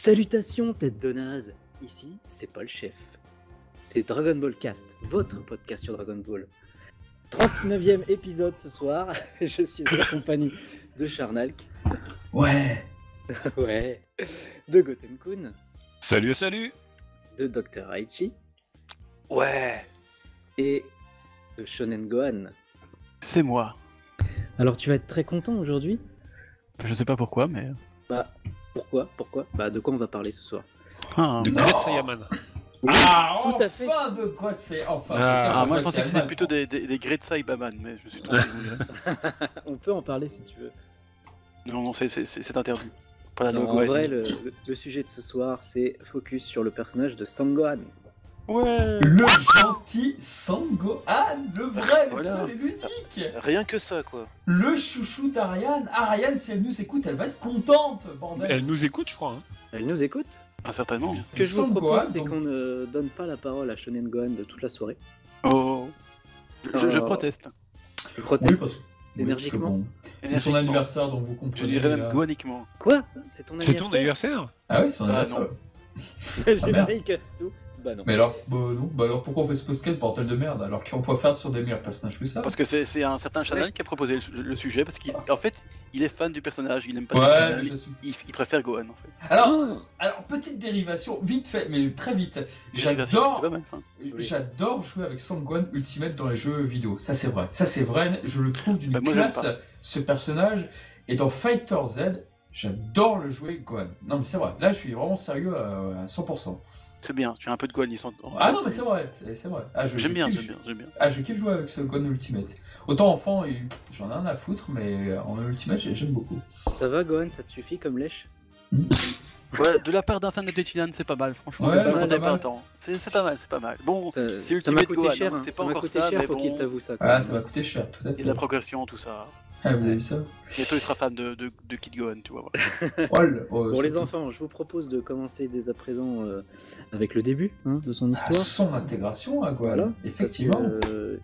Salutations tête de naze, ici c'est pas le chef. C'est Dragon Ball Cast, votre podcast sur Dragon Ball. 39e épisode ce soir, je suis en compagnie de Charnalk. Ouais. Ouais. De Gotenkun. Salut, salut. De Dr. Aichi. Ouais. Et de Shonen Gohan. C'est moi. Alors tu vas être très content aujourd'hui. Je sais pas pourquoi, mais... Pourquoi Bah de quoi on va parler ce soir? De Great Saiyaman. Oui, Ah, tout enfin à fait. de quoi c'est enfin. moi je pensais que c'était plutôt des Great Saiyaman, mais je me suis trompé. On peut en parler si tu veux. Non, c'est interdit. Pas la Non, logo. en vrai, le sujet de ce soir, c'est focus sur le personnage de Sangohan. Ouais. Le gentil Sangohan, le vrai, le Voilà. seul et l'unique. Rien que ça, quoi. Le chouchou d'Ariane. Ariane, si elle nous écoute, elle va être contente, bordel. Elle nous écoute, je crois. Hein. Elle nous écoute. Ah, certainement. Ce que je vous Sangohan, propose, c'est donc- qu'on ne donne pas la parole à Shonen Gohan de toute la soirée. Oh. Je proteste. Je proteste. Oui, parce que... Énergiquement. C'est son anniversaire, donc vous comprenez. Je dirais même là. goaniquement. Quoi? C'est ton C'est anniversaire? ton anniversaire? Ah oui, c'est son Ah, anniversaire. J'ai merde. pas il casse tout. Bah non. Mais alors, non. Bah alors pourquoi on fait ce podcast, bordel de merde, alors qu'on peut faire sur des meilleurs personnages que ça? Parce que c'est un certain Chanel qui a proposé le sujet, parce qu'en fait, il est fan du personnage, il aime pas le Ouais, personnage, mais je suis... il préfère Gohan en fait. Alors, petite dérivation, vite fait, mais très vite. C'est J'adore pas mal ça. J'adore jouer avec Sangohan Ultimate dans les jeux vidéo. Ça c'est vrai. Je le trouve d'une Bah, moi, j'aime classe, ce personnage. Et dans Fighter Z, j'adore le jouer Gohan. Non mais c'est vrai, là je suis vraiment sérieux à 100%. C'est bien, tu as un peu de Gohan, ils sont... Ah non mais c'est vrai, c'est vrai. Ah, J'aime bien. je kiffe jouer avec ce Gohan Ultimate. Autant enfant, j'en ai un à foutre, mais en Ultimate j'aime beaucoup. Ça va Gohan, ça te suffit comme lèche? Ouais, de la part d'un fan de Tetsuyan, c'est pas mal, franchement. Ouais, Ne c'est demandez pas pas mal. tant. C'est pas mal. Bon, Ça c'est ça m'a Ultimate coûté Gohan, cher, hein, hein. c'est Ça pas m'a encore coûté ça, cher mais pour qu'il bon, t'avoue ça. Ah, ça va coûter cher, tout à il y fait. a de la progression, tout ça. Ah, vous avez vu ça? Bientôt, il sera fan de Kid Gohan, tu vois. Voilà. Pour les surtout enfants, je vous propose de commencer dès à présent avec le début de son à histoire. son intégration à Gohan, Voilà. effectivement.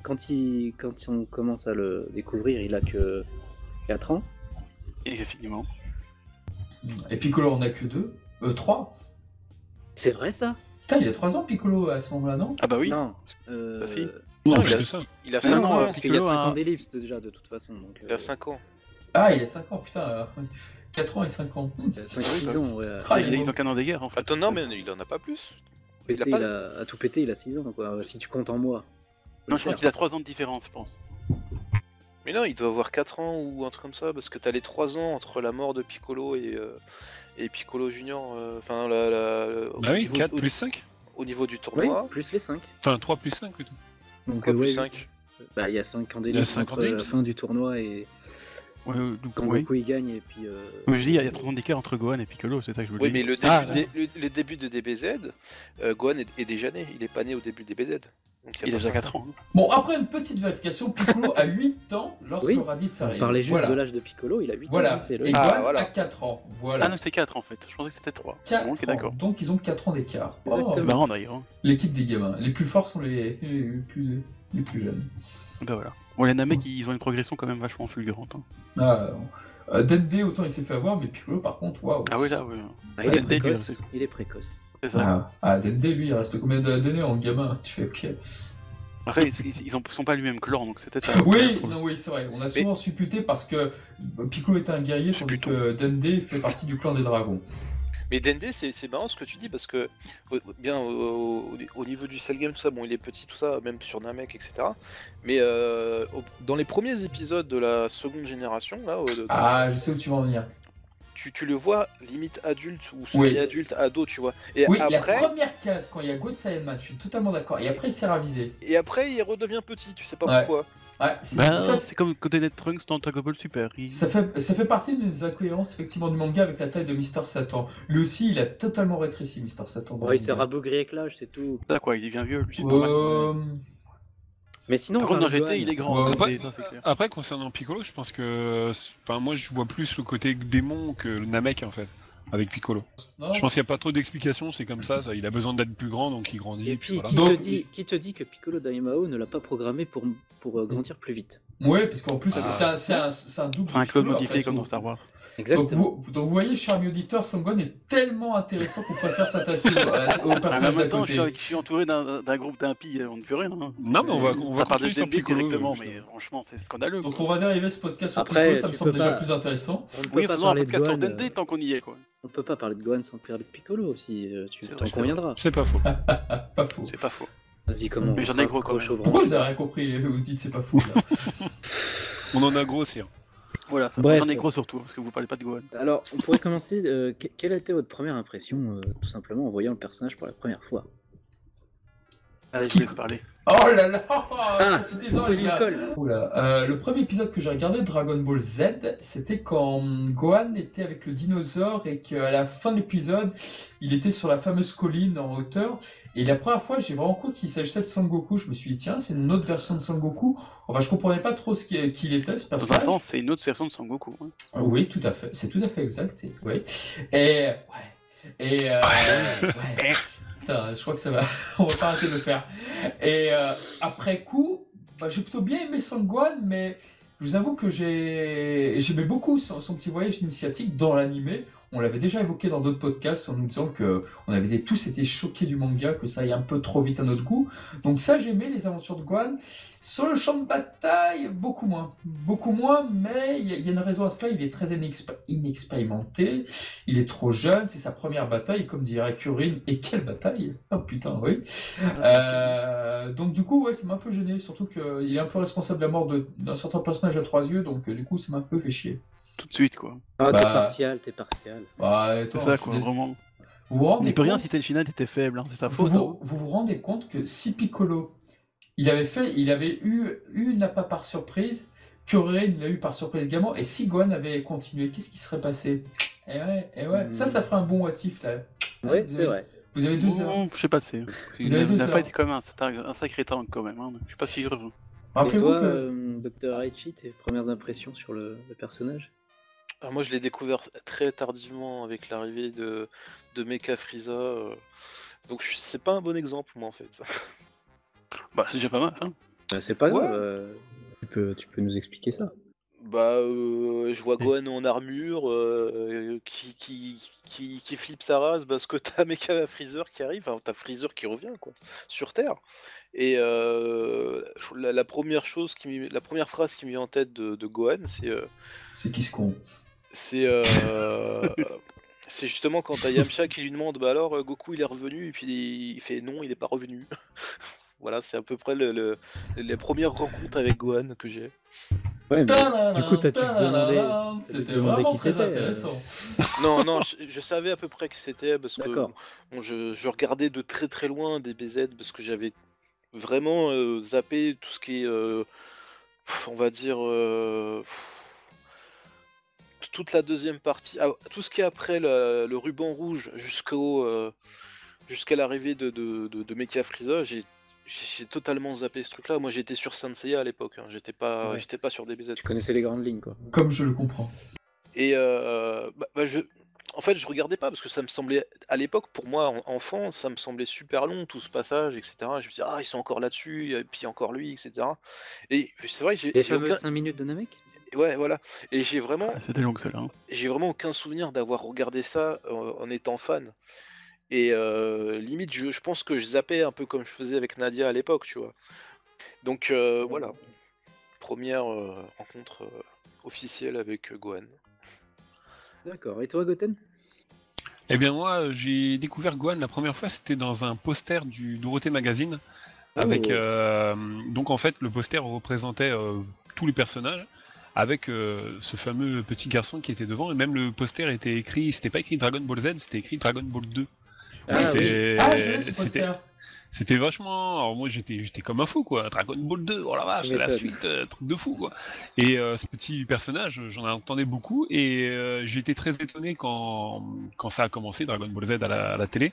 Parce que, quand on commence à le découvrir, il a que 4 ans. Et effectivement. Et Piccolo en a que 3. C'est vrai ça? Putain, il a 3 ans Piccolo à ce moment-là, non? Ah bah oui. Non. Bah si. Non, Non, plus il que ça. Il a Mais 5 non, ans. parce qu'il y a Piccolo 5 ans a- d'ellipse déjà de toute façon. Donc, Il a 5 ans. Ah, il a 5 ans, putain. 4 ans et 5 ans. 5-6 ans, ouais. Ah, Ils ont qu'un an des guerres, en fait. Attends, non, mais il en a pas plus. Pété, il a pas- à tout péter, il a 6 ans, quoi. Si tu comptes en mois. Non, je crois qu'il a 3 ans de différence, je pense. Mais non, il doit avoir 4 ans ou un truc comme ça, parce que t'as les 3 ans entre la mort de Piccolo et Piccolo Junior. Enfin, Bah oui, 4 plus 5. au niveau du Oui, tournoi. plus les 5. Enfin, 3 plus 5 plutôt. Donc, Quoi, plus ouais, 5 bah, il y a 5 ans Il y a d'ellipse 5 ans entre la d'ellipse. fin du tournoi et Ouais, donc, quand oui. Goku il gagne et puis. Mais je dis, il y a 3 ans d'écart entre Gohan et Piccolo, c'est ça que je voulais Oui, mais dire. le début, Ah, là. le début de DBZ, Gohan est déjà né. Il est pas né au début de DBZ. Donc, Il a pas déjà ça. 4 ans. Bon, après une petite vérification, Piccolo a 8 ans lorsque Oui. Raditz On arrive. parlait juste Voilà. de l'âge de Piccolo, il a 8 Voilà. ans, c'est Et logique. Gohan Ah, voilà. a 4 ans. Ah Voilà. non, c'est 4 en fait. Je pensais que c'était 3. 4 Bon, ok, d'accord. Donc ils ont 4 ans d'écart. Exactement. C'est marrant d'ailleurs. Hein. L'équipe des gamins. Les plus forts sont les plus jeunes. Bah voilà. Bon, les Namek, ils ont une progression quand même vachement fulgurante. Hein. Ah, Dende, autant il s'est fait avoir, mais Piccolo par contre, waouh. Ah oui, là, oui. Ah, il est Dende, lui, précoce. c'est- Il est précoce. C'est ça. Dende, lui, il reste combien d'années en gamin? Tu fais ok. Après, ils sont pas lui-même clan, donc c'est peut-être... Oui, non, oui, c'est vrai. On a souvent supputé parce que Piccolo était un guerrier, C'est tandis plutôt. que Dende fait partie du clan des dragons. Mais Dende, c'est marrant ce que tu dis parce que, au niveau du cell game, tout ça, bon, il est petit, tout ça, même sur Namek, etc. Mais dans les premiers épisodes de la seconde génération, là, Ah, je sais où tu vas en venir. tu le vois limite adulte ou Oui. semi-adulte, ado, tu vois. Et Oui, après, la première case, quand il y a God Saiyaman, je suis totalement d'accord. Et après, il s'est ravisé. il redevient petit, tu sais pas Ouais. pourquoi. Ouais, Bah, ça, c'est comme côté Net Trunks dans Dragon Ball Super. ça fait partie des incohérences effectivement du manga avec la taille de Mister Satan. Lui aussi, il a totalement rétréci, Mister Satan. dans Ouais, le il s'est manga. rabougri avec l'âge, c'est tout. Ça quoi, il devient vieux, lui, c'est normal. Mais sinon, Par on contre, dans parle de GT, Gohan. il est grand, Ouais. donc ça c'est clair. Après, concernant Piccolo, je pense que. Enfin, moi, je vois plus le côté démon que le Namek en fait, avec Piccolo. Non, Je pense qu'il n'y a pas trop d'explications, c'est comme ça, il a besoin d'être plus grand donc il grandit. Et puis, voilà. qui, Donc- te dit que Piccolo Daimao ne l'a pas programmé pour grandir plus vite? Ouais, parce qu'en plus, Ah. c'est un double. C'est un clone Piccolo, modifié après, comme tout. dans Star Wars. Exactement. Donc vous voyez, cher ami auditeur, Sangon est tellement intéressant qu'on préfère s'intéresser au En personnage d'à même temps, côté. je suis entouré d'un groupe d'impies, on ne peut rien. Hein. Non, mais on va Ça part continuer de sur Dundee Piccolo. directement, mais franchement, c'est scandaleux. Donc Quoi. on va dériver ce podcast sur Après, Piccolo, ça me tu semble peux déjà pas- plus intéressant. On ne peut Oui, pas faisons un parler de podcast sur Gohan. Dundee tant qu'on y est, quoi. On peut pas parler de Gohan sans parler de Piccolo aussi. Tu C'est t'en vrai, c'est conviendras. C'est pas faux. Pas faux. C'est pas faux. Vas-y, comment Mais on j'en ai gros quand raccroche même. au Pourquoi branche. vous avez rien compris? Vous dites c'est pas faux là. On en a gros aussi. Hein. Voilà, ça. Bref. J'en ai gros surtout, parce que vous parlez pas de Gohan. Alors, on pourrait commencer. Quelle a été votre première impression, tout simplement, en voyant le personnage pour la première fois? Allez, je vous laisse parler. Oh là là! Ah, Ça fait 10 ans, pose les une gars. colle. Oula. Le premier épisode que j'ai regardé de Dragon Ball Z, c'était quand Gohan était avec le dinosaure et qu'à la fin de l'épisode, il était sur la fameuse colline en hauteur. Et la première fois, j'ai vraiment cru qu'il s'agissait de Sangoku. Je me suis dit, tiens, c'est une autre version de Sangoku. Enfin, je comprenais pas trop qui il était, ce Dans un personnage. sens, c'est une autre version de Sangoku. Hein. Oui, tout à fait. C'est tout à fait exact. Oui. Et ouais. Et ouais. Putain, je crois que ça va. On va pas arrêter de le faire. Et après coup, bah, j'ai plutôt bien aimé Son Gohan, mais je vous avoue que j'aimais beaucoup son petit voyage initiatique dans l'animé. On l'avait déjà évoqué dans d'autres podcasts en nous disant que on avait tous été choqués du manga, que ça aille un peu trop vite à notre goût. Donc ça, j'aimais les aventures de Gohan. Sur le champ de bataille, beaucoup moins. Beaucoup moins, mais il y a une raison à cela. Il est très inexpérimenté. Il est trop jeune. C'est sa première bataille, comme dirait Kurin. Et quelle bataille! Oh putain, oui. Donc du coup, ouais, ça m'a un peu gêné. Surtout qu'il est un peu responsable de la mort d'un certain personnage à 3 yeux. Donc du coup, ça m'a un peu fait chier. Tout de suite, quoi. Ah, Bah, t'es partial, t'es partial. Ouais, C'est attends, ça, je suis quoi, désolé. vraiment. Vous vous On rendez n'y peut rien compte si Tenshinhan était faible, hein. C'est sa vous, faute. hein. vous rendez compte que si Piccolo, il avait eu une appât par surprise, Kuririn l'a eu par surprise également, et si Gohan avait continué, qu'est-ce qui serait passé? Et ouais, ça ferait un bon what if, là. Ouais, Vous c'est avez- vrai. Vous avez 2 heures. Bon, je sais pas, c'est. Vous avez Il 2 n'a heures. pas été quand même un sacré tank, quand même. Hein. Je sais pas si. Et Rappelez-vous toi, que... Dr. Aichi, tes premières impressions sur le personnage? Alors moi je l'ai découvert très tardivement avec l'arrivée de Mecha Frieza. Donc c'est pas un bon exemple moi en fait. Bah, c'est déjà pas mal, hein. C'est pas grave. Ouais. Tu peux nous expliquer ça. Bah je vois Gohan en armure qui flippe sa race parce que t'as Mecha Freezer qui arrive, enfin t'as Freezer qui revient quoi, sur Terre. Et la première chose la première phrase qui me vient en tête de Gohan, C'est qui se con. c'est c'est justement quand t'as Yamcha qui lui demande bah alors Goku il est revenu et puis il fait non il est pas revenu. Voilà, c'est à peu près les premières rencontres avec Gohan que j'ai. Ouais, mais du coup, t'as dû te demander. C'était demander vraiment qui très c'était, intéressant. Non, je savais à peu près qui c'était parce que D'accord. bon, je regardais de très très loin des BZ parce que j'avais vraiment zappé tout ce qui est, on va dire, toute la deuxième partie, tout ce qui est après le ruban rouge jusqu'à l'arrivée de Mecha Frieza, j'ai totalement zappé ce truc-là. Moi j'étais sur Saint Seiya à l'époque, hein. J'étais pas sur DBZ. Tu connaissais les grandes lignes, quoi. Comme je le comprends. Et en fait, je regardais pas parce que ça me semblait, à l'époque, pour moi, enfant, ça me semblait super long tout ce passage, etc. Je me disais, ah, ils sont encore là-dessus, et puis encore lui, etc. Et c'est vrai que Les fameuses 5 minutes de Namek? Ouais, voilà. Et j'ai vraiment, Ah, c'était long que celle-là. Hein. aucun souvenir d'avoir regardé ça en étant fan. Et limite, je pense que je zappais un peu comme je faisais avec Nadia à l'époque, tu vois. Donc voilà, première rencontre officielle avec Gohan. D'accord. Et toi, Goten? Eh bien moi, j'ai découvert Gohan la première fois, c'était dans un poster du Dorothée Magazine. Avec, donc en fait, le poster représentait tous les personnages, avec ce fameux petit garçon qui était devant, et même le poster était écrit, c'était pas écrit Dragon Ball Z, c'était écrit Dragon Ball 2. C'était- Ah, je l'ai ce poster. C'était vachement. Alors moi j'étais comme un fou quoi. Dragon Ball 2, oh la vache, Tu c'est la m'étonnes. suite, truc de fou quoi. Et ce petit personnage, j'en entendais beaucoup et j'ai été très étonné quand ça a commencé, Dragon Ball Z à la télé.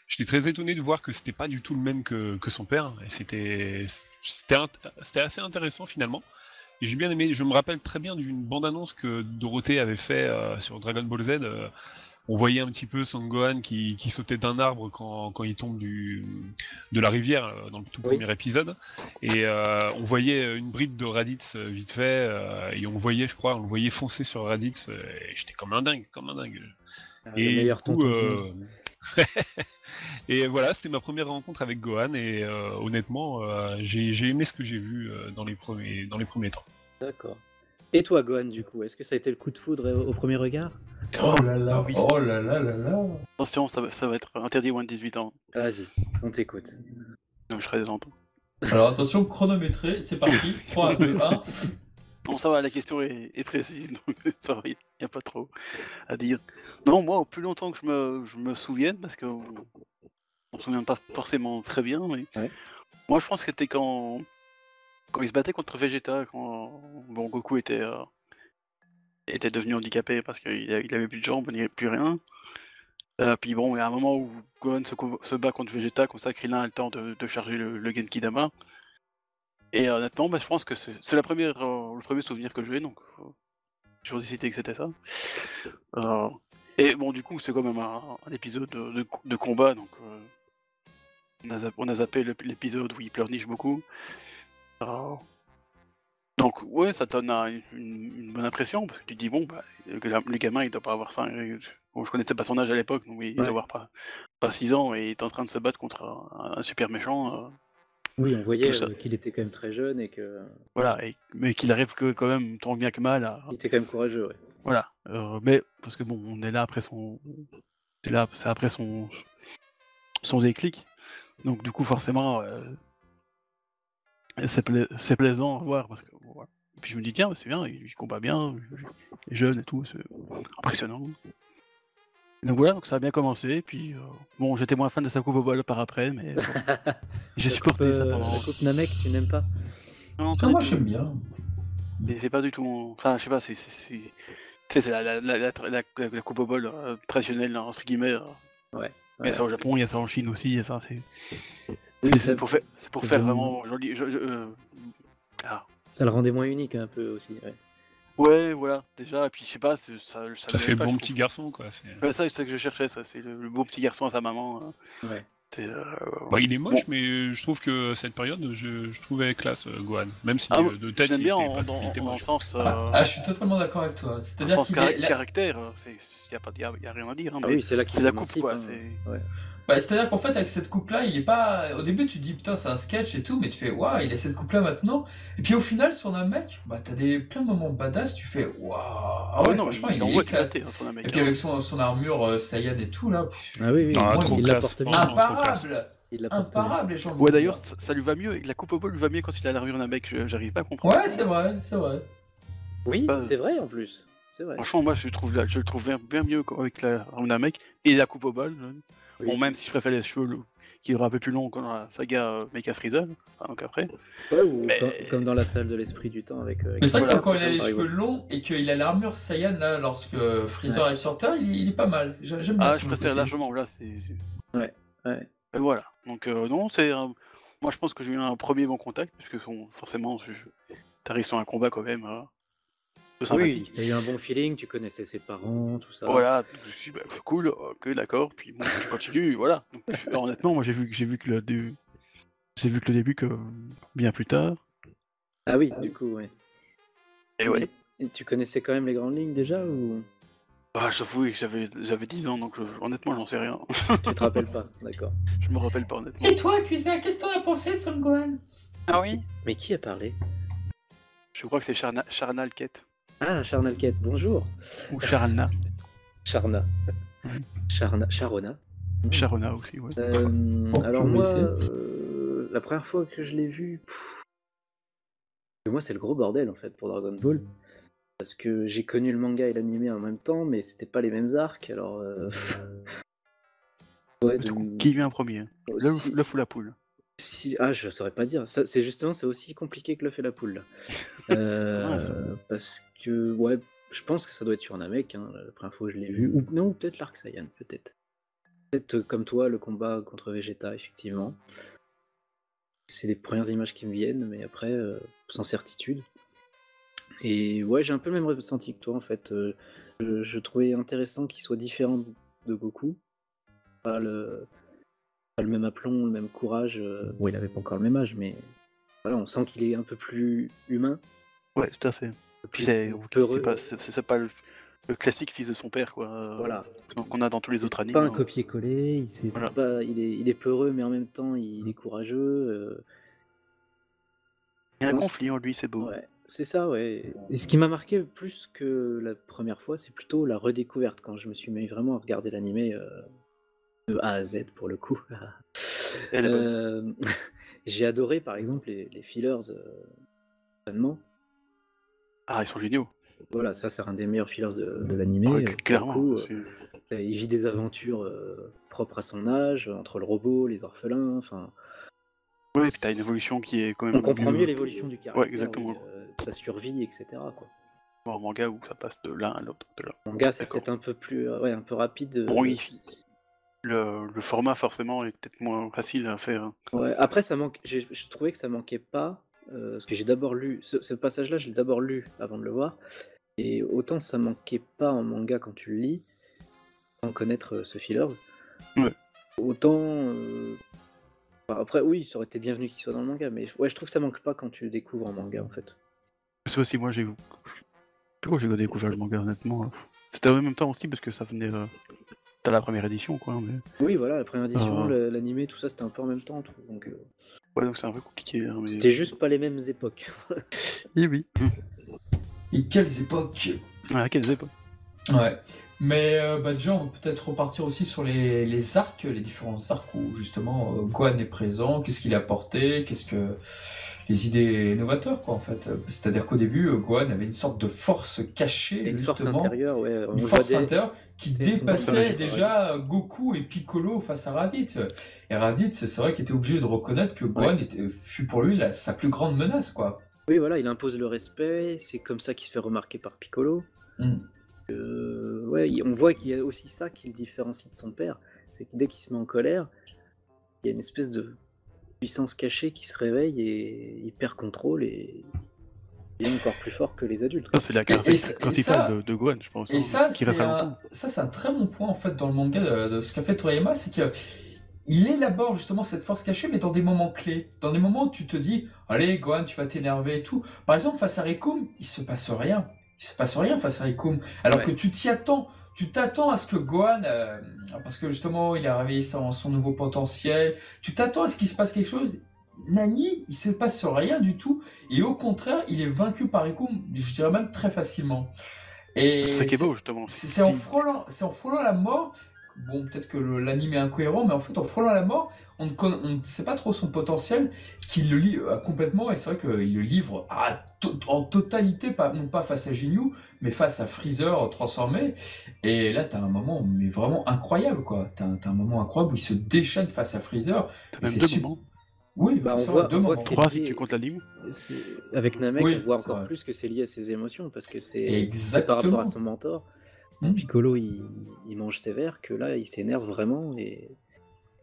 J'étais très étonné de voir que c'était pas du tout le même que son père. Et c'était assez intéressant finalement. Et j'ai bien aimé. Je me rappelle très bien d'une bande-annonce que Dorothée avait fait sur Dragon Ball Z. on voyait un petit peu Son Gohan qui sautait d'un arbre quand il tombe de la rivière dans le tout Oui. premier épisode. Et on voyait une bride de Raditz vite fait, et on le voyait foncer sur Raditz. Et j'étais comme un dingue. Le Et du meilleur coup, tonton du monde. et voilà, c'était ma première rencontre avec Gohan. Et honnêtement, j'ai aimé ce que j'ai vu dans les premiers temps. D'accord. Et toi, Gohan, du coup, est-ce que ça a été le coup de foudre au premier regard? Oh là là, Ah oui. oh là là là là. Attention, ça va être interdit aux moins de 18 ans. Vas-y, on t'écoute. Donc je serai longtemps. Alors attention, chronométré, c'est parti. 3, 2, 1. Bon, ça va, la question est précise, donc ça va, il n'y a pas trop à dire. Non, moi, au plus longtemps que je me souvienne, parce qu'on ne se souvient pas forcément très bien, mais Ouais. moi je pense que c'était quand il se battait contre Vegeta, quand Goku était devenu handicapé parce qu'il avait plus de jambes, il n'y avait plus rien. Puis bon, il y a un moment où Gohan se bat contre Vegeta, comme ça Krillin a le temps de charger le Genki-Dama. Et honnêtement, je pense que c'est le premier souvenir que j'ai, donc j'ai décidé que c'était ça. Et bon, du coup, c'est quand même un épisode de combat, donc on a zappé l'épisode où il pleurniche beaucoup. Donc ouais, ça donne une bonne impression, parce que tu te dis, bon, le gamin, il doit pas avoir 5... Bon, je connaissais pas son âge à l'époque, donc il doit avoir pas 6 ans, et il est en train de se battre contre un super méchant. Oui, on voyait Tout ça. qu'il était quand même très jeune et que Voilà, mais qu'il arrive quand même, tant bien que mal, à... il était quand même courageux, ouais. Voilà, mais parce que bon, on est là après c'est après son déclic, donc du coup forcément c'est plaisant à voir, parce que bon, voilà. Et puis je me dis tiens, c'est bien, il combat bien, il est jeune et tout, c'est impressionnant. Donc voilà, donc ça a bien commencé, et puis bon, j'étais moins fan de sa coupe au bol par après, mais bon, j'ai supporté ça pendant... La coupe Namek, tu n'aimes pas? Non, Ah, moi j'aime bien. c'est pas du tout enfin, je sais pas, c'est la coupe au bol traditionnelle, entre guillemets. Ouais. Il y a ça au Japon, il y a ça en Chine aussi, ça Oui, c'est pour faire vraiment joli. Ça le rendait moins unique un peu aussi, ouais. Ouais, voilà, déjà, et puis je sais pas, ça Ça fait pas, bon je petit trouve. garçon, quoi. Ouais, ça, c'est ça que je cherchais, ça, c'est le beau petit garçon à sa maman. Ouais. C'est, Bah, il est moche, bon. mais je trouve que cette période, je trouvais classe Gohan. Même si Ah, de tête, j'aime il bien était dans le moche. sens, Je suis totalement d'accord avec toi. dans le C'est-à-dire sens qu'il est. caractère, y a rien à dire, hein, Ah mais oui, c'est là qu'il c'est la coupe, s'émancipe, quoi. hein. C'est... Ouais. Bah, c'est-à-dire qu'en fait, avec cette coupe-là, il est pas. Au début, tu te dis putain, c'est un sketch et tout, mais tu fais waouh, il a cette coupe-là maintenant. Et puis au final, sur un mec, bah t'as plein de moments badass, tu fais waouh. Ah ouais, non, franchement, il il envoie est classe. éclater, hein, son mec. Et puis avec son armure Saiyan et tout là. Ah oui, Ah, moi, trop il la classe, porte bien. franchement. trop classe. Imparable. Il la porte bien. Imparable, les gens. Ouais, d'ailleurs, ça lui va mieux, la coupe au bol lui va mieux quand il a l'armure d'un mec, j'arrive pas à comprendre. Ouais, c'est vrai, c'est vrai. Oui, Pas- c'est vrai en plus. C'est vrai. Franchement, moi, je le trouve bien mieux avec l'armure d'un mec et la coupe au bol. Oui. Bon, même si je préfère les cheveux qui auraient un peu plus longs comme dans la saga Mecha Freezer, donc après. Ouais, ou Mais- comme dans la salle de l'esprit du temps avec. Mais c'est vrai que Voilà, quand il a les par cheveux exemple. longs et qu'il a l'armure Saiyan là, lorsque Freezer arrive sur Terre, il est pas mal. J'aime bien Ah, ce je look préfère aussi. largement, là, Ouais. Et voilà. Donc, non, c'est. Moi, je pense que j'ai eu un premier bon contact, puisque forcément, t'arrives sur un combat quand même peu sympathique. Oui, il y a eu un bon feeling, tu connaissais ses parents, tout ça. Voilà, donc je suis cool, ok, d'accord, puis bon, tu continues, voilà. Donc, alors, honnêtement, moi j'ai vu que le début que bien plus tard. Ah oui, du coup, ouais. Et ouais. Et tu connaissais quand même les grandes lignes déjà ou Ah, j'avoue que j'avais 10 ans, donc honnêtement, j'en sais rien. tu te rappelles pas? D'accord. Je me rappelle pas honnêtement. Et toi, Cuisa, qu'est-ce que t'en as pensé de Son Gohan? Ah oui. Mais qui a parlé? Je crois que c'est Charnal Quête. Ah, Charnalquette, bonjour. Ou Charalna. Charna. Ouais. Charona. Charona aussi, ouais. Alors je vais moi, essayer. la première fois que je l'ai vu, moi c'est le gros bordel en fait pour Dragon Ball. Parce que j'ai connu le manga et l'animé en même temps, mais c'était pas les mêmes arcs, alors... Ouais, Du coup, qui vient en premier? aussi- L'œuf ou la poule? Ah, je saurais pas dire. Ça, c'est aussi compliqué que l'œuf et la poule. Là. Mince. Parce que, ouais, je pense que ça doit être sur Namek, hein, la première fois que je l'ai vu. Ou non, peut-être l'Arc Saiyan, peut-être. Peut-être comme toi, le combat contre Vegeta, effectivement. C'est les premières images qui me viennent, mais après, sans certitude. Et ouais, j'ai un peu le même ressenti que toi en fait. Je trouvais intéressant qu'il soit différent de Goku. Pas le même aplomb, le même courage. Bon, il avait pas encore le même âge, mais voilà, on sent qu'il est un peu plus humain, Ouais, tout à fait. Puis plus peureux. c'est pas le classique fils de son père, quoi. Voilà. Qu'on a dans tous les autres animes. Pas un hein. copier-coller, Voilà. il est peureux, mais en même temps, il est courageux. Il y a un Non, conflit en lui, c'est beau. Ouais, c'est ça, ouais. Et ce qui m'a marqué plus que la première fois, c'est plutôt la redécouverte, quand je me suis mis vraiment à regarder l'animé de A à Z pour le coup. Elle est bonne. J'ai adoré par exemple les fillers d'entraînement. Ah, ils sont géniaux. Voilà, ça c'est un des meilleurs fillers de l'animé. Ouais, Pour le clairement. coup, c'est- il vit des aventures propres à son âge, entre le robot, les orphelins, enfin. Ouais, puis t'as une évolution qui est quand même On comprend mieux mieux l'évolution du caractère, exactement. de sa survie, etc. quoi. en manga où ça passe de l'un à l'autre. De là. En manga, c'est D'accord. peut-être un peu plus, ouais, un peu rapide. Bon, ici, le format forcément est peut-être moins facile à faire. hein. Ouais, après, ça manque. Je trouvais que ça manquait pas, parce que j'ai d'abord lu ce passage-là, je l'ai d'abord lu avant de le voir, et autant ça manquait pas en manga quand tu le lis, sans connaître ce filler. Ouais. Autant. Après, oui, ça aurait été bienvenu qu'il soit dans le manga, mais ouais, je trouve que ça manque pas quand tu le découvres en manga en fait. C'est aussi, moi, pourquoi j'ai découvert le manga, honnêtement. C'était en même temps aussi parce que ça venait. T'as la première édition, quoi. Mais... Oui, voilà, la première édition, Ah. l'animé, tout ça, c'était un peu en même temps. Donc, Ouais, donc c'est un peu compliqué. hein, mais... c'était juste pas les mêmes époques. Eh oui. Et quelles époques! Ah, quelles époques. Ouais. Mais déjà, on va peut-être repartir aussi sur les arcs, les différents arcs où justement Gohan est présent, qu'est-ce qu'il a apporté, qu'est-ce que les idées novateurs, quoi, en fait. C'est-à-dire qu'au début, Gohan avait une sorte de force cachée, Une force justement, intérieure, ouais. On une le force voit intérieure qui dès son dépassait personnage, déjà Goku et Piccolo face à Raditz. Et Raditz, c'est vrai qu'il était obligé de reconnaître que Gohan fut pour lui sa plus grande menace, quoi. Oui, voilà, il impose le respect, c'est comme ça qu'il se fait remarquer par Piccolo. Mm. Ouais, on voit qu'il y a aussi ça qui le différencie de son père, c'est que dès qu'il se met en colère, il y a une espèce de puissance cachée qui se réveille et il perd contrôle et il est encore plus fort que les adultes. Ça, c'est la caractéristique principale de Gohan, je pense. Et ça, qui restera longtemps. c'est un très bon point en fait dans le manga de ce qu'a fait Toriyama, c'est que il élabore justement cette force cachée, mais dans des moments clés, dans des moments où tu te dis, allez Gohan, tu vas t'énerver et tout. Par exemple, face à Rikum, il se passe rien. Il se passe rien face à Rikum. Alors que tu t'y attends. Tu t'attends à ce que Gohan, parce que justement, il a réveillé son nouveau potentiel, tu t'attends à ce qu'il se passe quelque chose. Nani, il se passe rien du tout. Et au contraire, il est vaincu par Rikum, je dirais même très facilement. Et c'est ça qui est beau, justement. C'est en frôlant la mort. Bon, peut-être que l'anime est incohérent, mais en fait, en frôlant la mort, on ne sait pas trop son potentiel, qu'il le lit complètement, et c'est vrai qu'il le livre en totalité, non pas face à Ginyu, mais face à Freezer transformé. Et là, t'as un moment mais vraiment incroyable, quoi. T'as un moment incroyable où il se déchaîne face à Freezer. T'as même deux moments. Oui, on voit que c'est lié... si tu comptes l'anime. Avec Namek, on voit encore plus que c'est lié à ses émotions, parce que c'est par rapport à son mentor. Piccolo, il mange sévère, que là, il s'énerve vraiment, et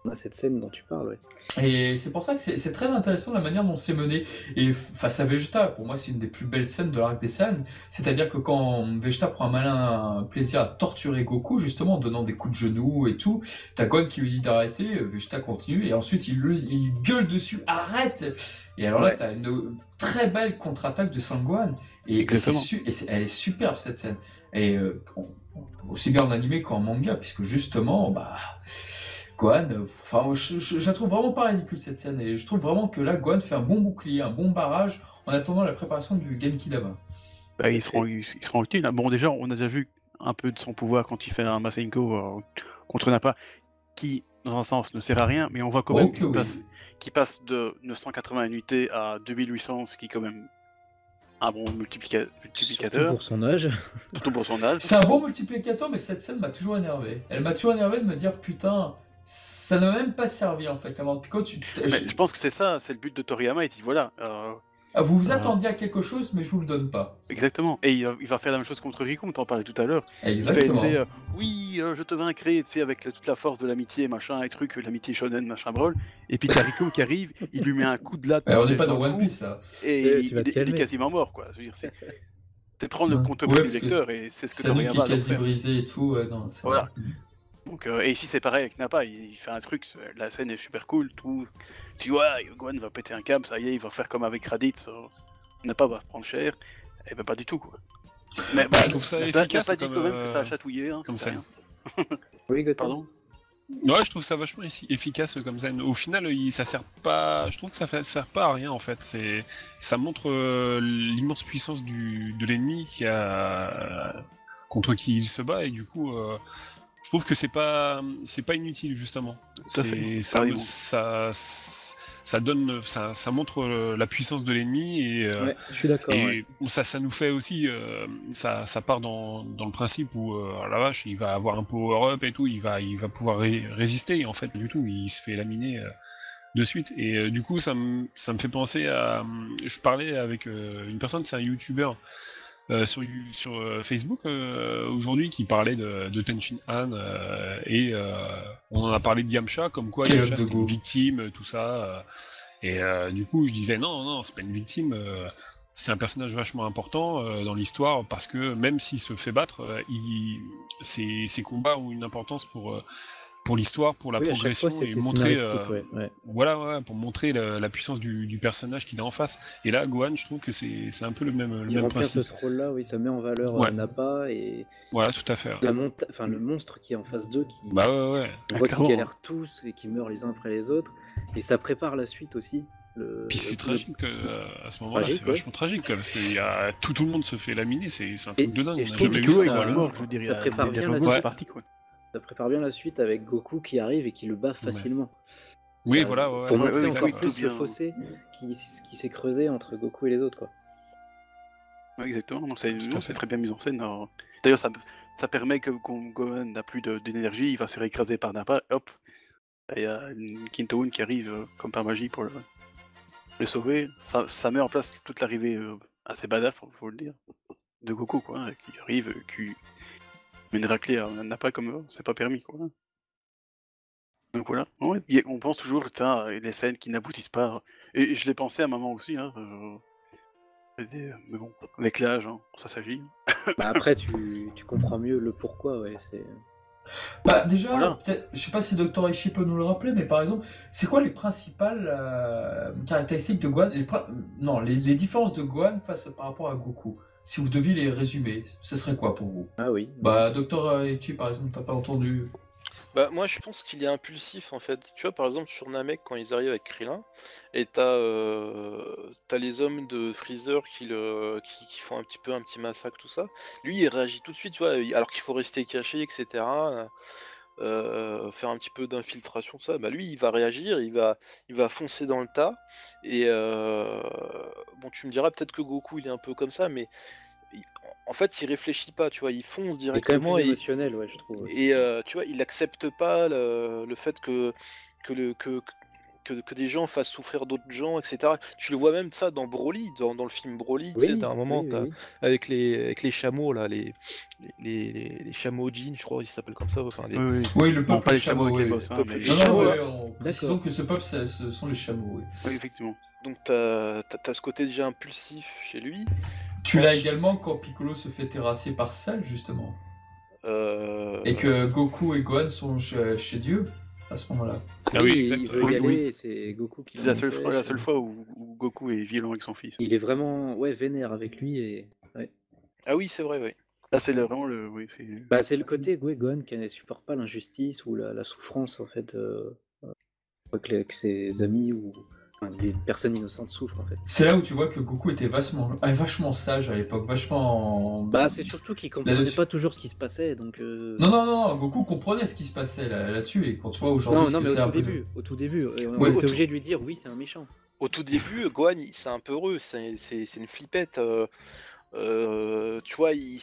on a cette scène dont tu parles. Ouais. Et c'est pour ça que c'est très intéressant la manière dont c'est mené. Et face à Vegeta, pour moi, c'est une des plus belles scènes de l'arc des scènes. C'est-à-dire que quand Vegeta prend un malin plaisir à torturer Goku, justement, en donnant des coups de genoux et tout, t'as Gohan qui lui dit d'arrêter, Vegeta continue, et ensuite il gueule dessus, arrête! Et alors là, t'as une très belle contre-attaque de Sangohan. Et elle est superbe, cette scène. Et aussi bien en animé qu'en manga, puisque justement, Gohan, je la trouve vraiment pas ridicule cette scène, et je trouve vraiment que là, Gohan fait un bon bouclier, un bon barrage, en attendant la préparation du Genki Dama. Il sera utile. Bon, déjà, on a déjà vu un peu de son pouvoir quand il fait un Masenko contre Nappa, qui, dans un sens, ne sert à rien, mais on voit quand même qu'il passe de 980 unités à 2800, ce qui est quand même un bon multiplicateur. Surtout pour son âge. C'est un bon multiplicateur, mais cette scène m'a toujours énervé. Elle m'a toujours énervé de me dire, putain, ça n'a même pas servi en fait. La mort de Piccolo, je pense que c'est ça, c'est le but de Toriyama. Il dit voilà. Vous vous attendiez à quelque chose, mais je vous le donne pas. Exactement. Et il va faire la même chose contre Riku, on t'en parlait tout à l'heure. Exactement. Il fait, oui, je te vaincrai, tu sais, avec toute la force de l'amitié, machin, et truc, l'amitié shonen, machin, brol. Et puis t'as Riku qui arrive, il lui met un coup de latte. On n'est pas dans One Piece là. Et il est quasiment mort, quoi. Je veux dire, C'est prendre le Ouais. contre-pied Ouais, du parce que lecteur et c'est ce que Sanook qui est Toriyama adore quasi faire. brisé et tout, non, c'est Voilà. vrai. Donc, et ici c'est pareil avec Nappa, il fait un truc, la scène est super cool, tout. Tu vois, Gohan va péter un câble, ça y est, il va faire comme avec Raditz, Nappa va se prendre cher, et ben pas du tout quoi. Mais Bah, je trouve ça efficace Nappa dit comme, quand même que ça a chatouillé, hein, comme c'est scène. rien. Oui, Gotham. Pardon. Ouais, je trouve ça vachement efficace comme scène. Au final, ça sert pas. Je trouve que sert pas à rien en fait. Ça montre l'immense puissance de l'ennemi contre qui il se bat et du coup, je trouve que c'est pas inutile justement. Tout à fait, Ça, carrément. ça montre la puissance de l'ennemi et Ouais, je suis d'accord. Ouais. bon, ça nous fait aussi, ça part dans le principe où la vache, il va avoir un power-up et tout, il va pouvoir résister, et en fait, du tout, il se fait laminer de suite. Et du coup, ça me fait penser à. Je parlais avec une personne, c'est un YouTuber sur Facebook aujourd'hui qui parlait de Tenshin Han et on en a parlé de Yamcha, comme quoi Quel Yamcha homme de c'était une go. victime, tout ça. Et du coup, je disais non, c'est pas une victime. C'est un personnage vachement important dans l'histoire parce que même s'il se fait battre, ses combats ont une importance pour l'histoire, pour la Oui, à chaque fois, progression et c'était montrer, scénaristique, ouais. voilà, pour montrer la puissance du personnage qu'il a en face. Et là, Gohan, je trouve que c'est un peu le Il même remplit un peu principe. ce rôle-là, oui, ça met en valeur Ouais. Nappa et Voilà, tout à fait. Ouais. le monstre qui est en face d'eux, Bah ouais. on voit qu'ils clairement, galèrent tous et qu'ils meurent les uns après les autres, et ça prépare la suite aussi. Puis c'est tragique à ce moment-là, Tragique, c'est vachement tragique quoi, parce que tout le monde se fait laminer, c'est un truc de dingue. et On je n'a trouve jamais que vu Piccolo ça. il voit le mort, je veux dire, ça prépare bien la remonte, c'est suite. parti quoi. Ça prépare bien la suite avec Goku qui arrive et qui le bat facilement. Oui, voilà, ouais. Pour ouais, montrer exact, encore ouais. plus le bien. fossé qui s'est creusé entre Goku et les autres, quoi. Ouais, exactement, donc Tout à c'est fait. très bien mis en scène. D'ailleurs, ça permet que quand Gohan n'a plus d'énergie, il va se faire écraser par Nappa, hop, et il y a une Kintoon qui arrive comme par magie pour le sauver. Ça met en place toute l'arrivée assez badass, faut le dire, de Goku, quoi, qui arrive, qui met une raclée à Nappa comme c'est pas permis, quoi. Donc voilà, ouais, on pense toujours, putain, les scènes qui n'aboutissent pas. Et je l'ai pensé à un moment aussi, hein, mais bon, avec l'âge, hein, ça s'agit. Bah après, tu comprends mieux le pourquoi, ouais. Bah déjà, Voilà. peut-être, je sais pas si Dr. Ishii peut nous le rappeler, mais par exemple, c'est quoi les principales caractéristiques de Gohan, non, les différences de Gohan par rapport à Goku? Si vous deviez les résumer, ce serait quoi pour vous? Ah oui. Bah, Dr. Ishii, par exemple, t'as pas entendu? Bah moi je pense qu'il est impulsif en fait. Tu vois par exemple sur Namek quand ils arrivent avec Krillin et t'as les hommes de Freezer qui font un petit massacre tout ça. Lui il réagit tout de suite tu vois alors qu'il faut rester caché etc. Faire un petit peu d'infiltration tout ça. Bah lui il va réagir, il va foncer dans le tas et bon tu me diras peut-être que Goku il est un peu comme ça mais en fait il réfléchit pas tu vois il fonce Il est quand même directement plus et émotionnel, ouais, je trouve aussi. et tu vois, il accepte pas le fait que, le, que des gens fassent souffrir d'autres gens, etc. Tu le vois même ça dans Broly, dans le film Broly, tu sais, Oui, t'as un moment oui. avec les chameaux, là, les chameaux Jin, je crois, ils s'appellent comme ça. Enfin, Oui. Oui, le Bon, peuple pas les chameaux avec les oui. boss, hein, mais Les Non, chameaux, non, là. ouais, précisons que ce peuple, ce sont les chameaux, oui. Oui, effectivement. Donc t'as ce côté déjà impulsif chez lui. Tu l'as également quand Piccolo se fait terrasser par Cell, justement. Et que Goku et Gohan sont chez Dieu, à ce moment-là. Ah oui, il exact. veut y Oui, aller, oui. et c'est Goku qui C'est la l'empêche. seule fois où Goku est violent avec son fils. Il est vraiment vénère avec lui et ouais. Ah oui, c'est vrai, oui. Là, c'est vraiment le. Oui, c'est. Bah, c'est le côté Gohan qui ne supporte pas l'injustice ou la souffrance en fait que ses amis ou des personnes innocentes souffrent en fait. C'est là où tu vois que Goku était vachement sage à l'époque, vachement... Bah, c'est surtout qu'il comprenait Là-dessus. pas toujours ce qui se passait donc. Non, Goku comprenait ce qui se passait là-dessus, et quand tu vois aujourd'hui Non, ce que mais c'est un peu... au tout début, et on Ouais, était obligé de lui dire oui, c'est un méchant. Au tout début, Gohan, c'est un peu heureux, c'est une flippette. Tu vois, il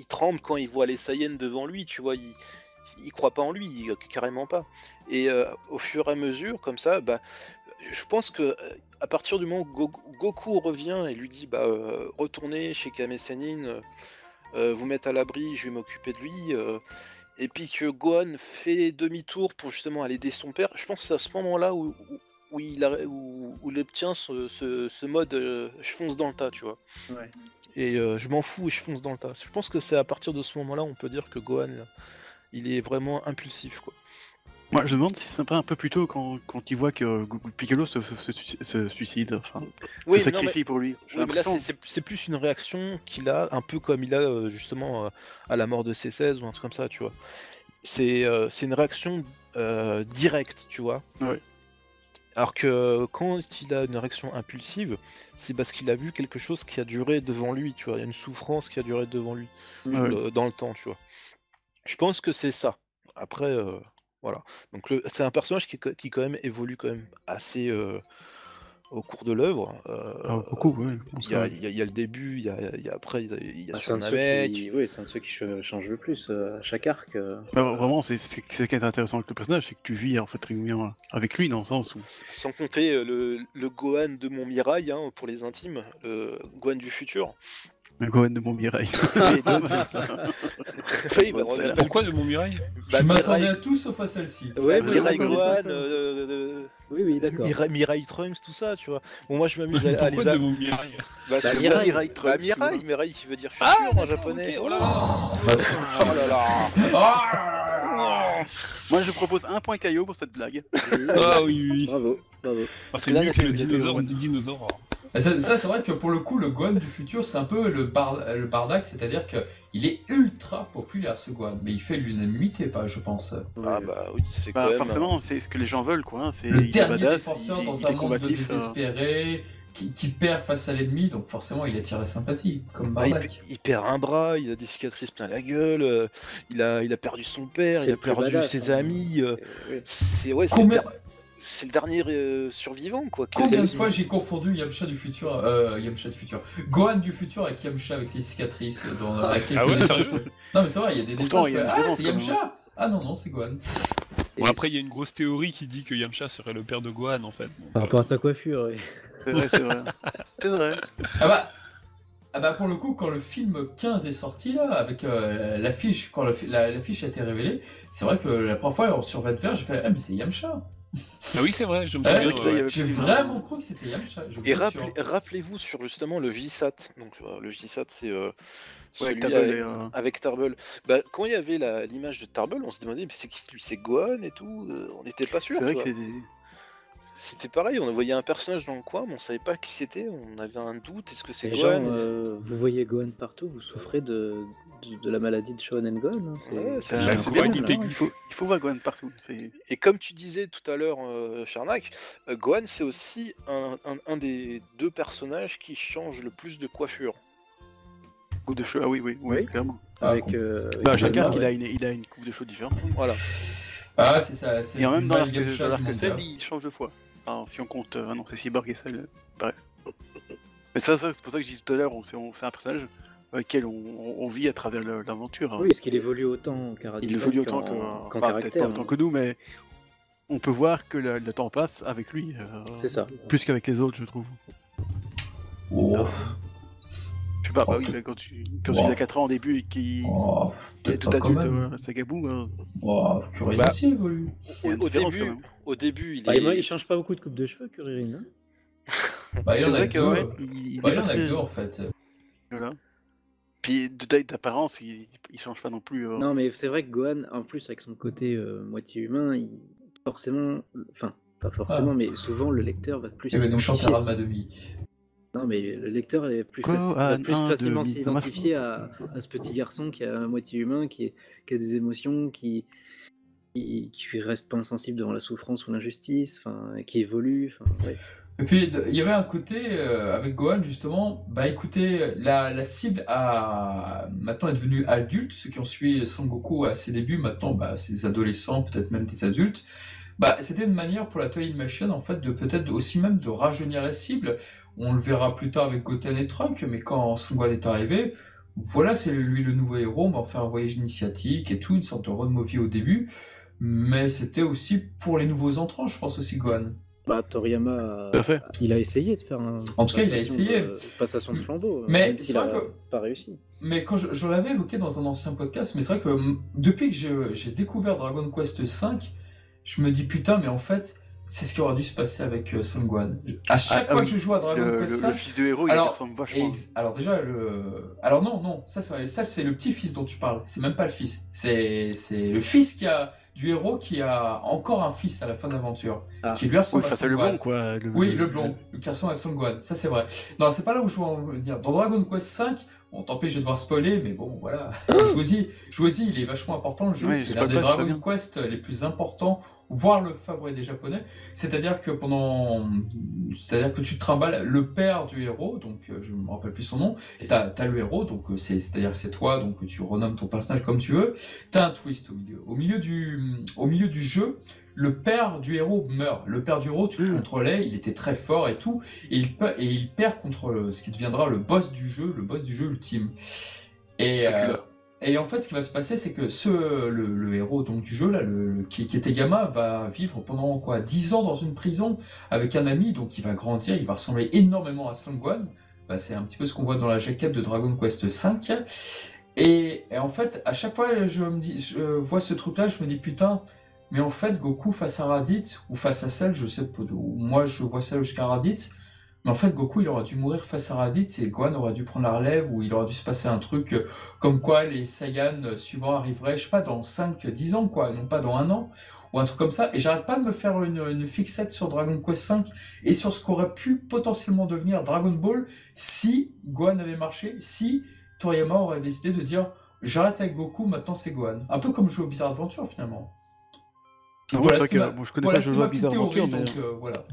tremble quand il voit les Saiyans devant lui, tu vois, il croit pas en lui, carrément pas. Et au fur et à mesure, comme ça, bah, je pense que à partir du moment où Goku revient et lui dit bah retournez chez Kame Sennin, vous mettre à l'abri, je vais m'occuper de lui, et puis que Gohan fait demi-tour pour justement aller aider son père, je pense que c'est à ce moment-là où il obtient ce mode je fonce dans le tas, tu vois. Ouais. Et je m'en fous et je fonce dans le tas. Je pense que c'est à partir de ce moment-là on peut dire que Gohan, là, il est vraiment impulsif, quoi. Moi, je me demande si c'est pas un peu plus tôt quand il voit que Piccolo se suicide, enfin, Oui, se non, sacrifie pour lui. J'ai Oui, mais là, l'impression. c'est plus une réaction qu'il a, un peu comme il a justement à la mort de C16 ou un truc comme ça, tu vois. C'est une réaction directe, tu vois. Ouais. Alors que quand il a une réaction impulsive, c'est parce qu'il a vu quelque chose qui a duré devant lui, tu vois. Il y a une souffrance qui a duré devant lui Ouais. dans le temps, tu vois. Je pense que c'est ça. Après, voilà. Donc c'est un personnage qui quand même évolue quand même assez au cours de l'œuvre. Ah, beaucoup, ouais. Il y a le début, après il y a C'est un sur de ceux Namek. qui, oui, c'est un de ceux qui changent le plus à chaque arc. Bah, vraiment, c'est ce qui est intéressant avec le personnage, c'est que tu vis en fait régulièrement avec lui dans le sens où. Sans compter le Gohan de mon Mirai, hein, pour les intimes, le Gohan du futur. Le Gohan de mon Mirai. Oui, oui, bah, Bonne scène. Pourquoi de mon Mirai? bah, Je m'attendais Mirai- à tout sauf à celle-ci. Ouais, mais Mirai d'accord, Gohan, pas ça. Oui, d'accord. Mirai Trunks, tout ça, tu vois. Bon, moi je m'amuse à Pourquoi les de mon Mirai? Bah, Bah, c'est Mirai. ça, Trunks, tu vois. Mirai qui veut dire futur en japonais. ok, oh là Oh là là. Ah Moi, je propose un point caillot pour cette blague. Ah oui, oui. Bravo, bravo. Ah, c'est Là, mieux il y a que le que- dinosaure du dinosaure. Ça, c'est vrai que pour le coup, le Gohan du futur, c'est un peu le bardac, c'est-à-dire qu'il est ultra populaire ce Gohan, mais il fait l'unanimité, pas, je pense. Ah bah oui, c'est quand Bah, même. forcément, c'est ce que les gens veulent, quoi. Hein. C'est Le il est dernier badass, défenseur il dans est un monde de combatif, désespéré, qui perd face à l'ennemi, donc forcément il attire la sympathie, comme Ah, Bardac. il perd un bras, il a des cicatrices plein la gueule, il a perdu son père, C'est il a le plus perdu badass, ses hein. amis. Oui. C'est ouais, Combien- c'est le dernier survivant, quoi. Combien de C'est- fois j'ai confondu Yamcha du futur, Gohan du futur avec Yamcha avec les cicatrices dans la Ah ouais, sérieux? Non mais c'est vrai, il y a des Pourtant, dessins, il je y a fais, une ah différence, c'est quand même. Yamcha. Ah non, c'est Gohan. Et Bon, après, il y a une grosse théorie qui dit que Yamcha serait le père de Gohan, en fait. Donc, Par rapport à sa coiffure, oui. C'est vrai, c'est vrai. C'est vrai. Ah bah pour le coup, quand le film 15 est sorti là, avec l'affiche, quand l'affiche a été révélée, c'est vrai que la première fois sur Vert, j'ai fait, ah mais c'est Yamcha. Ah oui, c'est vrai, je me Ouais, souviens. là, il y avait- J'ai vraiment cru que c'était Yamcha. Je vous Et assure. rappelez-vous sur justement le JSAT. Donc le JSAT, c'est celui Table avec, et, avec Tarble. Bah, quand il y avait l'image de Tarble, on se demandait mais c'est qui lui, c'est Gohan et tout. On n'était pas sûr. C'est vrai tu que vois. c'est. C'était pareil, on voyait un personnage dans le coin, mais on savait pas qui c'était. On avait un doute. Est-ce que c'est Les Gohan gens, vous voyez Gohan partout, vous souffrez de la maladie de Shonen Gohan. Hein. Ouais, c'est Ah, ça. c'est Gohan, bien, il il faut voir Gohan partout. C'est Et comme tu disais tout à l'heure, Charnak, Gohan c'est aussi un des deux personnages qui change le plus de coiffure. coupe de cheveux. Ah oui, oui, Oui. clairement. Avec, Bah, avec chacun, Bulma, ouais. il a une coupe de cheveux différente. Voilà. Ah c'est ça, c'est Et en le même dans l'arc Yamcha du manga. Cell, il change de fois. Enfin, si on compte. Ah non, c'est Cyborg et Cell. Bref. Mais c'est pour ça que je disais tout à l'heure, c'est un personnage avec lequel on vit à travers l'aventure. Oui, parce qu'il évolue autant en caractère Il évolue autant qu'en que. Bah, peut-être caractère. pas autant que nous, mais on peut voir que le temps passe avec lui. C'est ça. Plus qu'avec les autres, je trouve. Oh, Je sais pas, bah Oh, oui, tout- mais quand il a 4 ans au début et qu'il oh, est peut-être tout pas quand adulte, même. Sagabou, Oh, Kuririn Bah, aussi évolue. il y a une Au différence, début, quand même. au début, il Bah, est. il change pas beaucoup de coupe de cheveux, Kuririn. Hein. Bah, il C'est en a vrai que que deux. ouais, Bah, il est en pas a que très- deux en fait. Voilà. Puis de taille d'apparence, il change pas non plus. Non, mais c'est vrai que Gohan, en plus, avec son côté moitié humain, forcément, enfin, pas forcément, Ah. mais souvent le lecteur va plus Il va nous chanter s'identifier. Ranma demi. Non, mais le lecteur est plus, Gohan, va plus un, facilement deux, s'identifier à ce petit garçon qui a moitié humain, qui a des émotions, qui reste pas insensible devant la souffrance ou l'injustice, enfin, qui évolue. Ouais. Et puis il y avait un côté avec Gohan justement, bah écoutez, la cible maintenant est devenue adulte, ceux qui ont suivi Son Goku à ses débuts, maintenant bah, c'est des adolescents, peut-être même des adultes. Bah, c'était une manière pour la Toei Animation en fait de peut-être aussi même de rajeunir la cible. On le verra plus tard avec Goten et Trunks, mais quand Son Gohan est arrivé, voilà, c'est lui le nouveau héros, on va faire un voyage initiatique et tout, une sorte de road movie au début, mais c'était aussi pour les nouveaux entrants, je pense aussi Gohan. Bah, Toriyama, Tout à fait. il a essayé de faire un En tout cas, il a essayé. passation de flambeau, Mais même c'est s'il a vrai que- pas réussi. Mais quand je l'avais évoqué dans un ancien podcast, mais c'est vrai que depuis que j'ai découvert Dragon Quest V, je me dis putain, mais en fait, c'est ce qui aurait dû se passer avec Son Gohan. À chaque fois que je joue à Dragon Quest le V, fils de héros, il ressemble vachement. alors déjà, alors non, ça c'est le petit-fils dont tu parles, c'est même pas le fils. C'est le fils du héros qui a encore un fils à la fin de l'aventure, qui lui ressemble à Son le Gohan. blond, quoi. Le blond, qui ressemble à Son Gohan, ça c'est vrai. Non, c'est pas là où je veux en dire. Dans Dragon Quest V, bon, tant pis, je vais devoir spoiler, mais bon, voilà. Jouez-y, il est vachement important le jeu, Oui, c'est l'un des Dragon Quest les plus importants, voire le favori des Japonais. C'est-à-dire que tu te trimbales le père du héros, donc je me rappelle plus son nom, et t'as le héros, donc c'est-à-dire que c'est toi, donc tu renommes ton personnage comme tu veux. T'as un twist au milieu. Au milieu du jeu, le père du héros meurt. Le père du héros, tu le contrôlais, il était très fort et tout, et il perd contre ce qui deviendra le boss du jeu ultime. Et en fait, ce qui va se passer, c'est que le héros donc du jeu là, qui était gamin, va vivre pendant 10 ans dans une prison avec un ami, donc il va grandir, il va ressembler énormément à Son Gohan. Bah, c'est un petit peu ce qu'on voit dans la jaquette de Dragon Quest V. Et en fait, à chaque fois, je vois ce truc-là, je me dis putain. Mais en fait, Goku face à Raditz, ou face à Cell, je sais pas, moi je vois Cell jusqu'à Raditz, mais en fait, Goku il aurait dû mourir face à Raditz et Gohan aurait dû prendre la relève, ou il aurait dû se passer un truc comme quoi les Saiyans suivants arriveraient, je sais pas, dans 5-10 ans, quoi, non pas dans 1 an, ou un truc comme ça. Et j'arrête pas de me faire une fixette sur Dragon Quest V et sur ce qu'aurait pu potentiellement devenir Dragon Ball si Gohan avait marché, si Toriyama aurait décidé de dire j'arrête avec Goku, maintenant c'est Gohan. Un peu comme jouer au Bizarre Adventure finalement. Voilà, je connais pas Jojo Bizarre Adventure, mais voilà.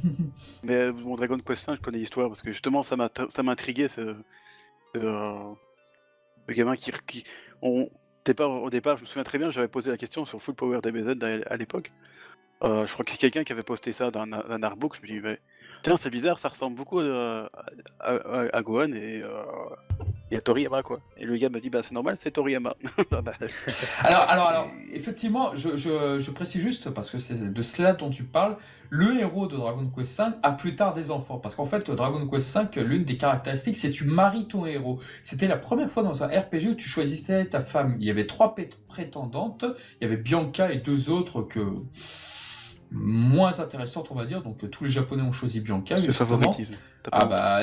Mais bon, Dragon Quest V, je connais l'histoire parce que justement ça m'intriguait ce gamin au départ, je me souviens très bien, j'avais posé la question sur Full Power DBZ à l'époque. Je crois que quelqu'un qui avait posté ça dans un artbook, je me dis mais tiens, c'est bizarre, ça ressemble beaucoup à Gohan et à Toriyama, quoi. Et le gars m'a dit bah c'est normal, c'est Toriyama. Alors, effectivement, je précise juste, parce que c'est de cela dont tu parles, le héros de Dragon Quest V a plus tard des enfants. Parce qu'en fait, Dragon Quest V, l'une des caractéristiques, c'est que tu maries ton héros. C'était la première fois dans un RPG où tu choisissais ta femme. Il y avait 3 prétendantes, il y avait Bianca et 2 autres que... moins intéressantes, on va dire. Donc tous les Japonais ont choisi Bianca. C'est favoritisme. Ah bah,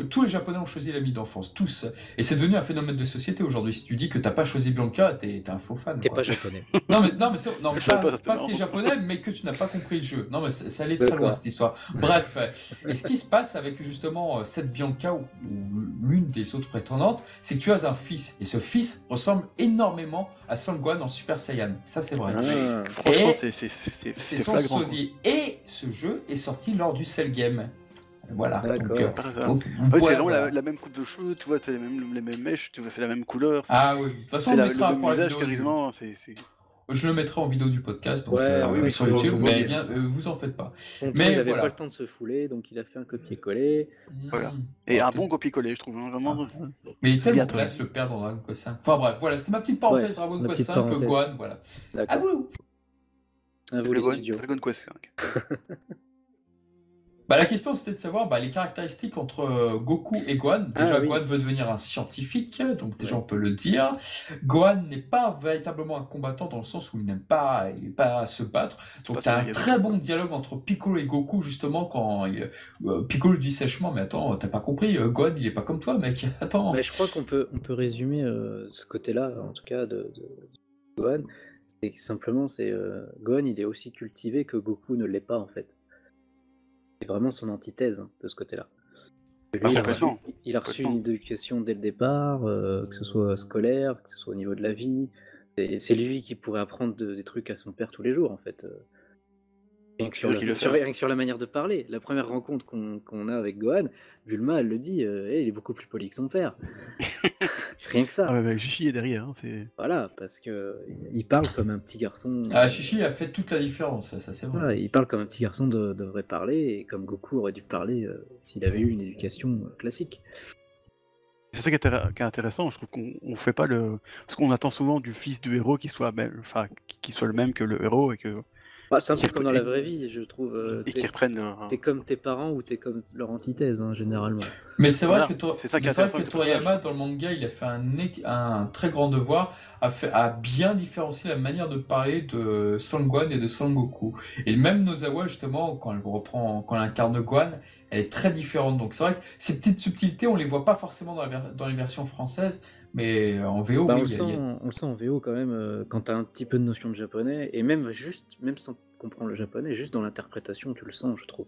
tous les Japonais ont choisi l'ami d'enfance, tous. Et c'est devenu un phénomène de société aujourd'hui. Si tu dis que t'as pas choisi Bianca, t'es un faux fan. T'es pas japonais. Non mais pas que t'es japonais, mais que tu n'as pas compris le jeu. Non mais ça allait très loin cette histoire. Bref, et ce qui se passe avec justement cette Bianca ou l'une des autres prétendantes, c'est que tu as un fils. Et ce fils ressemble énormément à Son Gohan en Super Saiyan. Ça c'est vrai. Franchement, c'est son flagrant. sosie. Et ce jeu est sorti lors du Cell Game. Voilà. D'accord. C'est vraiment la même coupe de cheveux, tu vois, c'est les mêmes mèches, tu vois, c'est la même couleur. Ah oui, de toute façon, c'est on le mettra même pour la visage vidéo quasiment. Je le mettrai en vidéo du podcast, donc Ouais, sur YouTube, mais bien, vous en faites pas. Mais il avait pas le temps de se fouler, donc il a fait un copier-coller. Voilà. Et un bon copier-coller, je trouve, hein, vraiment. Mais il est tellement classe le père dans Dragon Quest V. Enfin bref, voilà, c'était ma petite parenthèse Dragon Quest V, Gohan, voilà. D'accord. À vous les studios. Dragon Quest V. Bah, la question c'était de savoir les caractéristiques entre Goku et Gohan. Déjà, Gohan veut devenir un scientifique, donc déjà on peut le dire. Gohan n'est pas véritablement un combattant dans le sens où il n'aime pas se battre. Donc tu as un très bon dialogue entre Piccolo et Goku justement quand Piccolo dit sèchement mais attends, t'as pas compris, Gohan il est pas comme toi mec, attends. Mais je crois qu'on peut résumer ce côté-là, en tout cas de Gohan. C'est simplement, Gohan il est aussi cultivé que Goku ne l'est pas en fait. C'est vraiment son antithèse de ce côté-là. Lui, il a reçu une éducation dès le départ, que ce soit scolaire, que ce soit au niveau de la vie. C'est lui qui pourrait apprendre des trucs à son père tous les jours, en fait. Rien que sur la manière de parler. La première rencontre qu'on a avec Gohan, Bulma, elle le dit, il est beaucoup plus poli que son père. Rien que ça. Ah ouais, Chichi est derrière. Hein, voilà, parce qu'il parle comme un petit garçon. Ah, Chichi a fait toute la différence, ça c'est vrai. Voilà, il parle comme un petit garçon devrait parler, et comme Goku aurait dû parler s'il avait eu une éducation classique. C'est ça qui est intéressant, je trouve qu'on fait pas le... Parce qu'on attend souvent du fils du héros qui soit le même que le héros, et que Bah, c'est un peu Qui comme dans la repre- vraie vie, je trouve. et qui reprennent. T'es comme tes parents ou t'es comme leur antithèse, hein, généralement. Mais c'est vrai Voilà, que, c'est ça qui est mais c'est vrai intéressant que avec le personnage. Toriyama, dans le manga, il a fait un très grand devoir à bien différencier la manière de parler de Son-Gohan et de Son Goku. Et même Nozawa, justement, quand elle incarne Gohan, elle est très différente. Donc c'est vrai que ces petites subtilités, on les voit pas forcément dans les versions françaises, mais en VO, Bah, oui, on le sent en VO quand même, quand t'as un petit peu de notion de japonais, et même sans comprendre le japonais, juste dans l'interprétation, tu le sens, je trouve.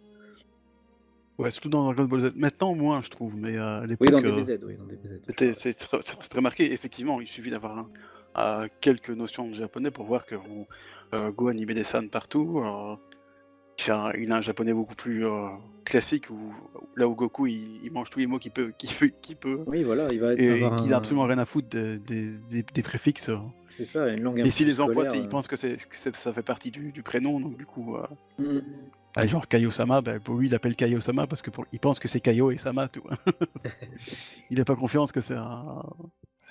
Ouais, surtout dans Dragon Ball Z. Maintenant, moins, je trouve, mais à Oui, l'époque, dans DBZ, oui, dans DBZ. c'était marqué. Effectivement, il suffit d'avoir quelques notions de japonais pour voir que Gohan, il met des san partout. Il a un japonais beaucoup plus classique, là où Goku, il mange tous les mots qu'il peut. Oui, voilà, il va Et avoir qu'il a absolument rien à foutre des préfixes. C'est ça, une langue un Et s'il peu les emploie, scolaire, il pense que ça fait partie du prénom, donc du coup, Mm. genre Kaio-sama, pour lui il appelle Kaio-sama parce que il pense que c'est Kaio et Sama, tout. Il n'a pas confiance que c'est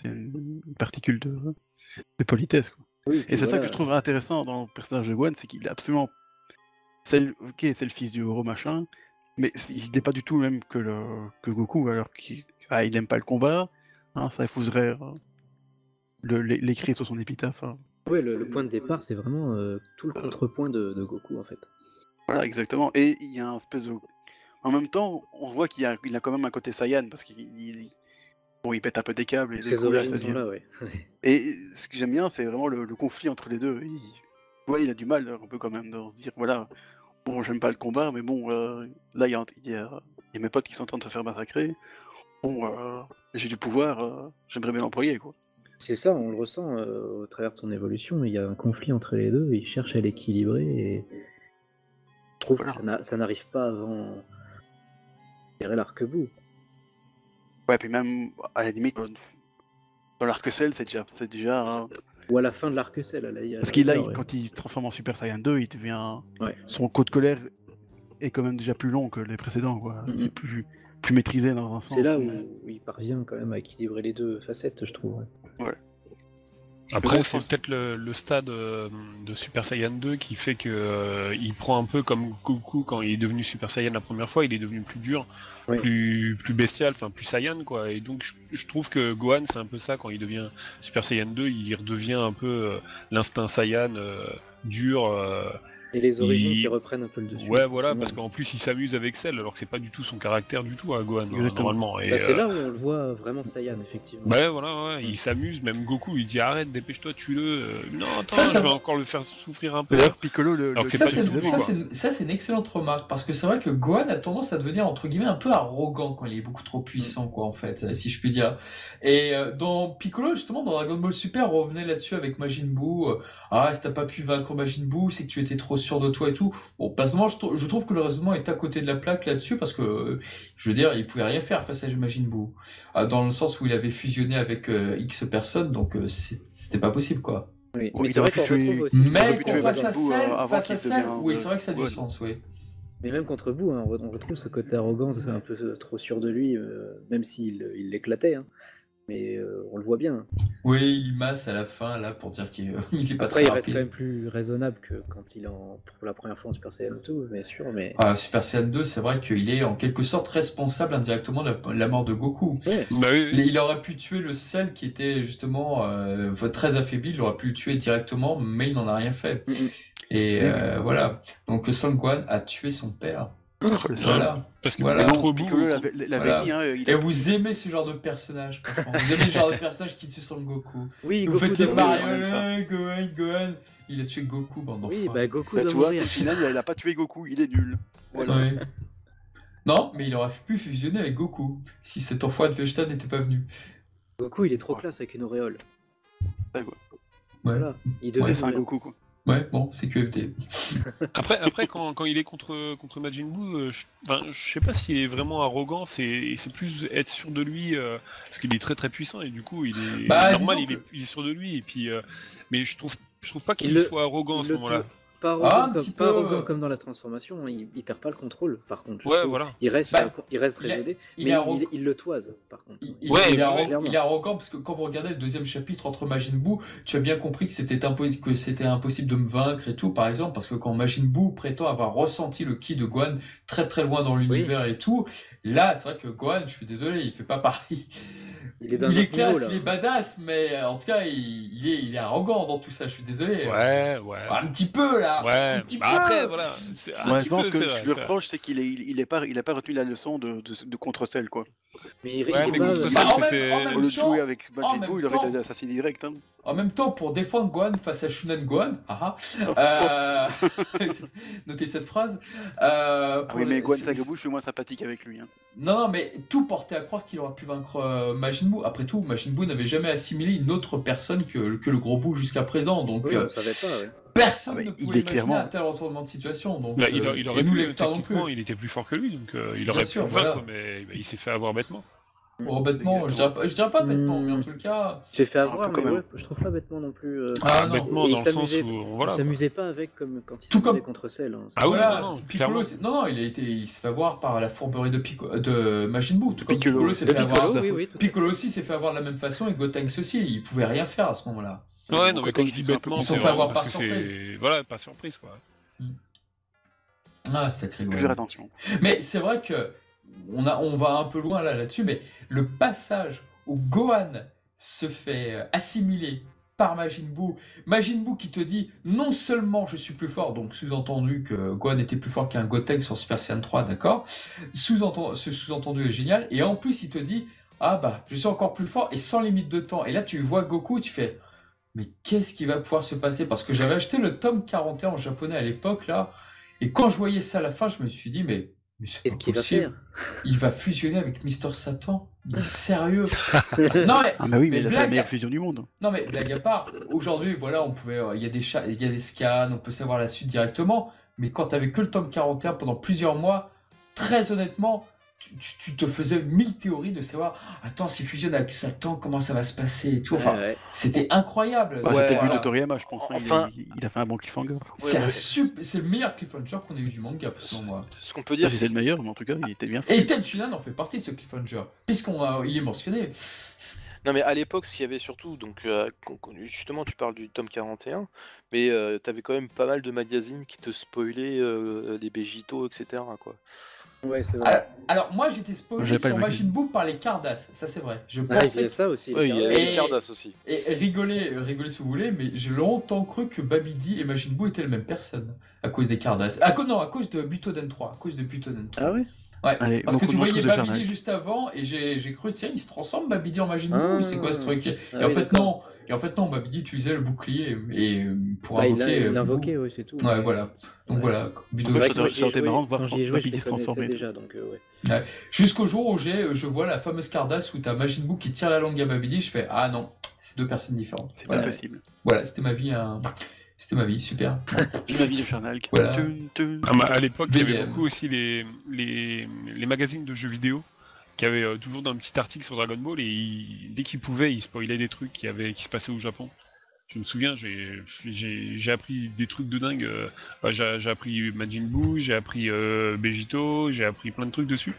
une particule de politesse, quoi. Oui, Et puis c'est ça voilà. que je trouve intéressant dans le personnage de Gohan, c'est qu'il est absolument... Ok, c'est le fils du héros machin, mais il n'est pas du tout le même que Goku, alors qu'il n'aime pas le combat, hein, ça épouserait l'écrit sur son épitaphe, hein. Ouais, le point de départ, c'est vraiment tout le contrepoint de Goku, en fait. Voilà, exactement. Et il y a un espèce de... En même temps, on voit qu'il a quand même un côté Saiyan, parce bon, il pète un peu des câbles. Et Ses origines sont là, ouais. Et ce que j'aime bien, c'est vraiment le conflit entre les deux. Il a du mal un peu quand même de se dire, voilà, bon, j'aime pas le combat, mais bon, là, il y a mes potes qui sont en train de se faire massacrer. Bon, j'ai du pouvoir, j'aimerais bien l'employer, quoi. C'est ça, on le ressent au travers de son évolution. Il y a un conflit entre les deux, il cherche à l'équilibrer et je trouve Voilà. que ça n'arrive pas avant l'arc-bout. Ouais, puis même, à la limite, dans l'arc-cell, c'est déjà Ou à la fin de l'arc-cell, parce qu'il quand il se transforme en Super Saiyan 2, il devient... Ouais. Son coup de colère est quand même déjà plus long que les précédents, quoi. Mhm. C'est plus maîtrisé dans un sens. C'est là où il parvient quand même à équilibrer les deux facettes, je trouve. Ouais. Après, bon, c'est peut-être le stade de Super Saiyan 2 qui fait que il prend un peu comme Goku quand il est devenu Super Saiyan la première fois, il est devenu plus dur, Ouais. plus bestial, enfin plus Saiyan, quoi. Et donc je trouve que Gohan, c'est un peu ça, quand il devient Super Saiyan 2, il redevient un peu l'instinct Saiyan dur. Et les origines Il- qui reprennent un peu le dessus. Ouais, voilà, c'est parce normal. qu'en plus il s'amuse avec Cell, alors que c'est pas du tout son caractère du tout à Gohan, Exactement. normalement. Et, Bah, c'est là où on le voit vraiment Saiyan, effectivement. ouais, voilà, ouais, il s'amuse, même Goku, il dit arrête, dépêche-toi, tue-le. Non, attends, Ça, je vais encore le faire souffrir un peu. D'ailleurs, Piccolo, Alors que c'est Ça, pas du tout lui, quoi. c'est une excellente remarque, parce que c'est vrai que Gohan a tendance à devenir, entre guillemets, un peu arrogant quand il est beaucoup trop puissant, quoi, en fait, si je puis dire. Et dans Piccolo, justement, dans Dragon Ball Super, on revenait là-dessus avec Majin Buu. Si t'as pas pu vaincre Majin Buu, c'est que tu étais trop sûr de toi et tout. Bon, personnellement, je trouve que le raisonnement est à côté de la plaque là-dessus, parce que, je veux dire, il pouvait rien faire face à Majin Buu. Dans le sens où il avait fusionné avec X personnes, donc c'était pas possible, quoi. Oui. Bon, Mais il c'est vrai aurait qu'on pu tuer- retrouve aussi. il aurait Mais pu qu'on tuer face à Majin Buu, Cell, avant qu'il devienne oui, c'est vrai que ça a du Gohan. sens, oui. Mais même contre Boo, hein, on retrouve ce côté arrogant, c'est un peu trop sûr de lui, même s'il l'éclatait. Hein. Mais on le voit bien. Oui, il masse à la fin, là, pour dire qu'il il est pas Après, très il reste rapide. quand même plus raisonnable que quand il est pour la première fois en Super Saiyan 2, bien sûr. Mais Super Saiyan 2, c'est vrai qu'il est en quelque sorte responsable indirectement de la mort de Goku. ouais. Bah oui, oui. Il aurait pu tuer le Cell qui était justement très affaibli, il aurait pu le tuer directement, mais il n'en a rien fait. Mhm. Et voilà. Donc Son Gohan a tué son père. Voilà. Parce que Voilà. Mais contre bon, Buu, Piccolo l'avait Voilà. dit, hein, Et vous aimez ce genre de personnage, franchement. Vous aimez le genre de personnage qui tue Son Goku. Oui, Vous Goku faites les doit paris, mourir. marionnettes, Gohan. Il a tué Goku, bande d'enfants. Oui, bah Goku Bah, doit tu vois, mourir. au final, il a pas tué Goku, il est nul. Voilà. Ouais. Non, mais il aurait pu fusionner avec Goku si cet enfoiré de Vegeta n'était pas venu. Goku, il est trop classe avec une auréole. Ouais, quoi. Voilà, il devait Ouais, c'est un mourir. Goku, quoi. Ouais, bon, c'est QFD. après quand il est contre Majin Buu, je sais pas s'il est vraiment arrogant, c'est plus être sûr de lui, parce qu'il est très très puissant et du coup il est normal, disons il est sûr de lui et puis mais je trouve pas Il qu'il le- soit arrogant à ce il le moment-là. pas Ah, arrogant, un petit pas peu. arrogant comme dans la transformation, hein, il perd pas le contrôle, par contre. je Ouais, trouve. voilà. Il reste, Bah, il reste il est- raisonné, il mais est arrogant. il le toise, par contre. Ouais, il, est c'est arrogant, vrai. Clairement. il est arrogant parce que quand vous regardez le deuxième chapitre entre Majin Buu, tu as bien compris que c'était impossible de me vaincre et tout, par exemple, parce que quand Majin Buu prétend avoir ressenti le ki de Gohan très très loin dans l'univers et tout, là, c'est vrai que Gohan, je suis désolé, il fait pas pareil. Il est d'un Il est autre niveau, classe, là. il est badass, mais en tout cas, il est arrogant dans tout ça, je suis désolé. Ouais. Un petit peu là. Ouais. Un petit Bah, peu. après, voilà. C'est un Ouais, petit je pense peu, que c'est ce vrai, que je lui c'est vrai. reproche, c'est qu'il a pas retenu la leçon de contre-cell, quoi. Mais il Ouais, est mais pas. contre Bah, celle, en même- c'était. en même Au lieu de temps- jouer avec en Majin même Buu, il temps- aurait assassiné direct. Hein. En même temps, pour défendre Gohan face à Shunan Gohan, notez cette phrase. Ah oui, mais Gohan c'est- Sagabu, je suis moins sympathique avec lui. Hein. Non, mais tout portait à croire qu'il aurait pu vaincre Majin Buu. Après tout, Majin Buu n'avait jamais assimilé une autre personne que le gros Buu jusqu'à présent. Donc Oui, on savait pas, ouais. personne Ah, mais ne il pouvait est imaginer clairement- un tel retournement de situation. Donc, Là, il et aurait nous pu, lecteurs non plus. techniquement, il était plus fort que lui, donc il Bien aurait sûr, pu le vaincre, voilà. mais il s'est fait avoir bêtement. Oh, bêtement, je dirais pas bêtement, mais en Hmm. tout cas. Il s'est fait C'est un avoir, peu quand mais même. ouais, je trouve pas bêtement non plus. Ah, non. bêtement Et dans il le sens s'amusait- où. Il Voilà. quoi. s'amusait pas avec comme quand il Tout s'amusait comme- contre Cell. Hein. Ah oui, Voilà, non, Piccolo, clairement. non, il s'est fait avoir par la fourberie de Majin Buu. Tout comme Piccolo. Piccolo s'est De fait avoir. Piccolo, oui, tout à fait. Piccolo aussi s'est fait avoir de la même façon et Gotenks aussi. Il pouvait rien faire à ce moment-là. Ouais, non, mais quand je dis Ils sont un peu- bêtement, ils sont c'est fait avoir vraiment par parce que surprise. c'est. Voilà, pas surprise, quoi. Ah, sacré Faut Gohan. faire attention. Mais c'est vrai que on va un peu loin là-dessus, mais le passage où Gohan se fait assimiler par Majin Buu qui te dit non seulement je suis plus fort, donc sous-entendu que Gohan était plus fort qu'un Gotenks sur Super Saiyan 3, d'accord, ce sous-entendu est génial, et en plus il te dit ah bah je suis encore plus fort et sans limite de temps, et là tu vois Goku, tu fais mais qu'est-ce qui va pouvoir se passer, parce que j'avais acheté le tome 41 en japonais à l'époque là, et quand je voyais ça à la fin je me suis dit mais c'est Qu'est-ce pas qu'il va possible. faire Il va fusionner avec Mister Satan. Il est sérieux. Non mais, Ah, bah oui, mais là, c'est la blague, meilleure fusion du monde. non mais blague à part. Aujourd'hui, voilà, on pouvait, il y a il y a des scans, on peut savoir la suite directement. Mais quand t'avais que le tome 41 pendant plusieurs mois, très honnêtement, tu te faisais 1000 théories de savoir, attends, s'il fusionne avec Satan, comment ça va se passer et tout. Enfin, Ouais, ouais. c'était incroyable. Bah, Ouais, c'était le but voilà. de Toriyama, je pense. Hein. Enfin- Il a fait un bon cliffhanger. C'est Ouais. c'est le meilleur cliffhanger qu'on ait eu du manga, selon moi. Ce qu'on peut Je dire, sais pas si c'est le meilleur, mais en tout cas, il était bien fait. Et Tenchinan en fait partie de ce cliffhanger, il est mentionné. non mais à l'époque, ce qu'il y avait surtout, donc justement, tu parles du tome 41, mais t'avais quand même pas mal de magazines qui te spoilaient les Bégitos, etc. quoi. Ouais, c'est vrai. Alors moi j'étais spoilé J'avais pas sur le Majin Buu par les Cardass, ça c'est vrai. Je Ah, il y pensais a ça aussi. Ouais, il y les a carrés. Et- les Cardass aussi. et rigolez si vous voulez, mais j'ai longtemps cru que Babidi et Majin Buu étaient la même personne à cause des Cardass. À cause de Butoden 3, à cause de Butoden 3. Ah ouais. Ouais, Allez, parce que beaucoup tu de voyais tous de Babidi Charnac. juste avant et j'ai cru tiens, il se transforme Babidi en Majin Ah. Buu, c'est quoi ce truc? Et Ah en oui, fait d'accord. non, Babidi utilisait le bouclier et pour Bah, il invoquer l'a Buu. invoqué, ouais, c'est tout. Ouais, voilà. Donc Ouais. voilà, C'est Butoden vrai que que moi, ça j'y ai aurait été joué- marrant de voir quand j'y ai joué, je Babidi les se connaissais transformer. déjà, donc ouais. Jusqu'au jour où je vois la fameuse Cardass où t'as Majin Buu qui tire la langue à Babidi, je fais ah non, c'est deux personnes différentes. C'est Voilà, pas possible. voilà, c'était ma vie, super. Une avis de Charnal. Voilà. Ah, bah, à l'époque, il y avait VDM. beaucoup aussi les magazines de jeux vidéo qui avaient toujours un petit article sur Dragon Ball et dès qu'ils pouvaient, ils spoilaient des trucs qui se passaient au Japon. Je me souviens, j'ai appris des trucs de dingue. J'ai appris Majin Buu, j'ai appris Begito, j'ai appris plein de trucs dessus.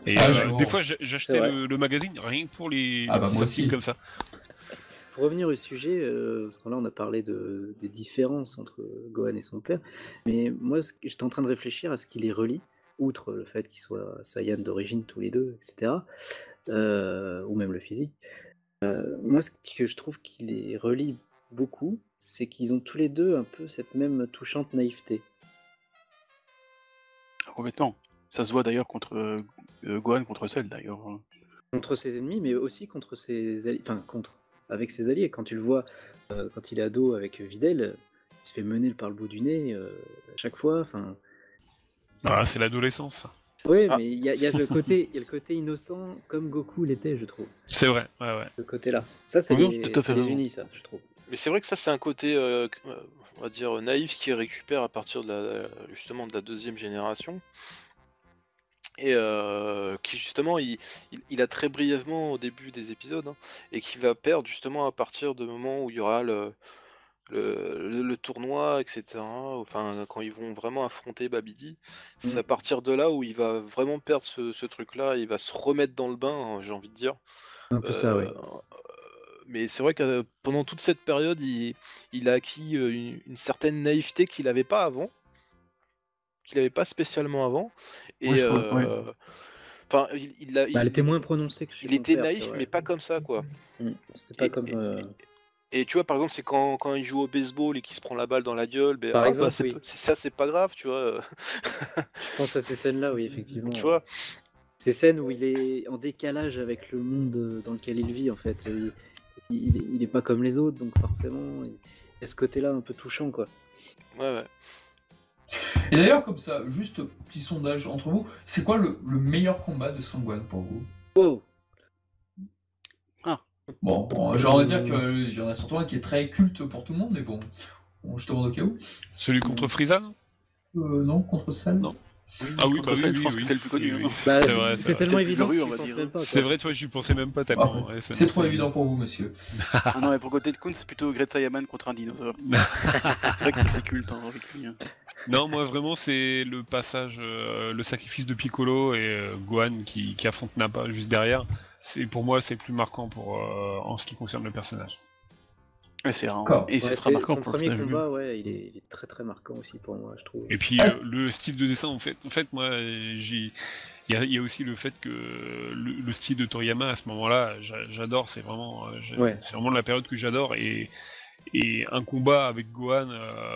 Et des fois, C'est j'achetais vrai. le magazine rien que pour les Ah bah, petits moi articles aussi. comme ça. Pour revenir au sujet, parce que là on a parlé des différences entre Gohan et son père, mais moi j'étais en train de réfléchir à ce qui les relie, outre le fait qu'ils soient Saiyans d'origine tous les deux, etc., ou même le physique. Moi ce que je trouve qui les relie beaucoup, c'est qu'ils ont tous les deux un peu cette même touchante naïveté. Complètement. Ça se voit d'ailleurs contre Gohan contre Cell d'ailleurs. Contre ses ennemis, mais aussi contre ses alliés, avec ses alliés. Quand tu le vois, quand il est ado avec Videl, il se fait mener par le bout du nez à chaque fois, Ah, c'est l'adolescence. Ça. Oui, Ah. mais il y a le côté innocent comme Goku l'était, je trouve. C'est vrai, ouais. Ce côté-là. Ça, c'est Oui, tout à fait les raison. unis, ça, je trouve. Mais c'est vrai que ça, c'est un côté, on va dire, naïf qui récupère à partir justement de la deuxième génération. Et qui justement, il a très brièvement au début des épisodes, hein, et qui va perdre justement à partir du moment où il y aura le tournoi, etc. Enfin, quand ils vont vraiment affronter Babidi, c'est à partir de là où il va vraiment perdre ce truc-là, il va se remettre dans le bain, hein, j'ai envie de dire. Un peu ça, oui. Mais c'est vrai que pendant toute cette période, il a acquis une certaine naïveté qu'il n'avait pas avant, qu'il n'avait pas spécialement avant. Et Ouais, je crois, ouais. enfin, Elle était moins prononcée que chez il son était père, c'est naïf, vrai. mais pas comme ça, quoi. C'était pas Et, comme. et tu vois, par exemple, c'est quand il joue au baseball et qu'il se prend la balle dans la gueule, ben, Par ah, exemple, bah, oui. ça, c'est pas grave, tu vois. Je pense à ces scènes-là, oui, effectivement. Tu vois, Ces scènes où il est en décalage avec le monde dans lequel il vit, en fait. Il est pas comme les autres, donc forcément, il y a ce côté-là un peu touchant, quoi. ouais. Et d'ailleurs, comme ça, juste petit sondage entre vous, c'est quoi le meilleur combat de Sangwan pour vous? Wow. Bon, genre, on va dire qu'il y en a surtout un qui est très culte pour tout le monde, mais bon, je te demande au cas où. Celui contre Frieza, non Non, contre Cell. Non. Ah oui, Contre bah celle, oui, je pense oui, que c'est le plus connu. oui, hein. oui. Bah, C'est vrai, c'est c'est tellement vrai. C'est le évident plus que on tu va penses dire. même pas. C'est vrai, toi, j'y pensais même pas tellement. Ah, Ouais, c'est trop évident pour vous, monsieur. Ah non, mais pour côté de Kun, c'est plutôt Great Saiyaman contre un dinosaure. C'est vrai que ça c'est culte hein, avec lui. Hein. Non, moi vraiment, c'est le passage, le sacrifice de Piccolo et Gohan qui affronte Nappa juste derrière. Pour moi, c'est plus marquant en ce qui concerne le personnage. Ouais, c'est rare. D'accord. Et Ouais, ce sera c'est marquant son pour le premier personnage. combat, ouais, il est très très marquant aussi pour moi, je trouve. Et puis le style de dessin, en fait moi, il y a aussi le fait que le style de Toriyama à ce moment-là, j'adore. C'est vraiment, Ouais. c'est vraiment la période que j'adore et un combat avec Gohan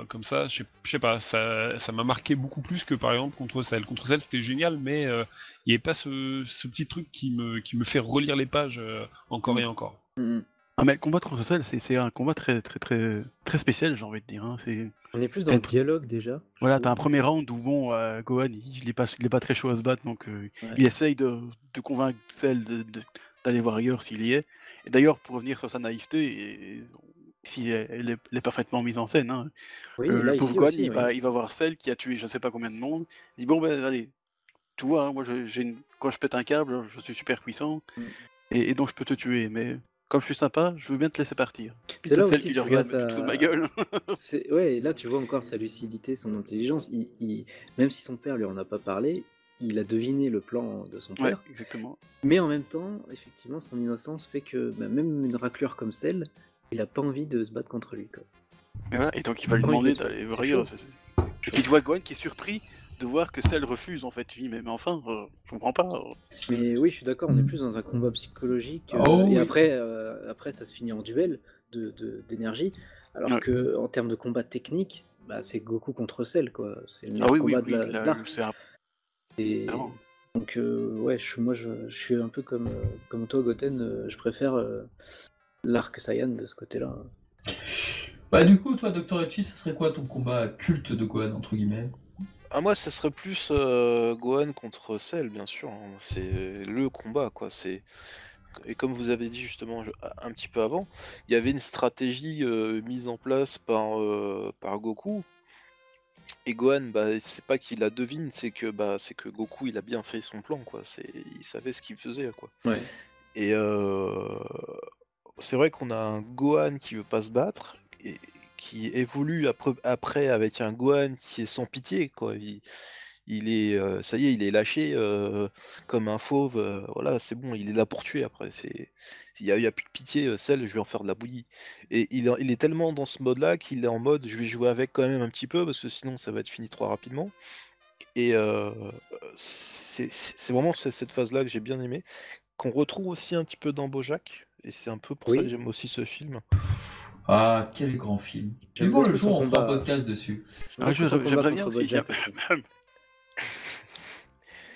comme ça, je sais pas, ça m'a marqué beaucoup plus que par exemple contre Cell. Contre Cell, c'était génial, mais il n'y avait pas ce petit truc qui me fait relire les pages encore et encore. Ah mais le combat contre Cell, c'est un combat très spécial, j'ai envie de dire. Hein. On est plus dans le dialogue déjà. Voilà, t'as un premier round où bon, Gohan, il est pas très chaud à se battre, donc Ouais. il essaye de convaincre Cell d'aller voir ailleurs s'il y est. Et d'ailleurs, pour revenir sur sa naïveté, si elle est parfaitement mise en scène, hein, Oui, le là pauvre ici Gohan, aussi, oui. il va voir Cell qui a tué je sais pas combien de monde. Il dit bon ben allez, tu vois, hein, moi quand je pète un câble, je suis super puissant, et donc je peux te tuer, mais comme je suis sympa, je veux bien te laisser partir. C'est Et t'as là Cell aussi qui tu le vois regarde, mais tu te fous de ma gueule. Ouais, et là tu vois encore sa lucidité, son intelligence. Même si son père lui en a pas parlé, il a deviné le plan de son Ouais, père. exactement. Mais en même temps, effectivement, son innocence fait que même une raclure comme celle, il a pas envie de se battre contre lui, quoi. Et voilà, et donc il va lui Oh, il demander est- d'aller c'est voir ailleurs. chaud. Et puis tu vois Gohan qui est surpris de voir que Cell refuse en fait. Il dit mais enfin, je comprends pas. Mais oui, je suis d'accord, on est plus dans un combat psychologique. Oh, et oui. après, ça se finit en duel d'énergie. Alors Ouais. que en termes de combat technique, bah, c'est Goku contre Cell, quoi. C'est le meilleur Ah oui, combat oui, de là, l'arc. c'est un... Et Vraiment. donc, ouais, je suis un peu comme toi, Goten. Je préfère l'arc Saiyan de ce côté-là. Bah du coup, toi, Dr. Echi, ce serait quoi ton combat culte de Gohan, entre guillemets? Ah, moi, ça serait plus Gohan contre Cell, bien sûr. Hein. C'est le combat, quoi. Et comme vous avez dit justement un petit peu avant, il y avait une stratégie mise en place par Goku. Et Gohan, bah, c'est pas qu'il la devine, c'est que Goku, il a bien fait son plan, quoi. Il savait ce qu'il faisait, quoi. Ouais. Et c'est vrai qu'on a un Gohan qui veut pas se battre, et qui évolue après avec un Gohan qui est sans pitié, quoi. Il est, ça y est, il est lâché comme un fauve. Voilà, c'est bon, il est là pour tuer après. Il y a plus de pitié, Cell, je vais en faire de la bouillie. Et il est tellement dans ce mode-là qu'il est en mode, je vais jouer avec quand même un petit peu parce que sinon ça va être fini trop rapidement. Et c'est vraiment cette phase-là que j'ai bien aimé, qu'on retrouve aussi un petit peu dans BoJack. Et c'est un peu pour ça que Oui. j'aime aussi ce film. Ah, quel grand film. J'aime Vivement le beaucoup jour où son on fera un combat. podcast dessus. J'aime beaucoup son combat J'aimerais bien contre aussi. Bojack aussi.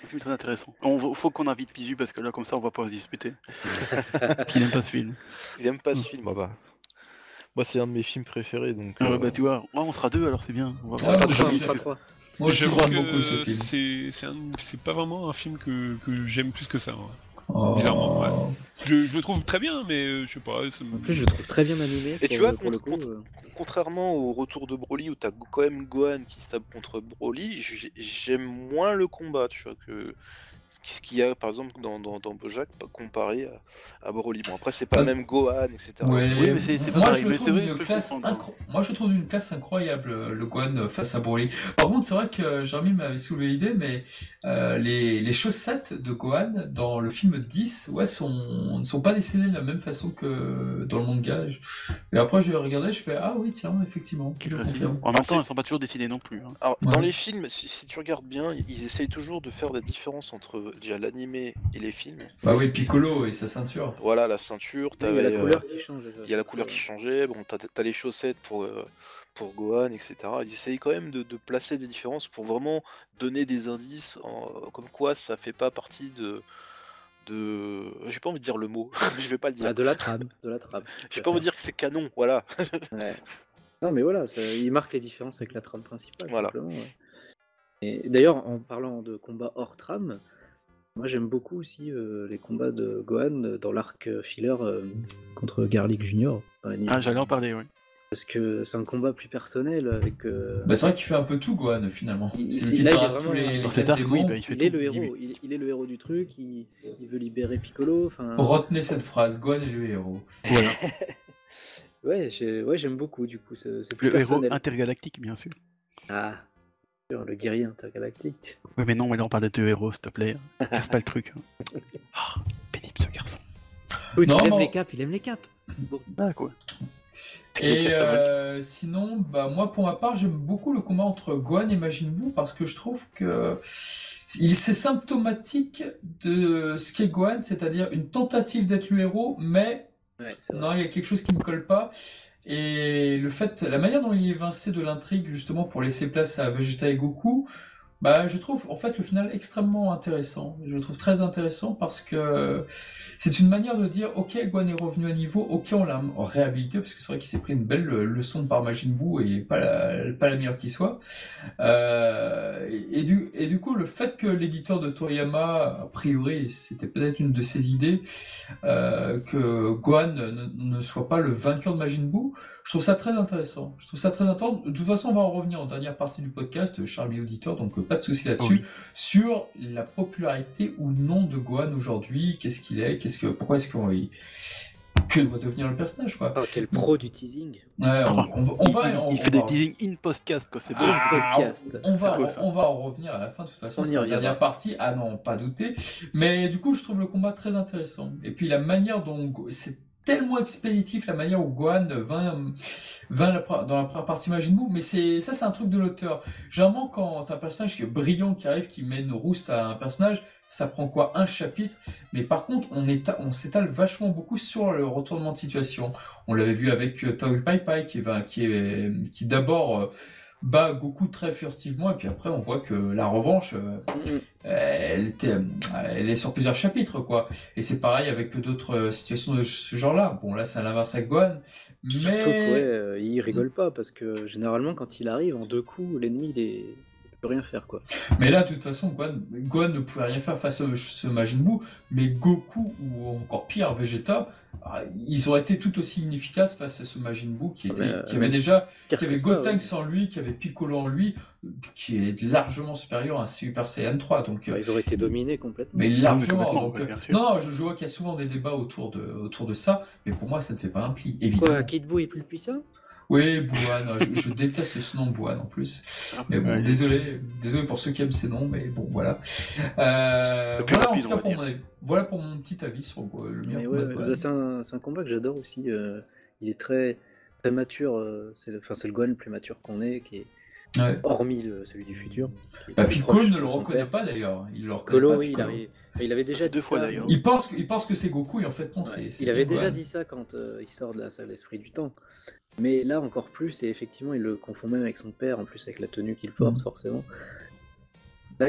Un film très intéressant. Faut qu'on invite Pizu parce que là comme ça on va pas se disputer. Il aime pas ce film. Il aime pas ce film, bah. Moi, c'est un de mes films préférés, donc. Ah ouais, bah tu vois, on sera deux alors c'est bien. On va Ah, voir. moi, On j'aime- sera trois. Moi aussi, J'avoue j'aime beaucoup ce que film. c'est pas vraiment un film que j'aime plus que ça. Ouais. Oh. Bizarrement, ouais. Je le trouve très bien, mais je sais pas. En plus, je le trouve très bien animé. Et tu vois, pour le coup. contrairement au retour de Broly où t'as quand même Gohan qui se tape contre Broly, j'aime moins le combat, tu vois, ce qu'il y a par exemple dans BoJack comparé à Broly. Bon, après, c'est pas le même Gohan, etc. Ouais, Oui, mais c'est pas moi, pareil, je le mais c'est trouve vrai, une je peux classe comprendre. moi je trouve une classe incroyable, le Gohan face à Broly. Par contre, c'est vrai que Jeremy m'avait soulevé l'idée, mais les chaussettes de Gohan dans le film 10 ne sont pas dessinées de la même façon que dans le manga. Et après, je regardais, je fais ah oui, tiens, effectivement, Quelle je précision. confirme. En même temps, elles sont pas toujours décidées non plus. Hein. Alors, Ouais. dans les films, si tu regardes bien, ils essayent toujours de faire des différences entre déjà l'animé et les films. Bah oui, Piccolo et sa ceinture. Voilà, la ceinture, Il y a la t'avais, couleur qui change. il y a la couleur qui changeait, bon, t'as les chaussettes pour Gohan, etc. Ils essayent quand même de placer des différences pour vraiment donner des indices, comme quoi ça fait pas partie de... J'ai pas envie de dire le mot, je vais pas le dire. Ah, de la trame, de la trame. si tu J'ai pas envie de préfères. dire que c'est canon, voilà. Ouais. Non, mais voilà, il marque les différences avec la trame principale, Voilà. simplement. Ouais. Et d'ailleurs, en parlant de combats hors trame, moi j'aime beaucoup aussi les combats de Gohan dans l'arc filler contre Garlic Junior. dans l'anime. Ah, j'allais en parler, oui. Parce que c'est un combat plus personnel avec. Bah, c'est vrai qu'il fait un peu tout, Gohan, finalement. C'est lui qui là, il est terrasse tous vraiment- les Dans 4 cet arc, oui, démons. bah, il fait Il est tout. le héros, il est le héros du truc, il veut libérer Piccolo. Enfin, Retenez cette phrase, Gohan est le héros. Voilà. ouais, j'aime beaucoup du coup, c'est plus Le héros personnel. intergalactique, bien sûr. Ah, sûr, le guerrier intergalactique. Oui, mais non, mais là, on parle de deux héros, s'il te plaît. Casse pas le truc. Ah, pénible, ce garçon. Oui, Non, il aime bon. les caps, il aime les caps. Bon. Ah, quoi. Et sinon, bah, moi pour ma part, j'aime beaucoup le combat entre Gohan et Majin Buu parce que je trouve que c'est symptomatique de ce qu'est Gohan, c'est-à-dire une tentative d'être le héros, mais Ouais, c'est vrai. non, il y a quelque chose qui ne colle pas. Et la manière dont il est évincé de l'intrigue justement pour laisser place à Vegeta et Goku, bah, je trouve en fait le final extrêmement intéressant. Je le trouve très intéressant parce que c'est une manière de dire ok, Gohan est revenu à niveau, ok, on l'a réhabilité parce que c'est vrai qu'il s'est pris une belle leçon par Majin Buu et pas la meilleure qui soit. Et du coup, le fait que l'éditeur de Toriyama, a priori, c'était peut-être une de ses idées, que Gohan ne soit pas le vainqueur de Majin Buu, je trouve ça très intéressant. Je trouve ça très intéressant. De toute façon, on va en revenir en dernière partie du podcast, Charlie auditeur, donc pas de souci là-dessus, Oui. sur la popularité ou non de Gohan aujourd'hui, qu'est-ce qu'il est, pourquoi est-ce qu'il que doit devenir le personnage, quoi. Oh, quel pro du teasing. Ouais, Il fait des teasing in podcast, quoi, c'est beau. podcast. On va, C'est beau, ça. on va en revenir à la fin, de toute façon, On y c'est la reviendra. dernière partie. Ah non, pas douter. Mais du coup, je trouve le combat très intéressant. Et puis la manière dont c'est tellement expéditif, la manière où Gohan dans la première partie Majin Buu, mais c'est un truc de l'auteur. Généralement, quand t'as un personnage qui est brillant, qui arrive, qui met une rouste à un personnage, ça prend quoi, un chapitre, mais par contre, on s'étale vachement beaucoup sur le retournement de situation. On l'avait vu avec Taoil Pai Pai, qui d'abord bat Goku très furtivement, et puis après, on voit que la revanche, elle est sur plusieurs chapitres, quoi. Et c'est pareil avec d'autres situations de ce genre-là. Bon, là, c'est à l'inverse avec Gohan, Surtout mais... que il rigole pas parce que généralement quand il arrive en 2 coups, l'ennemi il peut rien faire quoi. Mais là, de toute façon, Gohan ne pouvait rien faire face à ce Majin Buu, mais Goku, ou encore pire, Vegeta, ils auraient été tout aussi inefficaces face à ce Majin Buu qui avait Gotenks en lui, qui avait Piccolo en lui, qui est largement supérieur à un Super Saiyan 3. Donc, Ils auraient été dominés complètement. mais largement. complètement, Donc, ouais, bien sûr. non, je vois qu'il y a souvent des débats autour de ça, mais pour moi, ça ne fait pas un pli, évidemment. Quoi, Kid Buu est plus puissant? Oui, Bouhan, je déteste ce nom Bouhan en plus. Mais bon, Ouais. désolé pour ceux qui aiment ces noms, mais bon, voilà. Le plus Voilà, rapide, en tout cas, on va voilà pour mon petit avis sur le Mais meilleur ouais, combat de Gohan. c'est un combat que j'adore aussi. Il est très, très mature. C'est le Gohan le plus mature qu'on ait, qui est Ouais. hormis celui du futur. qui est Bah, plus Piccolo proche ne de le son reconnaît père. pas d'ailleurs. Il le reconnaît Piccolo, pas, oui, Piccolo. il avait déjà Deux dit fois, ça. d'ailleurs. Il pense que c'est Goku et en fait non, Ouais. c'est Il avait Gohan. déjà dit ça quand il sort de la salle d'esprit du temps. Mais là encore plus, et effectivement, il le confond même avec son père, en plus avec la tenue qu'il porte, forcément. Là,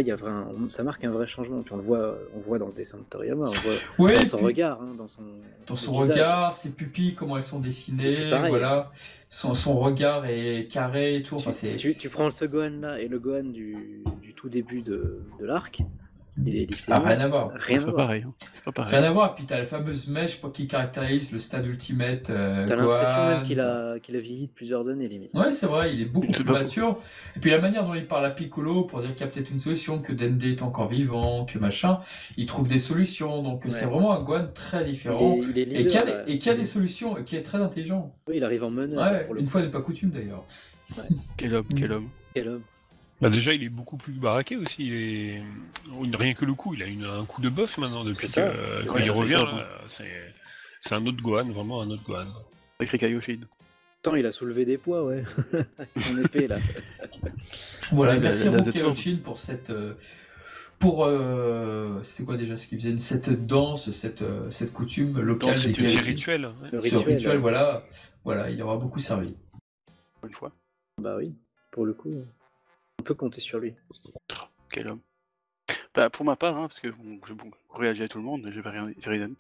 ça marque un vrai changement. Puis on voit dans le dessin de Toriyama, on voit Ouais, dans son puis- regard, hein, dans son visage. regard, ses pupilles, comment elles sont Et dessinées, puis pareil. voilà. Son regard est carré et tout. Enfin, c'est. Tu prends ce Gohan là et le Gohan du tout début de l'arc, Il est lycéen. Ah, rien à voir. Rien C'est à pas voir. pareil. Hein. C'est pas pareil. Rien à voir, puis t'as la fameuse mèche qui caractérise le stade ultimate. T'as l'impression même Gohan. qu'il a vieilli de plusieurs années, limite. Ouais, c'est vrai, il est beaucoup C'est plus pas faux. mature. Et puis la manière dont il parle à Piccolo pour dire qu'il y a peut-être une solution, que Dende est encore vivant, que machin, il trouve des solutions. Donc c'est Ouais. vraiment un Gohan très différent. Il est Et qui leader. a, et qui a des solutions, et qui est très intelligent. Oui, il arrive en meneur. Ouais, pour le une coup. fois n'est pas coutume d'ailleurs. Quel homme, quel homme. Quel homme. Bah déjà, il est beaucoup plus baraqué aussi. Rien que le coup, il a un coup de boss maintenant depuis C'est ça, que c'est quand ça, il c'est revient. grave, Là, c'est un autre Gohan, vraiment un autre Gohan. Avec Kaioshin. Pourtant, il a soulevé des poids, ouais. Avec son épée, là. Voilà, Ouais, merci la Ron Z-Form. Kaiochin pour cette. C'était quoi déjà ce qu'il faisait? Cette danse, cette coutume locale Danse, des c'est Petit Kaiochin. rituel. Ouais. Le Ce rituel, rituel, ouais. voilà, il aura beaucoup servi. Une fois. Bah oui, pour le coup, on peut compter sur lui. Quel homme. Bah, pour ma part, hein, parce que bon, réagir à tout le monde, j'ai rien dit.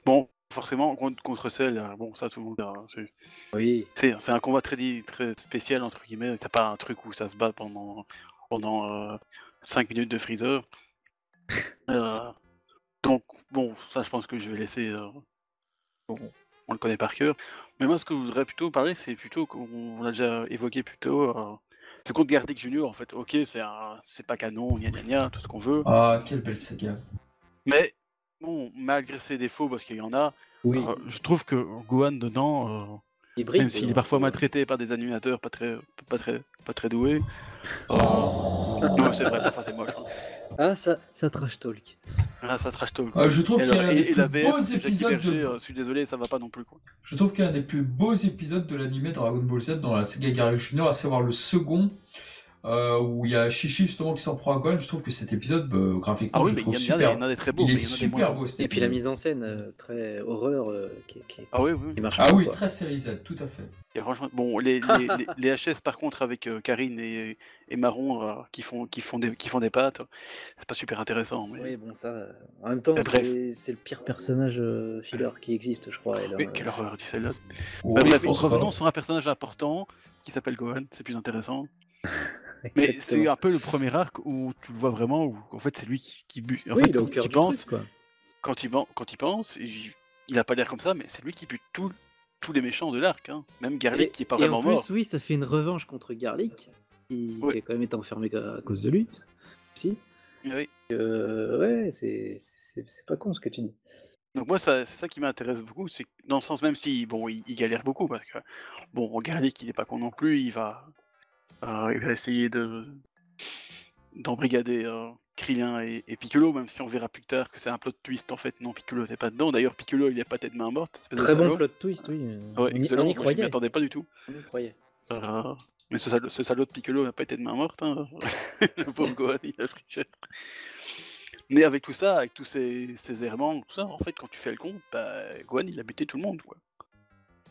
Bon, forcément, contre Cell, bon, ça tout le monde a. Oui, C'est un combat très spécial, entre guillemets. T'as pas un truc où ça se bat pendant 5 minutes de Freezer. Donc, bon, ça, je pense que je vais laisser. Bon, on le connaît par cœur. Mais moi, ce que je voudrais plutôt parler, c'est plutôt qu'on a déjà évoqué plus tôt. C'est contre Garlic Junior, en fait. Ok, c'est pas canon, gna gna gna, tout ce qu'on veut. Ah, quelle belle saga. Mais, bon, malgré ses défauts, parce qu'il y en a, oui. je trouve que Gohan dedans, Il brille. même s'il est parfois maltraité par des animateurs pas très doués. Non, c'est vrai, parfois c'est moche. Hein. Ah, ça trash talk. Ah, ça trash talk. Je trouve qu'il y a l'un des Et la plus VF, beaux Jackie épisodes Berger, de... je suis désolé, ça va pas non plus, quoi. Je trouve qu'il y a un des plus beaux épisodes de l'animé Dragon Ball Z dans la saga Garlic Junior, à savoir le second, où il y a Chichi justement qui s'en prend à Gohan. Je trouve que cet épisode, graphiquement, Ah oui, je mais trouve il y super. en a des très beaux, Il mais est il y en a des super moins. beau cet Et puis la épisode. mise en scène, très horreur, qui Ah oui, oui. marche Ah bien, oui, quoi. très série Z, tout à fait. Et franchement, bon, les HS par contre avec Karine et Marron qui font des pattes, c'est pas super intéressant. Mais... Oui, bon, ça. En même temps, Mais bref. c'est le pire personnage filler qui existe, je crois. Et là, Oui, quelle horreur, dit celle-là. Oui, Bah, bref, pense revenons pas. sur un personnage important qui s'appelle Gohan, c'est plus intéressant. Mais c'est exactement. un peu le premier arc où tu le vois vraiment, où en fait c'est lui qui bute. En Oui, fait, il est au quand cœur il du pense, truc, quoi. quand il pense, il a pas l'air comme ça, mais c'est lui qui bute tous les méchants de l'arc. Hein. Même Garlic qui est pas Et vraiment en plus, mort. oui, ça fait une revanche contre Garlic, qui Ouais. a quand même été enfermé à cause de lui. Si. Oui. Ouais, c'est pas con ce que tu dis. Donc moi, c'est ça qui m'intéresse beaucoup, c'est que dans le sens, même si bon, il galère beaucoup, parce que bon, Garlic, il est pas con non plus, il va essayer d'embrigader Krillin et Piccolo, même si on verra plus tard que c'est un plot twist, en fait, non, Piccolo n'est pas dedans. D'ailleurs, Piccolo, il est pas tête main morte, espèce Très de bon salaud. plot twist, oui. Ouais, excellent, on y moi je m'y croyait. attendais pas du tout. On y croyait. Mais ce salaud de Piccolo n'a pas été de main morte, hein. Le pauvre Gohan, il a pris cher. Mais avec tout ça, avec tous ces errements, tout ça, en fait, quand tu fais le compte, bah, Gohan, il a buté tout le monde, quoi.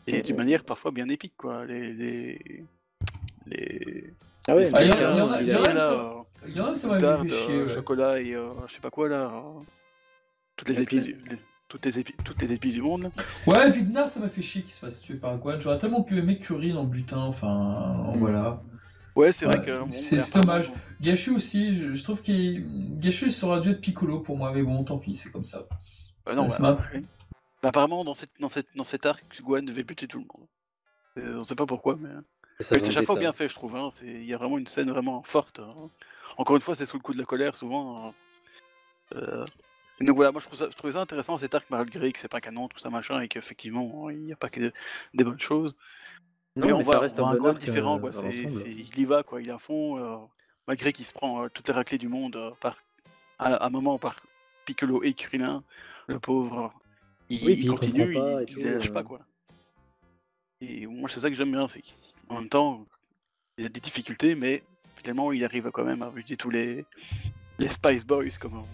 Et d'une manière parfois bien épique, quoi. Ah ouais, les mais il y spéciales, en a- les il y en a- spéciales, ça- Il y en a, ça m'avait moutarde, fait chier. Ouais. chocolat et je sais pas quoi, là. Toutes les Donc, épices, toutes les épices du monde, là. Ouais, Vigna, ça m'a fait chier qu'il se fasse tuer par Gohan. J'aurais tellement aimé Curie dans le butin, enfin, voilà. Ouais, c'est vrai Ouais, que... bon, c'est apparemment, dommage. Gashu aussi, je trouve Gashu ça aurait dû être Piccolo pour moi, mais bon, tant pis, c'est comme ça. non, Ça bah, m'a- oui. Bah, apparemment, dans cet arc, Gohan devait buter tout le monde. On sait pas pourquoi, mais... ça Mais c'est chaque fois vendetta. bien fait, je trouve. Hein. Il y a vraiment une scène vraiment forte. Hein. Encore une fois, c'est sous le coup de la colère, souvent. Et donc voilà, moi je trouvais ça intéressant cet arc, malgré que c'est pas canon, tout ça machin, et qu'effectivement, il n'y a pas que des bonnes choses. Non, mais mais ça reste on voit un un bon Gohan arc différent, quoi. dans l'ensemble. Il y va, quoi. Il est à fond, malgré qu'il se prend toutes les raclées du monde à un moment par Piccolo et Krillin, le pauvre. Oui, puis Il il continue, comprend pas et il tout, lâche pas, quoi. Et moi, c'est ça que j'aime bien, c'est qu'en même temps, il a des difficultés, mais finalement, il arrive quand même à buter tous les Spice Boys, comme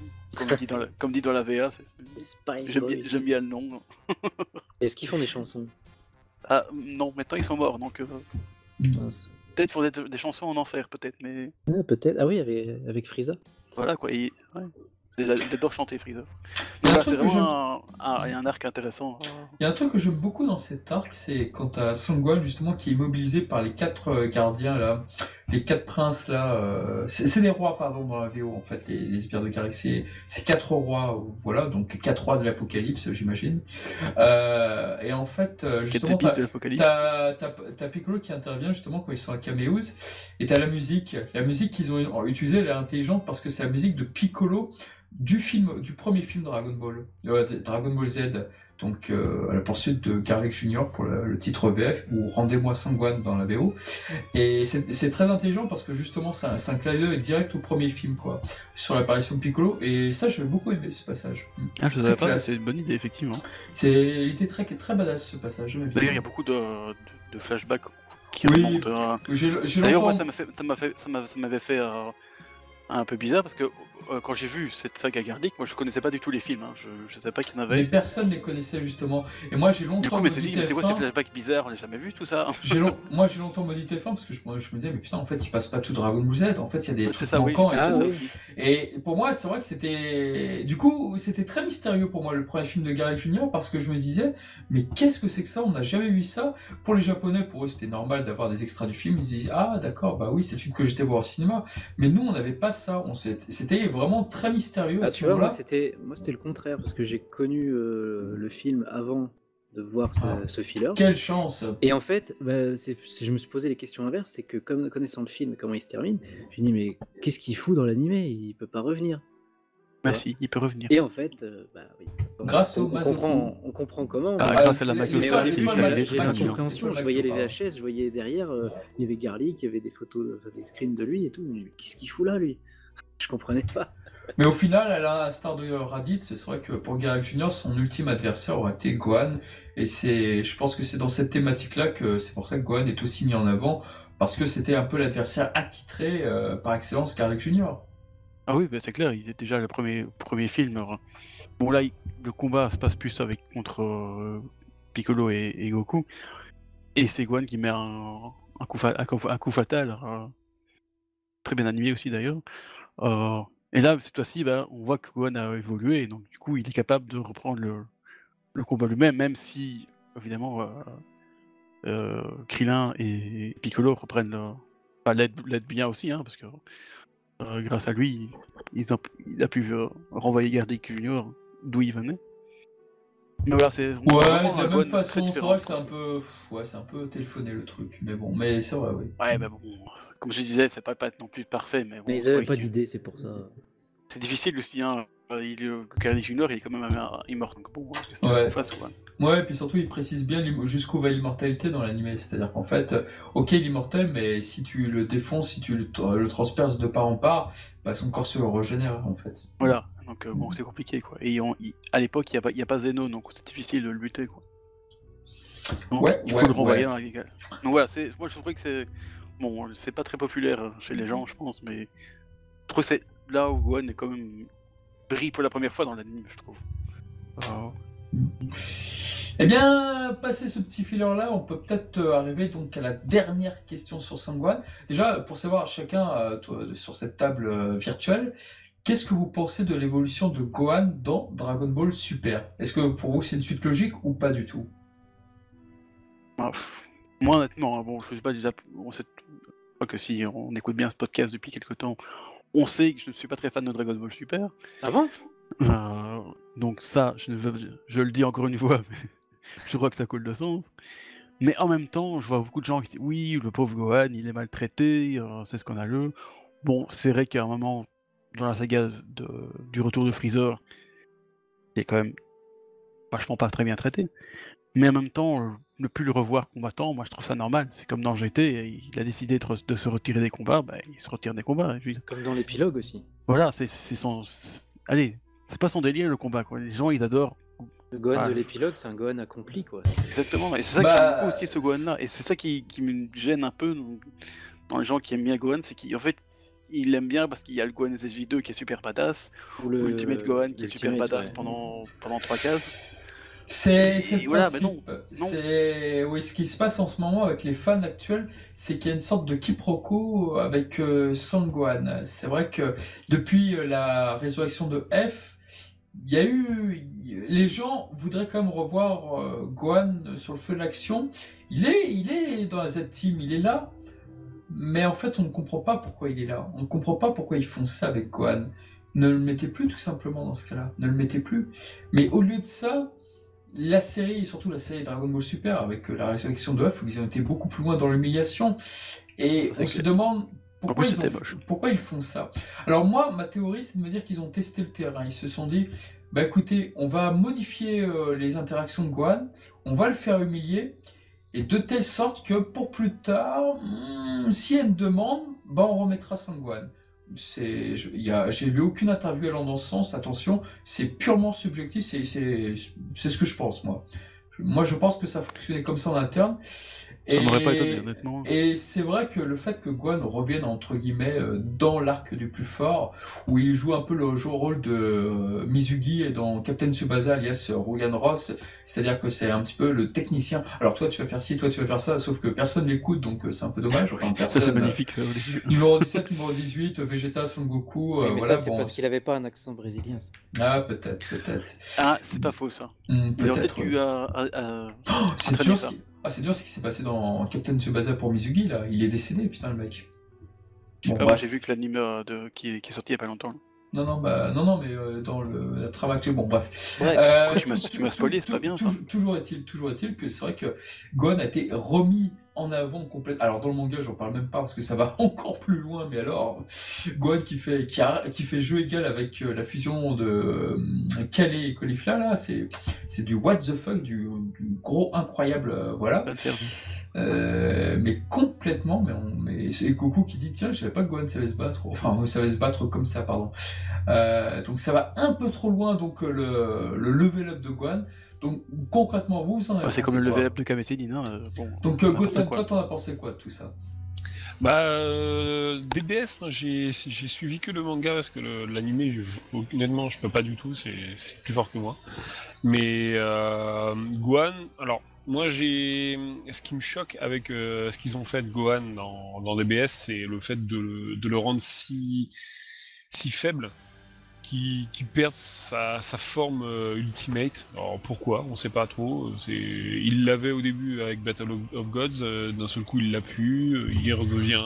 dit dans la VA. Les Spice J'aime Boys. bien le nom. Est-ce qu'ils font des chansons? Ah, non, maintenant ils sont morts, donc Mince. peut-être pour des chansons en enfer, peut-être, mais Ah, peut-être. Ah oui, avec Frieza. voilà, quoi. Ouais. Il adore chanter Freezer. Il y a un Donc, truc c'est que vraiment il y a un arc intéressant. Il y a un truc que j'aime beaucoup dans cet arc, c'est quand t'as Son Gohan justement qui est mobilisé par les 4 gardiens là, les 4 princes là, c'est des rois pardon dans la VO en fait, les sbires de Galaxie, c'est 4 rois, voilà, donc 4 rois de l'apocalypse j'imagine. Et en fait justement de l'apocalypse. t'as Piccolo qui intervient justement quand ils sont à Kameouz, et t'as la musique qu'ils ont utilisée, elle est intelligente parce que c'est la musique de Piccolo du premier film Dragon Ball, Dragon Ball Z, donc à la poursuite de Garlic Junior pour le titre VF, ou Rendez-moi Sangwan dans la VO. Et c'est très intelligent parce que justement c'est un clin d'œil direct au premier film, quoi, sur l'apparition de Piccolo, et ça j'avais beaucoup aimé ce passage. Ah, je savais pas, mais c'est une bonne idée, effectivement. Il était très, très badass ce passage. D'ailleurs, il y a beaucoup de flashbacks qui remontent. D'ailleurs, moi, ça m'avait fait un peu bizarre parce que quand j'ai vu cette saga Garlic, moi je connaissais pas du tout les films, hein. Je savais pas qu'il y en avait. Mais personne les connaissait justement. Et moi j'ai longtemps du coup, mais c'est quoi ces flashbacks bizarres, on n'a jamais vu tout ça. Moi j'ai longtemps maudit TF1 parce que je me disais mais putain en fait il passe pas tout Dragon Ball Z, en fait il y a des trucs manquants et tout. Oui. Et pour moi c'est vrai que c'était très mystérieux pour moi le premier film de Garlic Junior, parce que je me disais mais qu'est-ce que c'est que ça, on n'a jamais vu ça. Pour les Japonais, pour eux c'était normal d'avoir des extraits du film, ils se disaient ah d'accord, bah oui c'est le film que j'étais voir au cinéma, mais nous on n'avait pas ça, c'était vraiment très mystérieux à ce tu vois, moment-là. moi c'était le contraire, parce que j'ai connu le film avant de voir ce filler. Quelle chance. Et en fait, je me suis posé les questions inverses, c'est que comme connaissant le film, comment il se termine, je me dis mais qu'est-ce qu'il fout dans l'animé, il peut pas revenir. Si, il peut revenir. Et en fait, oui. Grâce au on comprend comment. Grâce à la mais magie au début, j'ai j'ai pas de compréhension. Je voyais les VHS, je voyais derrière, il y avait Garlic, il y avait des photos, des screens de lui et tout. Mais qu'est-ce qu'il fout là, lui? Je comprenais pas. Mais au final, à l'instar de Raditz, c'est vrai que pour Garlic Junior, son ultime adversaire aurait été Gohan. Et je pense que c'est dans cette thématique-là que c'est pour ça que Gohan est aussi mis en avant, parce que c'était un peu l'adversaire attitré par excellence, Garlic Junior. Ah oui, c'est clair, il était déjà le premier film. Bon là, le combat se passe plus contre Piccolo et Goku. Et c'est Gohan qui met un coup fatal. Très bien animé aussi d'ailleurs. Et là, cette fois-ci, on voit que Gohan a évolué, et donc du coup, il est capable de reprendre le combat lui-même, même si, évidemment, Krillin et Piccolo reprennent l'aide bien aussi, hein, parce que grâce à lui, il a pu renvoyer Garlic Junior d'où il venait. Mais voilà, de la même façon, c'est vrai que c'est un peu téléphoné le truc, mais bon, mais c'est vrai, oui. Ouais, bon, comme je disais, ça peut pas être non plus parfait, mais bon. Mais ils avaient pas d'idée, c'est pour ça. C'est difficile aussi, hein. Garlic Junior, il est quand même immortel, donc bon, ouais. Ouais, et puis surtout, il précise bien jusqu'où va l'immortalité dans l'animé, c'est-à-dire qu'en fait, ok, il est immortel, mais si tu le défonces, si tu le transperces de part en part, son corps se régénère, en fait. Voilà. Donc bon, c'est compliqué, quoi. Et à l'époque, il n'y a pas Zeno, donc c'est difficile de le lutter, quoi. Donc, il faut le renvoyer dans la gueule. Donc voilà, moi je trouve que c'est... Bon, c'est pas très populaire chez les gens, je pense, mais... Je trouve que c'est là où Gohan est quand même... brille pour la première fois dans l'anime, je trouve. Eh bien, passé ce petit filler-là, on peut peut-être arriver donc à la dernière question sur Son Gohan. Déjà, pour savoir chacun sur cette table virtuelle, qu'est-ce que vous pensez de l'évolution de Gohan dans Dragon Ball Super? Est-ce que pour vous c'est une suite logique ou pas du tout? Moi honnêtement, bon, je sais pas, je crois que si on écoute bien ce podcast depuis quelques temps, on sait que je ne suis pas très fan de Dragon Ball Super. Ah bon? Donc ça, je le dis encore une fois, mais je crois que ça coule de sens. Mais en même temps, je vois beaucoup de gens qui disent oui, le pauvre Gohan, il est maltraité, c'est scandaleux. Bon, c'est vrai qu'à un moment, dans la saga du retour de Freezer, il est quand même vachement pas très bien traité. Mais en même temps, ne plus le revoir combattant, moi je trouve ça normal. C'est comme dans GT, il a décidé de se retirer des combats, il se retire des combats. Comme dans l'épilogue aussi. Voilà, c'est son... Allez, c'est pas son délire le combat, quoi. Les gens, ils adorent. Le Gohan de l'épilogue, c'est un Gohan accompli, quoi. Exactement, et c'est ça qui aime beaucoup aussi ce Gohan-là. Et c'est ça qui me gêne un peu dans les gens qui aiment bien Gohan, c'est qu'en fait, il l'aime bien parce qu'il y a le Gohan SSJ2 qui est super badass, ou Ultimate Gohan qui est super badass pendant 3 cases. C'est Et le voilà, principe. non. Oui, ce qui se passe en ce moment avec les fans actuels, c'est qu'il y a une sorte de quiproquo avec Son Gohan. C'est vrai que depuis la résurrection de F, il y a eu... Les gens voudraient quand même revoir Gohan sur le feu de l'action. Il est dans la Z-Team, il est là. Mais en fait, on ne comprend pas pourquoi il est là. On ne comprend pas pourquoi ils font ça avec Gohan. Ne le mettez plus tout simplement dans ce cas-là. Ne le mettez plus. Mais au lieu de ça, la série, et surtout la série Dragon Ball Super, avec la résurrection de F, où ils ont été beaucoup plus loin dans l'humiliation. Et Ça, c'est on se clair. demande pourquoi C'était moche. pourquoi ils font ça. Alors moi, ma théorie, c'est de me dire qu'ils ont testé le terrain. Ils se sont dit, bah écoutez, on va modifier les interactions de Gohan, on va le faire humilier, et de telle sorte que pour plus tard, s'il y a une demande, bah on remettra Son Gohan. J'ai lu aucune interview allant dans ce sens, attention, c'est purement subjectif, c'est ce que je pense, moi. Moi, je pense que ça fonctionnait comme ça en interne. Ça m'aurait pas étonné, honnêtement. Et c'est vrai que le fait que Gohan revienne, entre guillemets, dans l'arc du plus fort, où il joue un peu le rôle de Mizugi et dans Captain Tsubasa, alias Rulian Ross, c'est-à-dire que c'est un petit peu le technicien. Alors toi, tu vas faire ci, toi, tu vas faire ça, sauf que personne l'écoute, donc c'est un peu dommage. Enfin, Ça, c'est personne... magnifique, ça, Olivier. Numéro 17, numéro 18, Vegeta, Son Goku, Oui, mais voilà. ça, c'est parce qu'il avait pas un accent brésilien. Ça. Ah, peut-être. Ah, c'est pas faux, ça. Il aurait peut-être eu à C'est entraîner dur, ça. c'est dur ce qui s'est passé dans Captain Tsubasa pour Mizugi, là. Il est décédé, putain, le mec. Bon, Moi, bref. j'ai vu que l'anime qui est sorti il y a pas longtemps. Non, mais dans la trame actuelle, bon, bref. Ouais. Tu m'as spoilé, c'est pas bien, ça. Toujours est-il que c'est vrai que Gon a été remis en avant complètement. Alors, dans le manga, j'en parle même pas parce que ça va encore plus loin, mais alors, Gon qui fait jeu égal avec la fusion de Calais et Caulifla, là, c'est du what the fuck, du gros incroyable, voilà. Pas de service. Mais complètement, mais c'est Goku qui dit tiens, je savais pas que Gohan savait se battre, enfin savait se battre comme ça, pardon. Donc ça va un peu trop loin, donc le level up de Gohan. Donc concrètement, vous en avez C'est pensé comme le quoi level up de Kame Sennin, hein. Bon, Donc n'importe Goten, quoi. toi t'en as pensé quoi de tout ça? Bah, DBS, moi j'ai suivi que le manga parce que l'animé, honnêtement, je peux pas du tout, c'est plus fort que moi. Mais Gohan, alors moi ce qui me choque avec ce qu'ils ont fait de Gohan dans DBS, c'est le fait de le rendre si faible. Qui perd sa forme ultimate. Alors pourquoi? On sait pas trop. Il l'avait au début avec Battle of Gods, d'un seul coup il l'a plus, il y redevient.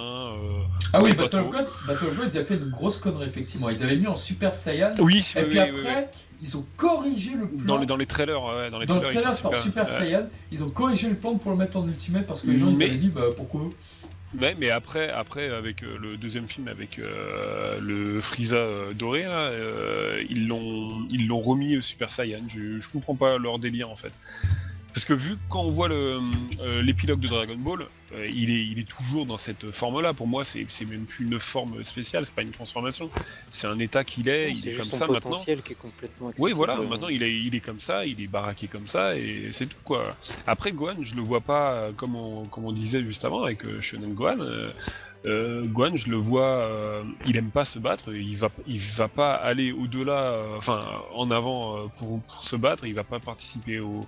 Ah oui, sait pas Battle of trop. Gods, ils avaient fait une grosse connerie, effectivement. Ils avaient mis en Super Saiyan, Oui, et oui, puis oui, après, ils ont corrigé le plan. dans les trailers, ouais, dans les Dans le trailers, trailer, il c'était en était Super ouais. Saiyan, ils ont corrigé le plan pour le mettre en Ultimate parce que les gens ils Mais- avaient dit bah pourquoi. Ouais, mais après avec le deuxième film avec le Frieza doré, là, ils l'ont remis au Super Saiyan. Je comprends pas leur délire en fait. Parce que vu quand on voit l'épilogue de Dragon Ball, il est toujours dans cette forme-là. Pour moi, c'est même plus une forme spéciale, c'est pas une transformation. C'est un état qu'il est, il C'est est juste comme son ça maintenant. potentiel qui est complètement Oui, accessible. voilà, maintenant il est comme ça, il est baraqué comme ça, et c'est tout quoi. Après Gohan, je le vois pas, comme on disait juste avant avec Shonen Gohan, Gohan, je le vois, il aime pas se battre, il va pas aller au-delà, enfin en avant pour se battre, il va pas participer au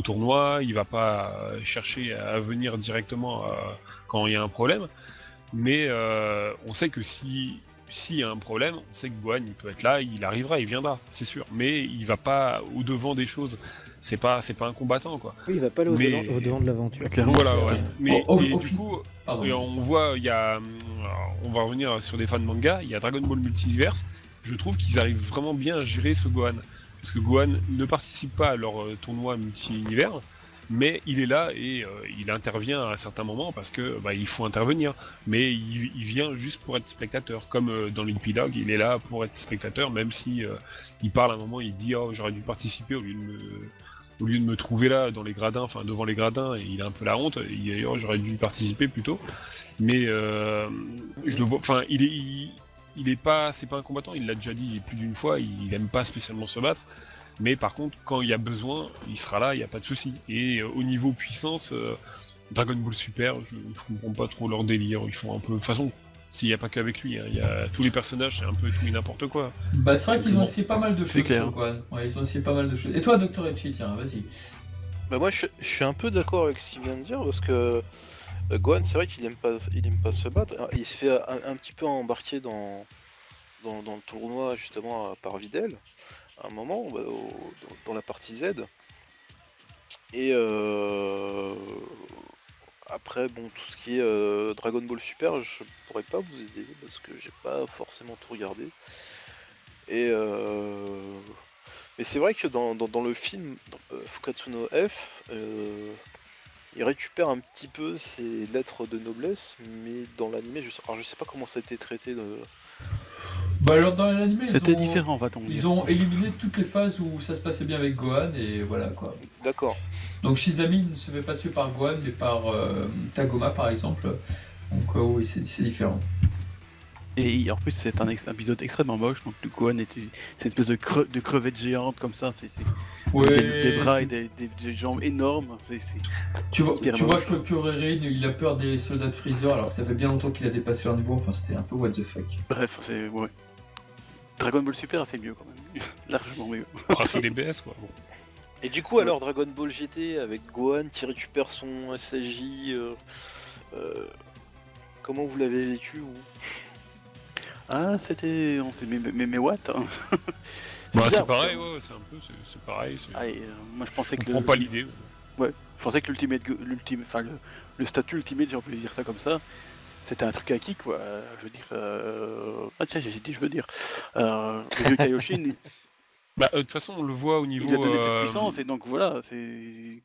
tournoi, il va pas chercher à venir directement quand il y a un problème, mais on sait que s'il y a un problème, on sait que Gohan il peut être là, il arrivera, il viendra, c'est sûr, mais il va pas au-devant des choses. C'est pas un combattant quoi. Oui, il va pas aller Mais- au-devant de l'aventure. Clairement. Voilà, ouais. Mais Au et du fin- coup, Pardon. et on voit, on va revenir sur des fans de manga, il y a Dragon Ball Multiverse, je trouve qu'ils arrivent vraiment bien à gérer ce Gohan. Parce que Gohan ne participe pas à leur tournoi multi-univers, mais il est là et il intervient à certains moments parce que il faut intervenir. Mais il vient juste pour être spectateur, comme dans l'épilogue, il est là pour être spectateur, même si il parle à un moment, il dit oh j'aurais dû participer au lieu de me trouver là dans les gradins, enfin devant les gradins, et il a un peu la honte, il dit oh, j'aurais dû participer plutôt. Mais je le vois, enfin il est pas, c'est pas un combattant, il l'a déjà dit plus d'une fois, il aime pas spécialement se battre. Mais par contre, quand il y a besoin, il sera là, il n'y a pas de souci. Et au niveau puissance, Dragon Ball Super, je comprends pas trop leur délire. Ils font un peu. De toute façon, s'il n'y a pas qu'avec lui, hein. Il y a tous les personnages, c'est un peu tout et n'importe quoi. Bah, c'est vrai qu'ils ont essayé pas mal de choses clair. sur Gohan. Ouais, ils ont essayé pas mal de choses. Et toi, Dr. Echi, tiens, vas-y. Bah moi je suis un peu d'accord avec ce qu'il vient de dire parce que Gohan c'est vrai qu'il aime pas se battre. Alors, il se fait un petit peu embarquer dans le tournoi justement par Videl à un moment dans la partie Z. Et après bon tout ce qui est Dragon Ball Super je pourrais pas vous aider parce que j'ai pas forcément tout regardé. Et mais c'est vrai que dans le film, Fukatsu no F, il récupère un petit peu ses lettres de noblesse, mais dans l'animé, je sais pas comment ça a été traité. Bah, alors, dans l'anime, C'était différent, va-t-on dire. ils ont éliminé toutes les phases où ça se passait bien avec Gohan, et voilà quoi. D'accord. Donc, Shizami ne se fait pas tuer par Gohan, mais par Tagoma par exemple. Donc, oui, c'est différent. Et en plus, c'est un épisode extrêmement moche. Donc, le Gohan est cette espèce de crevette géante comme ça. C'est des bras et des jambes énormes. Tu vois que Kuririn, il a peur des soldats de Freezer, alors que ça fait bien longtemps qu'il a dépassé leur niveau. Enfin, c'était un peu what the fuck. Bref, ouais. Dragon Ball Super a fait mieux quand même. Largement mieux. Ah, c'est des BS quoi. Bon. Et du coup, alors Dragon Ball GT avec Gohan qui récupère son SSJ, comment vous l'avez vécu vous? Ah, c'était. On s'est mais what hein. C'est pareil, ouais, c'est pareil. Moi, je pensais comprends pas l'idée. Ouais, je pensais que le statut ultimate, si on peut dire ça comme ça, c'était un truc acquis, quoi. Je veux dire. Ah, tiens, j'ai dit, je veux dire. Le vieux Kaioshin, Bah, de toute façon, on le voit au niveau. il a donné cette puissance, et donc voilà, c'est.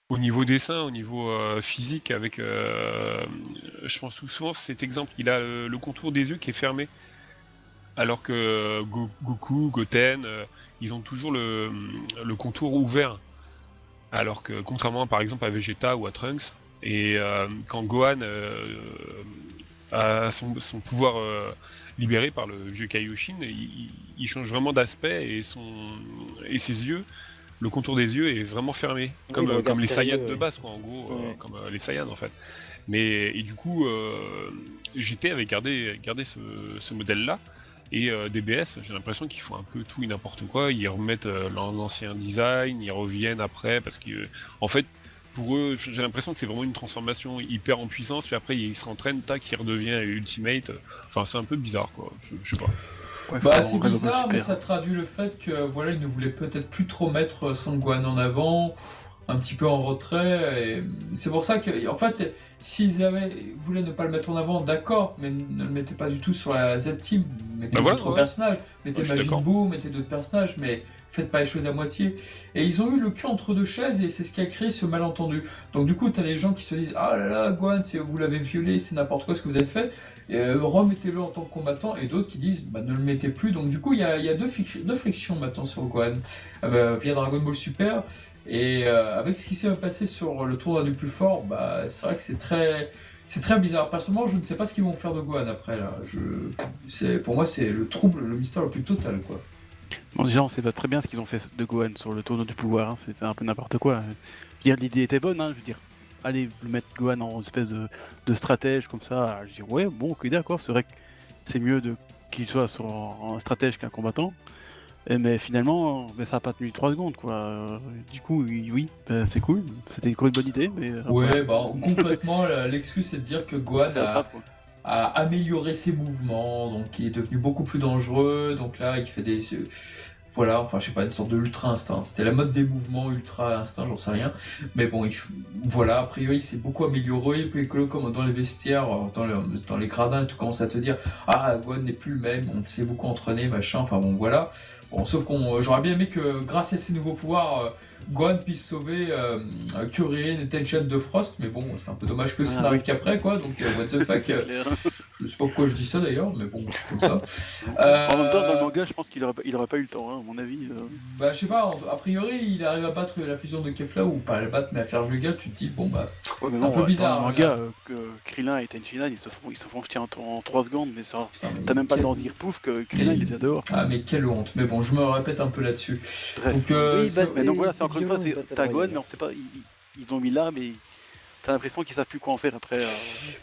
Au niveau dessin, au niveau physique, avec. Je pense souvent cet exemple, il a le contour des yeux qui est fermé. Alors que Goku, Goten, ils ont toujours le contour ouvert. Alors que, contrairement par exemple à Vegeta ou à Trunks, et quand Gohan a son pouvoir libéré par le vieux Kaioshin, il change vraiment d'aspect et ses yeux. Le contour des yeux est vraiment fermé, comme les Saiyans de base, quoi, en gros, comme les Saiyans en fait. Et du coup, GT avait gardé ce modèle-là, et DBS, j'ai l'impression qu'ils font un peu tout et n'importe quoi, ils remettent l'ancien design, ils reviennent après, parce que, en fait, pour eux, j'ai l'impression que c'est vraiment une transformation hyper en puissance, puis après ils se rentraînent, tac, il redevient Ultimate, enfin c'est un peu bizarre, quoi, je sais pas. Ouais, Bah, c'est bizarre, mais ça traduit le fait que voilà, ils ne voulaient peut-être plus trop mettre Son Gohan en avant, un petit peu en retrait. Et c'est pour ça que, en fait, s'ils voulaient ne pas le mettre en avant, d'accord, mais ne le mettez pas du tout sur la Z-Team. Mettez d'autres personnages, mettez Majin Buu, mettez d'autres personnages, mais faites pas les choses à moitié. Et ils ont eu le cul entre deux chaises, et c'est ce qui a créé ce malentendu. Donc du coup, t'as des gens qui se disent « Ah là là, Gohan, vous l'avez violé, c'est n'importe quoi ce que vous avez fait. » Remettez-le en tant que combattant, et d'autres qui disent bah, ne le mettez plus. Donc du coup il y a deux frictions maintenant sur Gohan via Dragon Ball Super, et avec ce qui s'est passé sur le tournoi du plus fort, bah, c'est vrai que c'est très bizarre. Personnellement, je ne sais pas ce qu'ils vont faire de Gohan après là. Pour moi c'est le trouble, le mystère le plus total quoi. Bon, déjà, on sait pas très bien ce qu'ils ont fait de Gohan sur le tournoi du pouvoir, hein. C'était un peu n'importe quoi. Je veux dire, l'idée était bonne, hein, je veux dire. Allez, mettre Gohan en espèce de stratège comme ça, je dis ouais, bon, ok, d'accord, c'est vrai que c'est mieux qu'il soit en stratège qu'un combattant, mais finalement, ça n'a pas tenu 3 secondes, quoi. Du coup, oui, c'est cool, c'était une bonne idée, mais... ouais, bah, concrètement, l'excuse c'est de dire que Gohan a amélioré ses mouvements, donc il est devenu beaucoup plus dangereux, donc là, il fait des... Voilà, enfin je sais pas, une sorte de ultra instinct. C'était la mode des mouvements ultra instinct, j'en sais rien. Mais bon, voilà, a priori il s'est beaucoup amélioré, puis que comme dans les vestiaires, dans les gradins, tu commences à te dire ah Gohan n'est plus le même, on s'est beaucoup entraîné, machin, enfin bon voilà. Bon, sauf j'aurais bien aimé que grâce à ses nouveaux pouvoirs, Gohan puisse sauver Kuririn et Tenchian de Frost, mais bon, c'est un peu dommage que ça n'arrive qu'après quoi, donc what the fuck. Je sais pas pourquoi je dis ça d'ailleurs, mais bon, c'est comme ça. En même temps, dans le manga, je pense qu'il aurait pas eu le temps, hein, à mon avis. Bah, je sais pas, a priori, il arrive à battre la fusion de Kefla, ou pas à la battre, mais à faire jeu égal, tu te dis, bon bah, ouais, c'est un peu bizarre. Dans le manga, Krillin et Tenshinhan, ils se font jeter en 3 secondes, mais ça, t'as même pas le temps de dire pouf que Krillin il est déjà dehors. Ah, mais quelle honte, mais bon, je me répète un peu là-dessus. Bref. Donc, mais donc voilà, c'est encore une fois, t'as Gohan, mais on sait pas, ils l'ont mis là, mais t'as l'impression qu'ils savent plus quoi en faire après.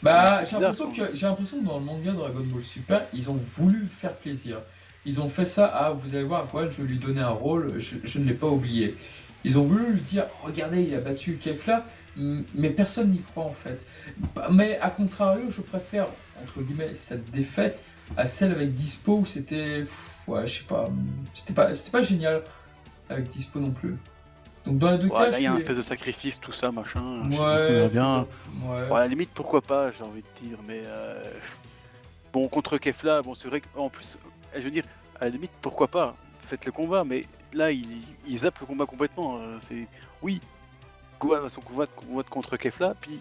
Bah, c'est bizarre, j'ai l'impression que dans le manga Dragon Ball Super, ils ont voulu faire plaisir. Ils ont fait ça, vous allez voir, Gohan, je vais lui donner un rôle, je ne l'ai pas oublié. Ils ont voulu lui dire, regardez, il a battu Kefla, mais personne n'y croit en fait. Mais à contrario, je préfère, entre guillemets, cette défaite à celle avec Dispo où c'était, ouais, je sais pas, c'était pas génial avec Dispo non plus. Donc dans les deux cas, là, il y a un espèce de sacrifice, tout ça, machin. Je sais pas, ouais, bien. ouais. Bon, à la limite, pourquoi pas, j'ai envie de dire, mais bon, contre Kefla, bon, c'est vrai qu'en plus, je veux dire, à la limite, pourquoi pas, faites le combat, mais là, il zappe le combat complètement. C'est oui, Gohan va son combat contre Kefla, puis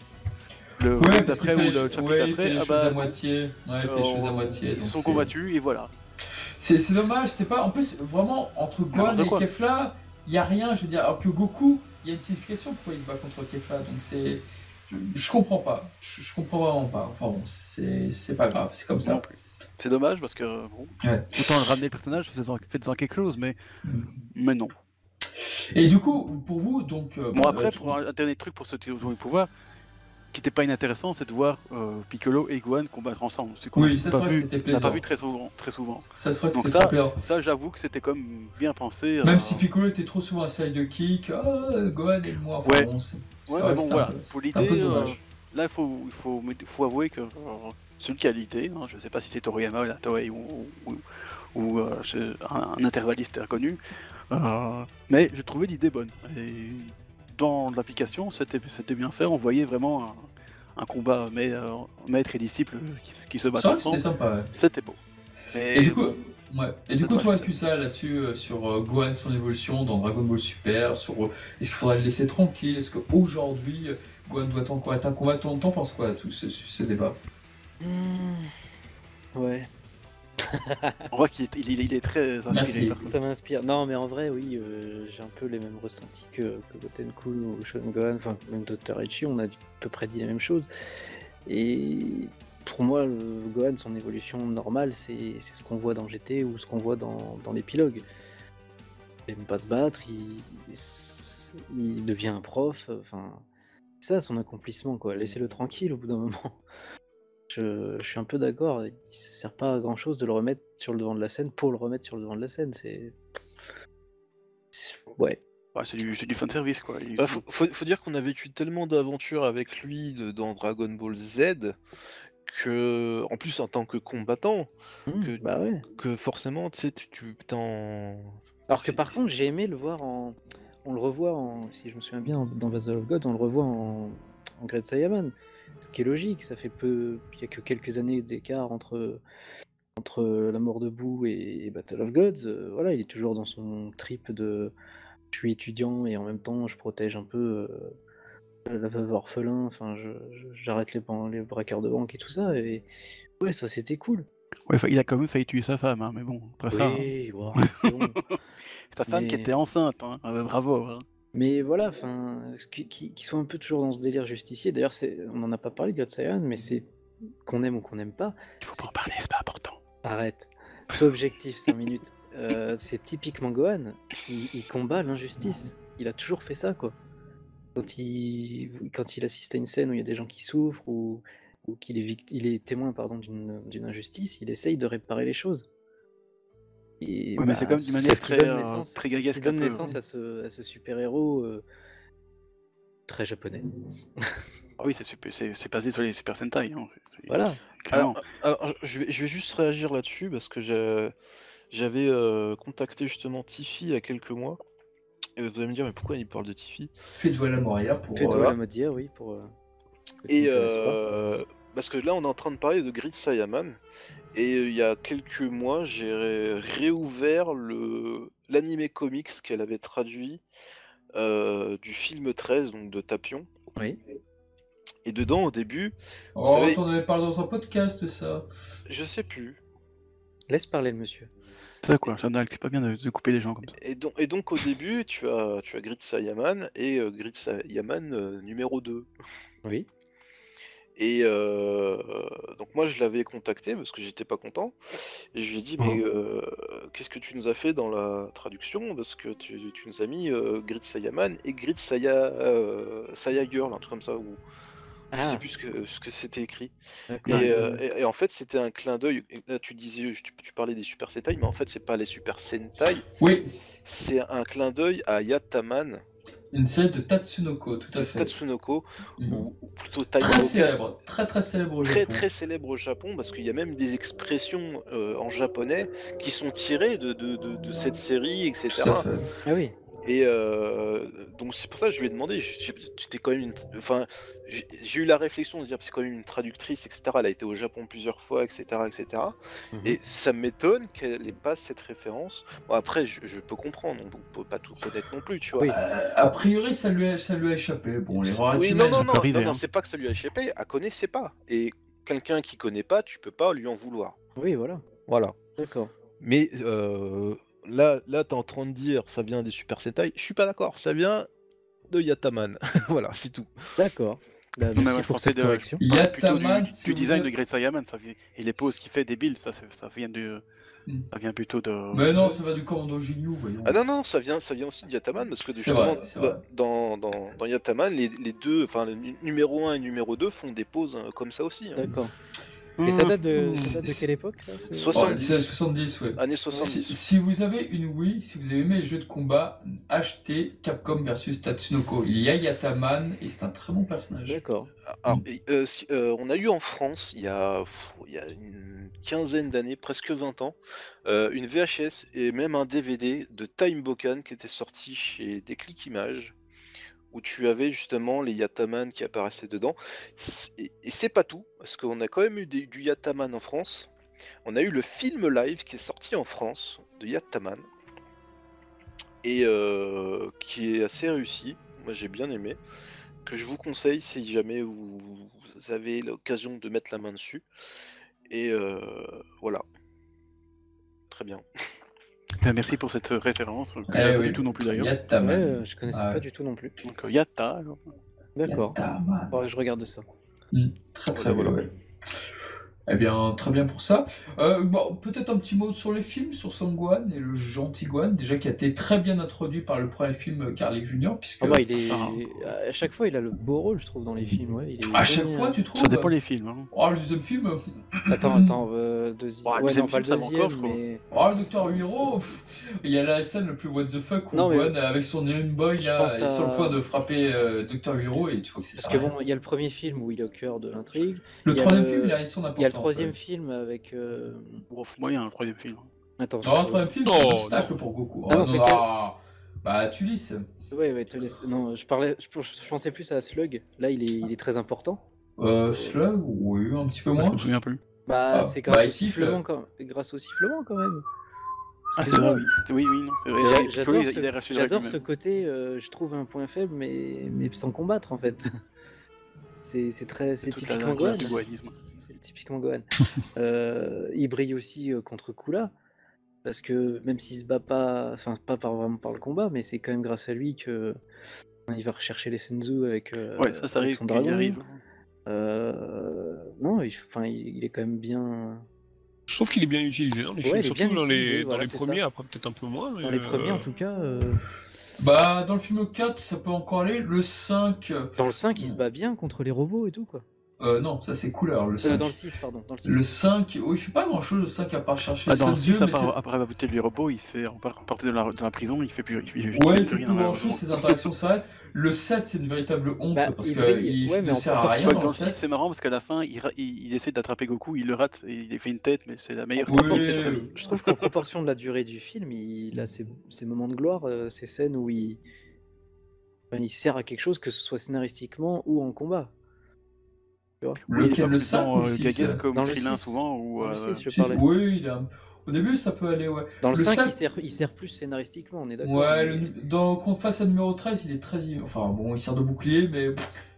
le Ouais, round parce d'après qu'il ou fait, le chapitre ouais, il d'après, fait les ah choses bah, à non. moitié. Ouais, il fait les choses à moitié. Ils donc sont c'est- combattus et voilà. C'est dommage, c'était pas. En plus, vraiment, entre Gohan N'importe et quoi. Kefla, il y a rien, je veux dire. Alors que Goku, il y a une signification pourquoi il se bat contre Kefla. Donc c'est. Je comprends pas. Je comprends vraiment pas. Enfin bon, c'est pas grave, c'est comme Moi non ça. plus. C'est dommage parce que bon, Ouais. autant le ramener le personnage, faites-en quelque chose, mais non. Et du coup, pour vous, donc. Bon après, pour un dernier truc pour ce tour du pouvoir, qui n'était pas inintéressant, c'est de voir Piccolo et Gohan combattre ensemble. C'est qu'on Oui, n'a ça pas c'est vrai que vu, c'était on n'a plaisant. pas vu très souvent. Ça serait que Donc c'était très plaisant. ça, j'avoue que c'était comme bien pensé. Même si Piccolo était trop souvent un sidekick, Gohan et moi, enfin Ouais. bon, c'est Ouais, vrai mais que bon, c'est voilà. un peu, Pour c'est un peu l'idée, dommage. là, il faut avouer que celui qui a l'idée, hein, je ne sais pas si c'est Toriyama, la Toei ou un intervalliste reconnu, mais j'ai trouvé l'idée bonne. Et dans l'application, c'était bien fait. On voyait vraiment un combat maître et disciple qui se battent C'est vrai que c'était ensemble. sympa, ouais. C'était beau. Et du coup, ouais. Et du coup, dommage toi, que ça- Kusa, là-dessus, sur Gohan, son évolution dans Dragon Ball Super, sur est-ce qu'il faudrait le laisser tranquille, est-ce qu'aujourd'hui, Gohan doit encore être un combattant, t'en penses quoi à tout ce débat? Ouais, On voit qu'il est très inspiré Merci. par ça. ça m'inspire. Non, mais en vrai, oui, j'ai un peu les mêmes ressentis que Gotenku ou Shonen Gohan, enfin, même Dr. Ichi, on a à peu près dit la même chose. Et pour moi, le Gohan, son évolution normale, c'est ce qu'on voit dans GT ou ce qu'on voit dans l'épilogue. Il aime pas se battre, il devient un prof, enfin, c'est ça son accomplissement, quoi. Laissez-le tranquille au bout d'un moment. Je suis un peu d'accord, il sert pas à grand chose de le remettre sur le devant de la scène pour le remettre sur le devant de la scène, ouais. Ouais, c'est du fanservice, quoi. Bah, faut dire qu'on a vécu tellement d'aventures avec lui dans Dragon Ball Z que, en plus en tant que combattant, que, Bah ouais. que forcément, tu sais, tu t'en... Alors que par contre, j'ai aimé le voir on le revoit si je me souviens bien, dans Battle of God, on le revoit en Great Saiyaman. Ce qui est logique, ça fait il y a que quelques années d'écart entre la mort de Boo et Battle of Gods. Voilà, il est toujours dans son trip de je suis étudiant et en même temps je protège un peu la veuve orphelin, enfin j'arrête les braqueurs de banque et tout ça, et ouais, ça c'était cool. Ouais, il a quand même failli tuer sa femme, hein, mais bon, après ça, hein. Oui, wow, c'est bon. Sa femme qui Mais- était enceinte, hein. Ah bah, bravo. Hein. Mais voilà, enfin, qui soit un peu toujours dans ce délire justicier. D'ailleurs, on n'en a pas parlé de God Saiyan, mais c'est qu'on aime ou qu'on n'aime pas. Il faut c'est pas en parler, c'est pas important. Arrête. Sois objectif, 5 minutes. C'est typiquement Gohan. Il combat l'injustice. Il a toujours fait ça, quoi. Quand il assiste à une scène où il y a des gens qui souffrent ou qu'il il est témoin, pardon, d'une injustice, il essaye de réparer les choses. Et Ouais, mais c'est comme d'une manière c'est ce qui très, donne naissance, très c'est ce qui gagasque donne un peu, naissance hein. à ce super-héros très japonais. Ah oui, c'est basé sur les Super Sentai. Hein. Voilà. Clairement. Alors, je vais juste réagir là-dessus parce que j'avais contacté justement Tiffy il y a quelques mois. Et vous allez me dire, mais pourquoi il parle de Tiffy? Fais-toi la Moria pour. Fais-toi Voilà. la mode d'hier, oui, pour. Que tu Et ne connaisses pas. parce que là, on est en train de parler de Grid Saiyaman. Et il y a quelques mois, j'ai réouvert l'anime comics qu'elle avait traduit du film 13, donc de Tapion. Oui. Et dedans, au début, Oh, savez- t'en avais parlé dans un podcast, ça. je sais plus. Laisse parler le monsieur. C'est ça, quoi. Jeanne d'Arc, c'est pas bien de couper les gens comme ça. Et donc au début, tu as Grid Saiyaman et Grid Saiyaman numéro 2. Oui. Et donc moi je l'avais contacté parce que j'étais pas content et je lui ai dit mais qu'est-ce que tu nous as fait dans la traduction parce que tu nous as mis Grid Sayaman et Grid Saya Girl, un truc comme ça ou je sais Ah, plus ce que c'était écrit. d'accord. Et en fait c'était un clin d'œil. Et là, tu disais tu parlais des Super Sentai mais en fait c'est pas les Super Sentai, Oui, c'est un clin d'œil à Yataman une série de Tatsunoko, tout à de fait. Tatsunoko Mm. ou plutôt Très Taimoka. célèbre, très célèbre au Très Japon. très célèbre au Japon parce qu'il y a même des expressions en japonais qui sont tirées de cette série, etc. Tout à fait. Ah oui. Et donc c'est pour ça que je lui ai demandé, c'était quand même enfin, j'ai eu la réflexion de dire c'est quand même une traductrice, etc. Elle a été au Japon plusieurs fois, etc. etc. Mhm. Et ça m'étonne qu'elle n'ait pas cette référence. Bon après je peux comprendre, on peut pas tout connaître non plus, tu vois. Oui. A priori, ça lui a échappé. Bon, les rares Oui, humaines, non, peut arriver, hein. c'est pas que ça lui a échappé, elle connaissait pas. Et quelqu'un qui connaît pas, tu peux pas lui en vouloir. Oui, voilà. Voilà. D'accord. Mais là, t'es en train de dire ça vient des Super Sentai. Je suis pas d'accord, ça vient de Yataman. Voilà, c'est tout. D'accord. Bah, Non, mais merci moi, je pour pensais cette de- correction. je parlais plutôt Yataman, si du vous design êtes- de Great Saiyaman, et les poses qu'il fait débiles, ça vient Hmm. ça vient plutôt de. Mais non, ça va du commando Ginyu, voyons. Ah non, ça vient aussi de Yataman parce que C'est vrai, justement, c'est vrai. dans Yataman, les deux, enfin, le numéro 1 et numéro 2 font des poses comme ça aussi. Hein. D'accord. Et ça date de C'est- quelle époque ça c'est- 70. C'est à 70, ouais. Années 70. Si vous avez une Wii, si vous avez aimé les jeux de combat, achetez Capcom versus Tatsunoko. Il y a Yataman et c'est un très bon personnage. D'accord. Alors, on a eu en France, il y a une quinzaine d'années, presque 20 ans, une VHS et même un DVD de Time Bokan qui était sorti chez Déclic Images, où tu avais justement les Yataman qui apparaissaient dedans. Et c'est pas tout, parce qu'on a quand même eu du Yataman en France. On a eu le film live qui est sorti en France de Yataman, et qui est assez réussi. Moi j'ai bien aimé. Que je vous conseille si jamais vous avez l'occasion de mettre la main dessus. Et voilà. Très bien. Ben, merci pour cette référence, que Eh j'avais pas oui. du tout non plus d'ailleurs. Ouais, Yataman. je connaissais Ah pas ouais. du tout non plus. Donc Yatta, alors. D'accord. Yataman. Faudrait que je regarde ça. Très Voilà, bien, voilà. ouais. Eh bien, très bien pour ça. Bon, peut-être un petit mot sur les films, sur Son Gohan et le gentil Gohan, déjà qui a été très bien introduit par le premier film Carly Junior, puisque Ah bah, il est... Ah. À chaque fois, il a le beau rôle, je trouve, dans les films. Ouais, il est à chaque bien, fois, tu trouves. Ça dépend les films. Hein. Oh, le deuxième film. Attends, deuxième. Bah, le Ouais, deuxième non, pas le film, ça va deuxième, encore, je trouve. mais. Oh, le Docteur Hiro, il y a la scène le plus what the fuck où Non, mais- Gohan, avec son Game Boy, Je là, pense est sur le à- point de frapper Docteur Hiro et tu vois que c'est Parce ça. que bon, il y a le premier film où il est au cœur de l'intrigue. Le il y a troisième le- film, il a son importance. Il y a le troisième ouais. film avec. Bon, moyen, le troisième film. Attends. Non, le troisième film, c'est un Oh, obstacle non. pour Goku. Ah non, Oh, c'est bah, tu lis. Ouais, te laisse. Non, je pensais plus à Slug. Là, il est très important. Slug, oui, un petit peu Moi, je moins. me souviens plus. Bah, Ah, c'est bah, grâce, il au siffle. sifflement grâce au sifflement quand même. Ah, c'est vrai, Excuse-moi. oui. Oui, non, c'est vrai. J'adore Oui, ce, il est arraché de j'adore lui-même. ce côté, je trouve un point faible, mais sans combattre en fait. C'est toute typiquement la Gohan. du gohanisme. C'est typiquement Gohan. Il brille aussi contre Kula, parce que même s'il se bat pas, enfin pas vraiment par le combat, mais c'est quand même grâce à lui que il va rechercher les Senzu avec, Ouais, ça avec arrive, son il dragon. arrive. Non, il est quand même bien. Je trouve qu'il est bien utilisé dans les Ouais, films, il est bien surtout dans utilisé, les, voilà, dans les c'est premiers, ça. après peut-être un peu moins. Mais Dans les premiers en tout cas. Bah, dans le film 4, ça peut encore aller. Le 5. Dans le 5, il se bat bien contre les robots et tout quoi. Non, ça c'est couleur, le 5. Dans le 6, pardon. Dans le 6. Le 5, il fait pas grand chose, le 5 à part chercher Ah, dans le Senzu, 6, mais c'est. après avoir buté le robot, il s'est reporté de la prison, il fait plus Ouais, il fait rien plus dans la- grand chose, ses interactions s'arrêtent. Le 7, c'est une véritable honte Bah, parce il qu'il brille, ouais, mais ne en sert à proportion. rien Dans dans le le 6, 7. c'est marrant parce qu'à la fin, il essaie d'attraper Goku, il le rate, et il fait une tête, mais c'est la meilleure Oui, tête qu'il ait fait. Je trouve qu'en proportion de la durée du film, il a ses moments de gloire, ces scènes où il sert à quelque chose, que ce soit scénaristiquement ou en combat. Tu vois. Oui, il est Lequel, pas le plus 5 dans ou le 6 gaguesque comme Dans le Krillin 6. souvent, ou Dans le 6, je Si, parlais. oui, au début, ça peut aller, ouais. Dans le Le 5, 7, il sert plus scénaristiquement, on est d'accord. ouais, mais- quand face à numéro 13, il est très. Enfin, bon, il sert de bouclier, mais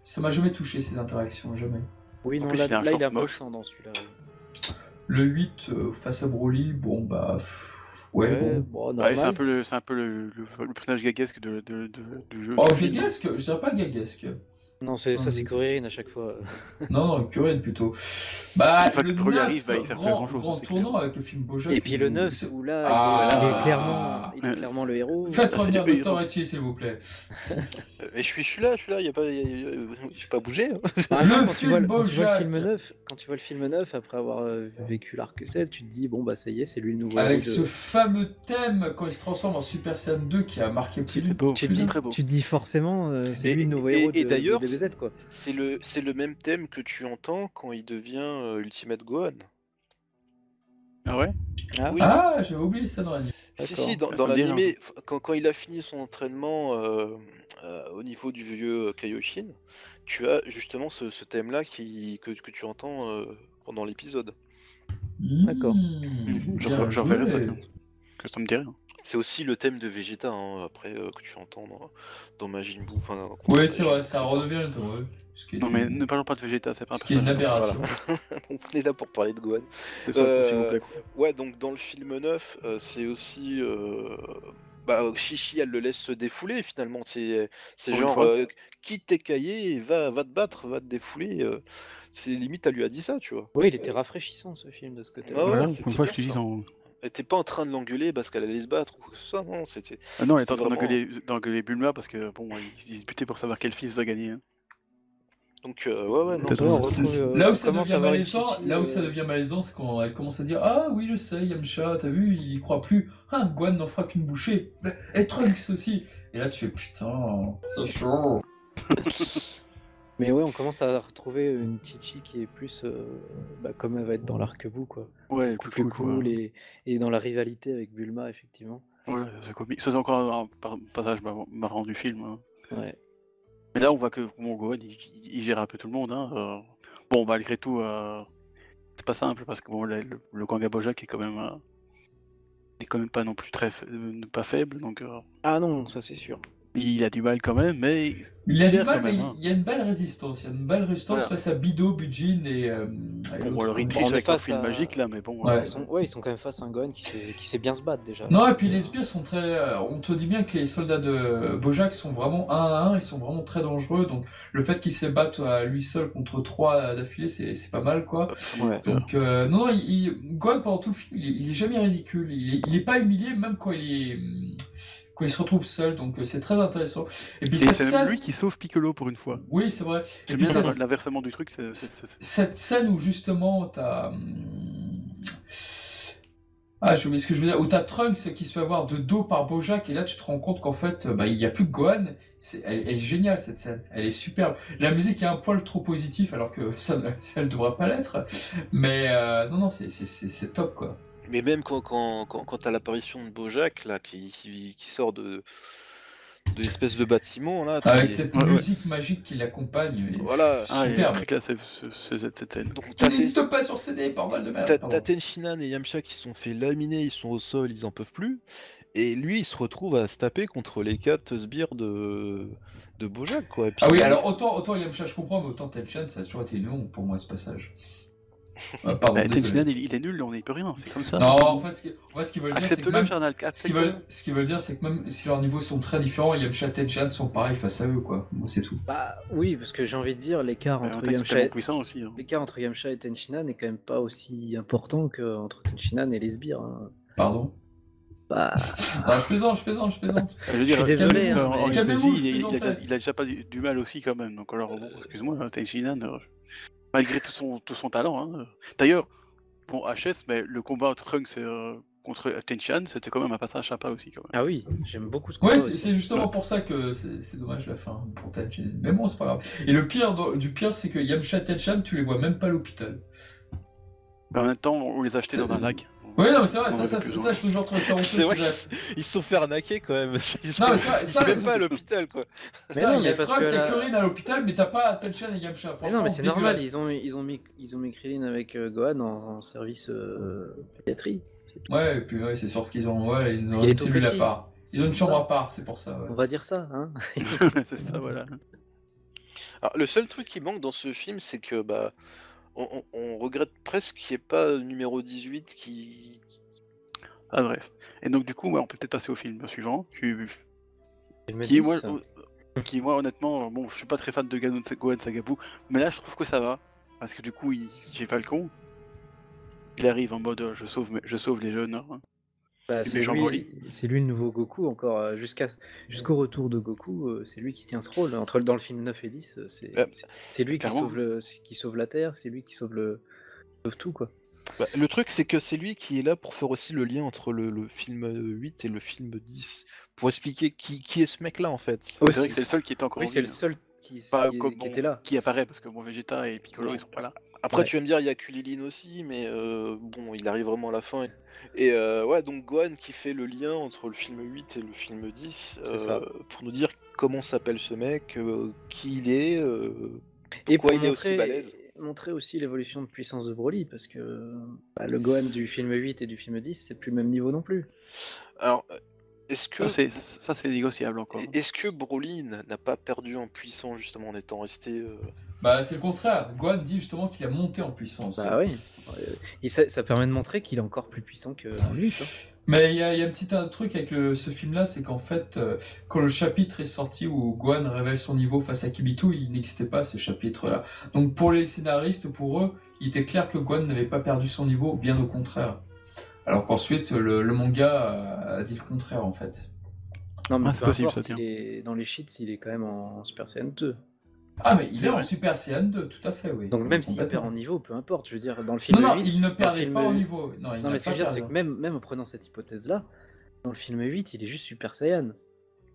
ça m'a jamais touché ces interactions, jamais. Oui, En non, plus, là, il a un là, il short est un peu moche. absent dans celui-là. Le 8, face à Broly, bon, bah. Ouais, bon. bon, Ouais, normal. c'est un peu le personnage gaguesque du jeu. Oh, du film. gaguesque, je dirais pas gaguesque. Non, ça c'est Kuririn à chaque fois. Non, Kuririn plutôt. Bah, Une fois que le le premier 9, arrive, bah, il sert plus à grand-chose, grand c'est clair. tournant avec le film Bojack. Et puis le 9, où là, il est clairement le héros. Faites c'est revenir le Dr. héros. Etier, s'il vous plaît. Et je suis là, y a pas, j'ai pas bougé. Hein. Par exemple, Le quand tu vois film le Bojack. film 9, quand tu vois le film 9, après avoir vécu l'arc Cell, tu te dis, bon, bah ça y est, c'est lui le nouveau Avec héros ce fameux thème quand il se transforme en Super Saiyan 2 qui a marqué plus C'est beau, tu te c'est dis, très beau. tu te dis forcément, c'est Et- lui le nouveau et- héros et de d'ailleurs, DBZ, quoi. C'est le même thème que tu entends quand il devient Ultimate Gohan. Ah ouais? Ah, Oui. Ah, j'avais oublié ça dans l'anime. Si, D'accord. dans Ça me dit l'animé, quand il a fini son entraînement au niveau du vieux Kaioshin, tu as justement ce thème-là que tu entends pendant l'épisode. D'accord. Bien J'en verrai ça, joué. tiens. Que ça me dit rien. C'est aussi le thème de Vegeta, hein, après, que tu entends dans Majin Buu. Enfin, Oui, c'est vrai, ça redevient le thème. Ouais. Ce qui est Non, une- mais ne parlons pas de Vegeta, c'est pas un ce qui est une personnage. aberration. On est là pour parler de Gohan. C'est ça, s'il vous plaît. Ouais, donc dans le film 9, c'est aussi. Chichi, elle le laisse se défouler finalement. C'est Pour une genre, fois. quitte tes cahiers, et va te battre, va te défouler. C'est limite, elle lui a dit ça, tu vois. Oui, il était rafraîchissant ce film de ce côté-là. Ah ouais, Voilà, c'était une fois bien je te dis, ça. en... Elle était pas en train de l'engueuler parce qu'elle allait se battre ou quoi que ce soit, non, c'était. Ah non, elle est en C'était train vraiment- d'engueuler Bulma parce que bon, ils se disputaient pour savoir quel fils va gagner. Hein. Donc, ouais, non, Peut-être ça, Ouais, on ça, retrouve, c'est- Là où on ça commence devient à avoir une malaisant, Chichi, là où ça devient malaisant, c'est quand elle commence à dire ah oui je sais Yamcha, t'as vu, il y croit plus. Ah Gohan n'en fera qu'une bouchée. Et Trunks aussi. Et là tu fais putain, c'est chaud. Mais ouais, on commence à retrouver une Chichi qui est plus comme elle va être dans l'arc-bout, quoi. Ouais, Beaucoup plus cool et dans la rivalité avec Bulma, effectivement. Ouais, c'est comique. Ça, c'est encore un passage marrant du film. Hein. Ouais. Mais là, on voit que bon, Gohan, il gère un peu tout le monde. Hein. Bon, malgré tout, c'est pas simple parce que bon, le Kanga Bojack est quand même pas non plus pas faible, donc Ah non, ça c'est sûr. il a du mal quand même, mais Il a du gère mal, quand mais même, hein. il y a une belle résistance. Il y a une belle résistance Voilà. face à Bido, Bujin et Bon, l'autre. alors il on triche est avec leur face fil à- magique là, mais bon. Ouais. Ils sont quand même face à un Gohan qui sait bien se battre déjà. Non, et puis les sbires sont très. On te dit bien que les soldats de Bojack sont vraiment 1 à 1, ils sont vraiment très dangereux. Donc le fait qu'ils se battent à lui seul contre 3 d'affilée, c'est pas mal quoi. Ouais. Donc non, Gohan pendant tout le film, il est jamais ridicule. Il est pas humilié même quand il se retrouve seul. Donc c'est très intéressant. Et puis Et cette c'est même scène. lui qui sauve Piccolo pour une fois. Oui, c'est vrai. Et J'aime puis bien cette, l'inversement du truc, c'est- cette scène où justement t'as. Ah, j'ai oublié ce que je veux dire. Où t'as Trunks qui se fait avoir de dos par Bojack, et là tu te rends compte qu'en fait, il y a plus que Gohan. Elle est géniale cette scène. Elle est superbe. La musique est un poil trop positif, alors que ça ne devrait pas l'être. Mais non, c'est top quoi. Mais même quand t'as l'apparition de Bojack, là, qui sort de l'espèce de bâtiment, là. Avec cette Ouais, ouais. musique magique qui l'accompagne. et- Voilà. Ah, il est Superbe. très classe cette scène. Donc, Qui n'existe pas sur CD, bordel de merde. T'as Pardon. Tenshinhan et Yamcha qui se sont fait laminer, ils sont au sol, ils en peuvent plus. Et lui, il se retrouve à se taper contre les 4 sbires de Bojack, quoi. Et puis, Ah oui, alors autant Yamcha je comprends, mais autant Tenchan, ça a toujours été une honte pour moi ce passage. Pardon, Bah, désolé. Tenshinhan, il est nul, on n'y peut rien, c'est comme ça. Non, en fait, ce qu'ils veulent dire, c'est que Accepte-le, même, Charnal, ce qu'ils accepte-le. veulent, ce qu'ils veulent dire, c'est que même si leurs niveaux sont très différents, Yamcha et Tenchan sont pareils face à eux, quoi. Bon, c'est tout. Bah oui, parce que j'ai envie de dire, l'écart En même entre temps, c'est Yamcha tellement puissant aussi. Hein. et Tenshinhan n'est quand même pas aussi important qu'entre Tenshinhan et les sbires. Hein. Pardon. Bah, Non, je plaisante. Je veux dire, suis désolé, Tenshinhan, hein, en mais- Calmez-vous, SSJ, je il plaisantais. a déjà pas du mal aussi quand même. Donc alors, bon, excuse-moi, hein, Tenshinhan, malgré tout son talent. Hein. D'ailleurs, bon, HS, mais le combat Trunks contre Tenshinhan, c'était quand même un passage sympa aussi quand même. ah oui, j'aime beaucoup ce combat Ouais, aussi. c'est justement pour ça que c'est dommage la fin pour Tenchan. Mais bon, c'est pas grave. Et le pire du pire, c'est que Yamcha et Tenchan, tu les vois même pas à l'hôpital. Mais en même temps, on les a achetés C'est- dans un lac. Oui, non, mais c'est vrai, On ça, avait plus ça, je te jure, trouve ça honteux. c'est vrai je veux dire. qu'ils se sont fait arnaquer quand même. Ils sont, Non, mais ça- ils ça- sont même pas à l'hôpital, quoi. Mais Putain, non, il y a mais parce Trunks que et là- Kuririn à l'hôpital, mais t'as pas Tenchan et Yamcha. Mais Franchement, non, mais c'est normal, dégueulasse. ils ont mis Krillin avec Gohan en service pédiatrie. Ouais, et puis ouais, c'est sûr qu'ils ont, ouais, ils Parce ont qu'il est une tout cellule à petit. part. Ils ont une C'est chambre ça. à part, c'est pour ça. Ouais. On va dire ça, hein. C'est ça, voilà. Alors, le seul truc qui manque dans ce film, c'est que on regrette presque qu'il n'y ait pas numéro 18 qui. Ah bref. Et donc du coup, on peut peut-être passer au film suivant, Il me qui est dit moi, ça. Qui, moi, honnêtement, bon, je suis pas très fan de Gohan Sagabu, mais là, je trouve que ça va. Parce que du coup, j'ai Falcon. Il arrive en mode je sauve les jeunes. Hein. Bah, Du c'est méchant Broly. lui le nouveau Goku encore jusqu'au retour de Goku, c'est lui qui tient ce rôle. Dans le film 9 et 10, c'est lui qui clairement. sauve la Terre, c'est lui qui sauve tout quoi. Bah, le truc, c'est que c'est lui qui est là pour faire aussi le lien entre le film 8 et le film 10. Pour expliquer qui est ce mec-là, en fait. Oui, C'est vrai que c'est le seul qui était encore en Oui, c'est vie, le hein. seul qui Pas qui comme était là. qui apparaît, parce que bon, Vegeta et Piccolo, Non. ils sont pas là. Après, Ouais. tu vas me dire, il y a Kulilin aussi, mais bon, il arrive vraiment à la fin. Et ouais, donc Gohan qui fait le lien entre le film 8 et le film 10, C'est ça. pour nous dire comment s'appelle ce mec, qui il est, Et pourquoi pour il est aussi balèze. montrer aussi l'évolution de puissance de Broly, parce que le Gohan du film 8 et du film 10, c'est plus le même niveau non plus. Alors, est-ce que, Ça, c'est négociable encore. est-ce que Broly n'a pas perdu en puissance justement en étant resté Bah, c'est le contraire. Gohan dit justement qu'il a monté en puissance. Bah oui. Et ça permet de montrer qu'il est encore plus puissant que dans le 8. Hein. Mais il y a un truc avec ce film-là, c'est qu'en fait, quand le chapitre est sorti où Gohan révèle son niveau face à Kibito, il n'existait pas ce chapitre-là. Donc pour les scénaristes, pour eux, il était clair que Gohan n'avait pas perdu son niveau, bien au contraire. Alors qu'ensuite, le manga a dit le contraire, en fait. Non, mais c'est peu possible, importe, ça tient. dans les cheats, il est quand même en Super Saiyan 2. Ah, mais il C'est est en vrai. Super Saiyan 2, tout à fait, oui. Donc même s'il Complètement. perd en niveau, peu importe. Je veux dire, dans le film Non, 8... il ne dans le perdait film pas en 8 niveau. Non, il Non, n'a mais ce que pas je veux dire, c'est perdu. que même en prenant cette hypothèse-là, dans le film 8, il est juste Super Saiyan.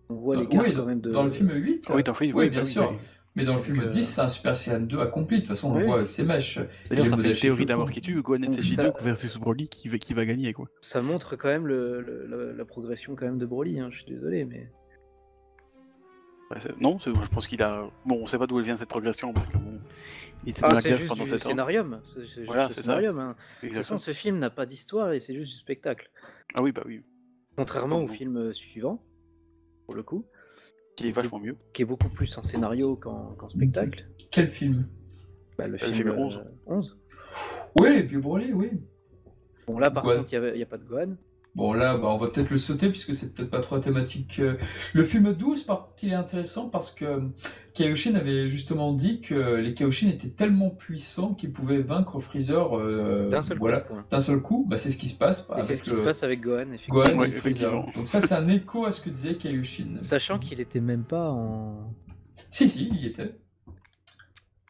On voit l'écart Oui, quand même de... dans le film 8, Oui, dans le film, oui, oui, bien bah oui, sûr. oui. Mais dans le Donc, film 10, c'est un Super Saiyan 2 accompli. De toute façon, on oui. le voit avec ses mèches. D'ailleurs, Et ça le fait une modèle théorie Shikoku. d'avoir qui tue Gohan et Donc, Tenshinhan ça- versus Broly qui va gagner, quoi. Ça montre quand même la progression quand même de Broly, hein, je suis désolé, mais... Ouais, non, je pense qu'il a... Bon, on sait pas d'où elle vient cette progression, parce que bon... Il était dans la c'est classe juste pendant du 7 ans. scénarium. C'est juste Voilà, le c'est ça. scénarium. Hein. De toute Exactement. façon, ce film n'a pas d'histoire et c'est juste du spectacle. Ah oui, bah oui. Contrairement Oh, au non. film suivant, pour le coup, Qui est vachement mieux. qui est beaucoup plus en scénario qu'en spectacle. Quel film? Le film film 11. 11. Oui, et puis Broly, oui. Bon, là, par Gohan. contre, il n'y a pas de Gohan. Bon, là, on va peut-être le sauter puisque c'est peut-être pas trop la thématique. Le film 12, par contre, il est intéressant parce que Kaioshin avait justement dit que les Kaioshin étaient tellement puissants qu'ils pouvaient vaincre Freezer D'un seul coup. Point. d'un seul coup. Bah, c'est ce qui se passe. Et c'est ce qui se passe avec Gohan, effectivement. Gohan Ouais, et Freezer. effectivement. Donc ça, c'est un écho à ce que disait Kaioshin. Sachant qu'il était même pas en... Si, il y était.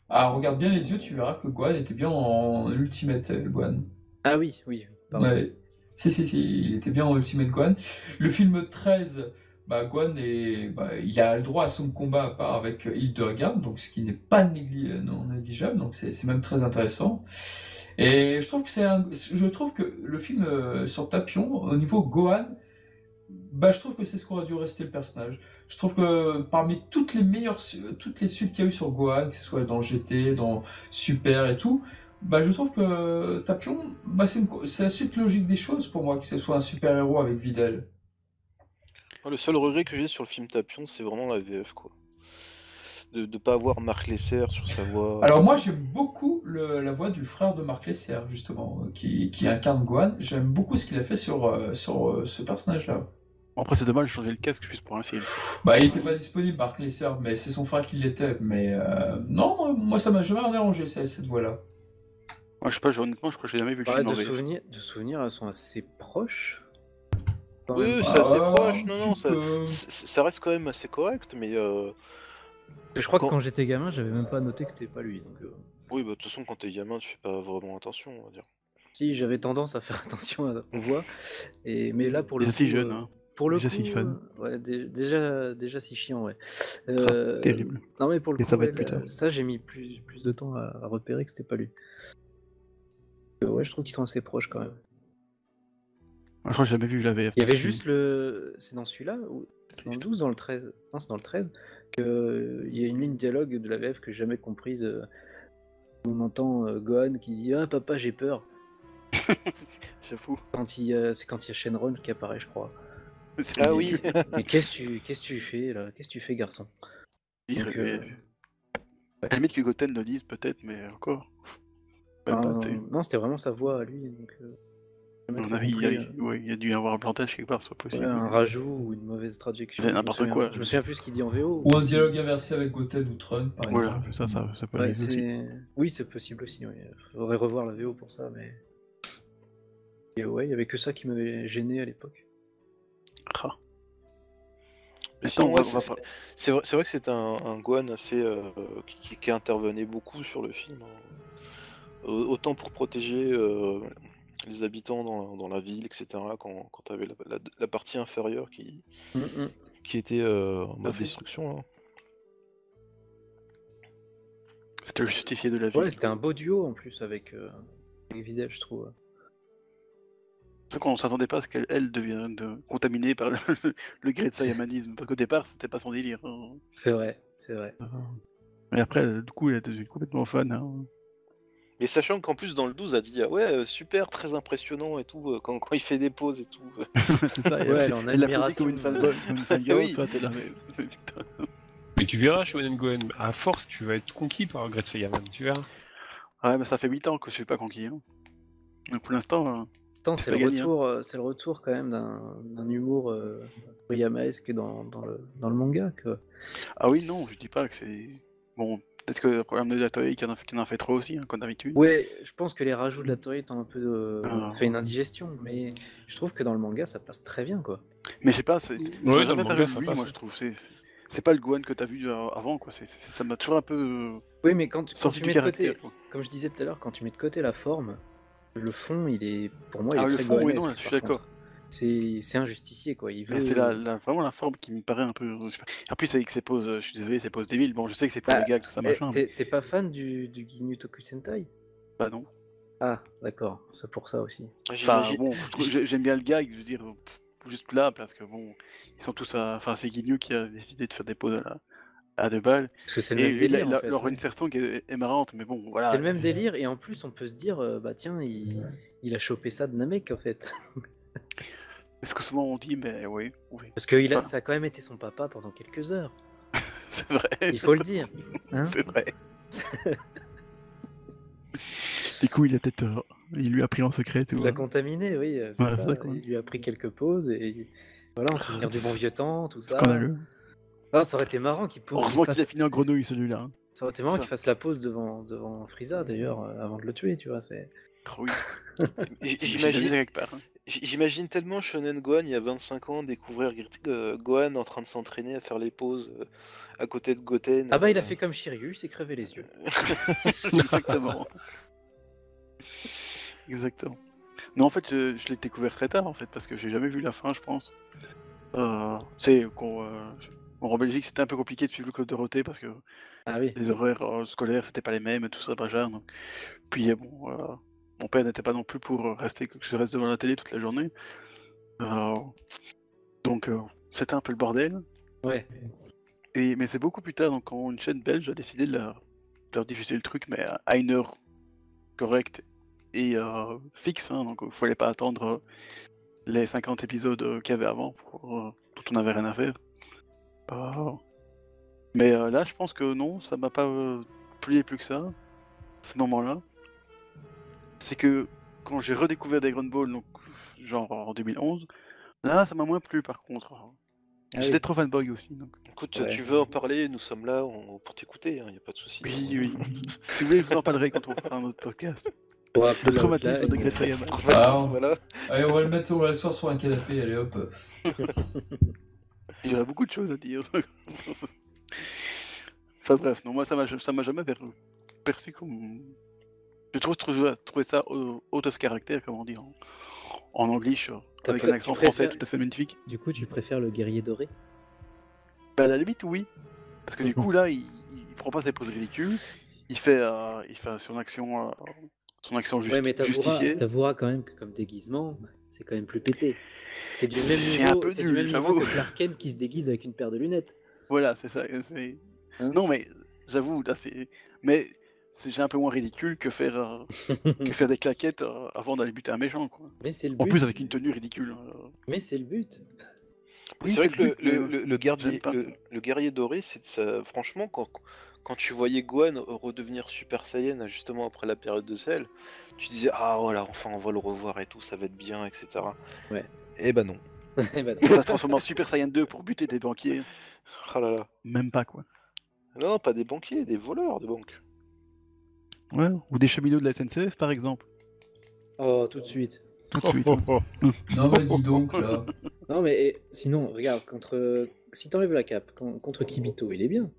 Ah, regarde bien les yeux, tu verras que Gohan était bien en Ultimate Gohan. Ah oui, pardon. Ouais. Si, il était bien en Ultimate Gohan. Le film 13, Gohan il a le droit à son combat à part avec Hildegard, donc ce qui n'est pas non négligeable, donc c'est même très intéressant. Et je trouve que le film sur Tapion, au niveau Gohan, je trouve que c'est ce qu'aurait dû rester le personnage. Je trouve que parmi toutes les suites qu'il y a eu sur Gohan, que ce soit dans GT, dans Super et tout, je trouve que Tapion, c'est la suite logique des choses pour moi, que ce soit un super-héros avec Videl. Le seul regret que j'ai sur le film Tapion, c'est vraiment la VF, quoi. De pas avoir Marc Lesser sur sa voix. Alors moi, j'aime beaucoup la voix du frère de Marc Lesser, justement, qui incarne Gohan. J'aime beaucoup ce qu'il a fait sur ce personnage-là. Après, c'est dommage de changer le casque juste pour un film. Il était pas disponible, Marc Lesser, mais c'est son frère qui l'était. Mais non, moi ça m'a jamais dérangé, cette voix-là. Moi, je sais pas, honnêtement, je crois que j'ai jamais vu le film en VF. De souvenirs, elles sont assez proches. Quand Oui, même. c'est assez proche. un Non, petit peu. ça reste quand même assez correct, mais. Je crois que quand j'étais gamin, j'avais même pas noté que c'était pas lui. Donc, Oui, de toute façon, quand t'es gamin, tu fais pas vraiment attention, on va dire. Si, j'avais tendance à faire attention aux voix. Mais là, pour le Déjà coup... si jeune, hein. Pour le Déjà coup, si fan. ouais, déjà si chiant, ouais. Terrible. Non, mais pour le Et coup, ça va être plus tard. ça, j'ai mis plus de temps à repérer que c'était pas lui. Ouais, je trouve qu'ils sont assez proches quand même. Moi, je crois que j'ai jamais vu la VF. Il y avait juste le... C'est dans celui-là ou... C'est dans le 12 dans le 13 Non, c'est dans le 13 qu'il y a une ligne dialogue de la VF que j'ai jamais comprise. On entend Gohan qui dit « Ah, papa, j'ai peur !» J'avoue. C'est quand il y a Shenron qui apparaît, je crois. C'est Ah ridicule. oui. Mais qu'est-ce que tu fais, là? Qu'est-ce que tu fais, garçon? Dire, Donc, à la limite que Goten le dise, peut-être, mais encore. Même pas, tu sais. non, c'était vraiment sa voix à lui. Donc, À mon avis, il y a dû y avoir un plantage quelque part, c'est pas possible. un rajout ou une mauvaise traduction. C'est n'importe quoi. Je me souviens plus ce qu'il dit en VO. Ou un dialogue inversé avec Goten ou Tron, par Voilà, exemple. ça peut Ouais, arriver aussi. Oui, c'est possible aussi. Il faudrait revoir la VO pour ça, mais. Et ouais, il y avait que ça qui m'avait gêné à l'époque. Ah. Mais Sinon, attends, ouais, on va pas- c'est vrai que c'était un Gohan assez qui intervenait beaucoup sur le film, hein. Autant pour protéger les habitants dans la ville, etc. Quand tu avais la partie inférieure qui était en mode fait. destruction, hein. C'était le justicier de la ville. Ouais, c'était un beau duo en plus avec Videl, je trouve. C'est qu'on s'attendait pas à ce qu'elle devienne contaminée par le Great Saiyamanisme, parce qu'au départ, c'était pas son délire. Hein. C'est vrai, c'est vrai. Mais après, du coup, elle est devenue complètement fan. Hein. Et sachant qu'en plus dans le 12 a dit ouais super très impressionnant et tout quand il fait des pauses et tout. C'est ça, Ouais, elle en elle l'applaudit admiration. comme une fangirl, Oui. soit t'es là, mais putain. Mais tu verras, Shonen Gohan, à force, tu vas être conquis par Great Saiyaman, tu verras. Ouais, mais ça fait 8 ans que je suis pas conquis. Hein. Donc pour l'instant, Pourtant, c'est c'est pas le gagné, hein. retour, c'est le retour quand même d'un humour Toriyamaesque dans le manga. Quoi. Ah oui, non, je dis pas que c'est... Bon, peut-être que le problème de la Toei qui en a fait trop aussi, hein, comme d'habitude. Ouais, je pense que les rajouts de la Toei t'ont un peu Ah. fait une indigestion, mais je trouve que dans le manga ça passe très bien quoi. Mais je sais pas, ça Ouais, m'a dans le jamais manga, paru ça lui, passe. moi je trouve. C'est pas le Gohan que t'as vu avant, quoi. Ça m'a toujours un peu Oui, mais quand sorti tu du mets de côté, caractère. Quoi. comme je disais tout à l'heure, quand tu mets de côté la forme, le fond, il est, pour moi, il Ah, est le très fond, oui, gohanesque, non, par je suis d'accord. contre. C'est un justicier quoi. Il Mais veut. c'est vraiment la forme qui me paraît un peu. En plus, avec ses poses, je suis désolé, ses poses débiles. Bon, je sais que c'est pour Bah, le gag, tout ça, machin. Mais... T'es pas fan du Ginyu Tokusentai? Bah non. Ah, d'accord, c'est pour ça aussi. Enfin, J'imagine- bon, j'aime bien le gag, je veux dire, juste là, parce que bon, ils sont tous à. Enfin, c'est Ginyu qui a décidé de faire des poses à 2 balles. Parce que c'est le Et même délire en fait. leur Ouais. insertion qui est marrante, mais bon, voilà. C'est le même délire et en plus on peut se dire bah tiens il a chopé ça de Namek en fait. Est-ce que souvent on dit, mais oui. Parce que Enfin. ça a quand même été son papa pendant quelques heures. C'est vrai. Il faut le dire. Hein. C'est vrai. Du coup, il lui a pris en secret tout. Il l'a hein. contaminé, oui. C'est Voilà, ça. ça, quoi. Il lui a pris quelques pauses et voilà, en souvenir du bon vieux temps, tout ça. Scandaleux. Ah, ça aurait été marrant Heureusement fasse... qu'il a fini en grenouille celui-là. Hein. Ça aurait été marrant Ça. qu'il fasse la pause devant Frieza d'ailleurs avant de le tuer, tu vois. C'est... Oui. J'imagine quelque part. Hein. j'imagine tellement Shonen Gohan il y a 25 ans découvrir Gohan en train de s'entraîner à faire les pauses à côté de Goten. Ah bah il a fait comme Shiryu, il s'est crevé les yeux. Exactement. Exactement. Non, en fait, je l'ai découvert très tard, en fait, parce que j'ai jamais vu la fin, je pense. C'est en Belgique, c'était un peu compliqué de suivre le Club Dorothée parce que Ah oui. les horaires scolaires, c'était pas les mêmes et tout ça, machin. Donc... Puis bon, mon père n'était pas non plus pour que je reste devant la télé toute la journée. Donc, c'était un peu le bordel. Ouais. Mais c'est beaucoup plus tard, donc quand une chaîne belge a décidé de leur diffuser le truc, mais à une heure correcte et fixe, hein, donc il fallait pas attendre les 50 épisodes qu'il y avait avant, dont on n'avait rien à faire. Mais là, je pense que non, ça m'a pas plié plus que ça, ces moments-là. C'est que quand j'ai redécouvert des Dragon Ball, donc genre en 2011, là, ça m'a moins plu par contre. Ah J'étais oui. trop fanboy aussi. Donc... Écoute, Ouais. tu veux en parler, nous sommes là pour t'écouter, il n'y a pas de souci. Oui. Si vous voulez, je vous en parlerai quand on fera un autre podcast. Pour Le appeler la traumatisme hotline, de Great Saiyaman. Ah, Voilà. Allez, on va l'asseoir sur un canapé, allez hop. Il y aurait beaucoup de choses à dire. Enfin bref, non, moi ça m'a jamais perçu comme... J'ai trouvé ça out of character, comme on dit en anglais, avec un accent français tout à fait magnifique. Du coup, tu préfères le guerrier doré? Bah à la limite, oui. Parce que du coup, là, il prend pas ses poses ridicules, il fait son action Ouais, mais justifiée. t'avoueras quand même que comme déguisement, c'est quand même plus pété. C'est du même C'est un niveau, peu c'est nul, du même niveau j'avoue. que Clark Kent qui se déguise avec une paire de lunettes. Voilà, c'est ça. Hein Non, mais j'avoue, là, j'ai un peu moins ridicule que faire des claquettes avant d'aller buter un méchant, quoi. Mais c'est le En but. plus, avec une tenue ridicule. Mais c'est le but. Oui, C'est vrai c'est que le but, le guerrier, j'aime pas. le guerrier doré, c'est ça. Franchement, quand tu voyais Gohan redevenir Super Saiyan justement après la période de sel, tu disais ah voilà, enfin on va le revoir et tout, ça va être bien, etc. Ouais. Eh ben non. Eh ben non. Ça se transforme en Super Saiyan 2 pour buter des banquiers. Ah là là. Même pas, quoi. Non, pas des banquiers, des voleurs de banque. Ouais, ou des cheminots de la SNCF, par exemple. Oh, tout de suite. Tout de suite. Ouais. Non, mais dis donc, là. Non, mais sinon, regarde, si t'enlèves la cape, contre Kibito, il est bien.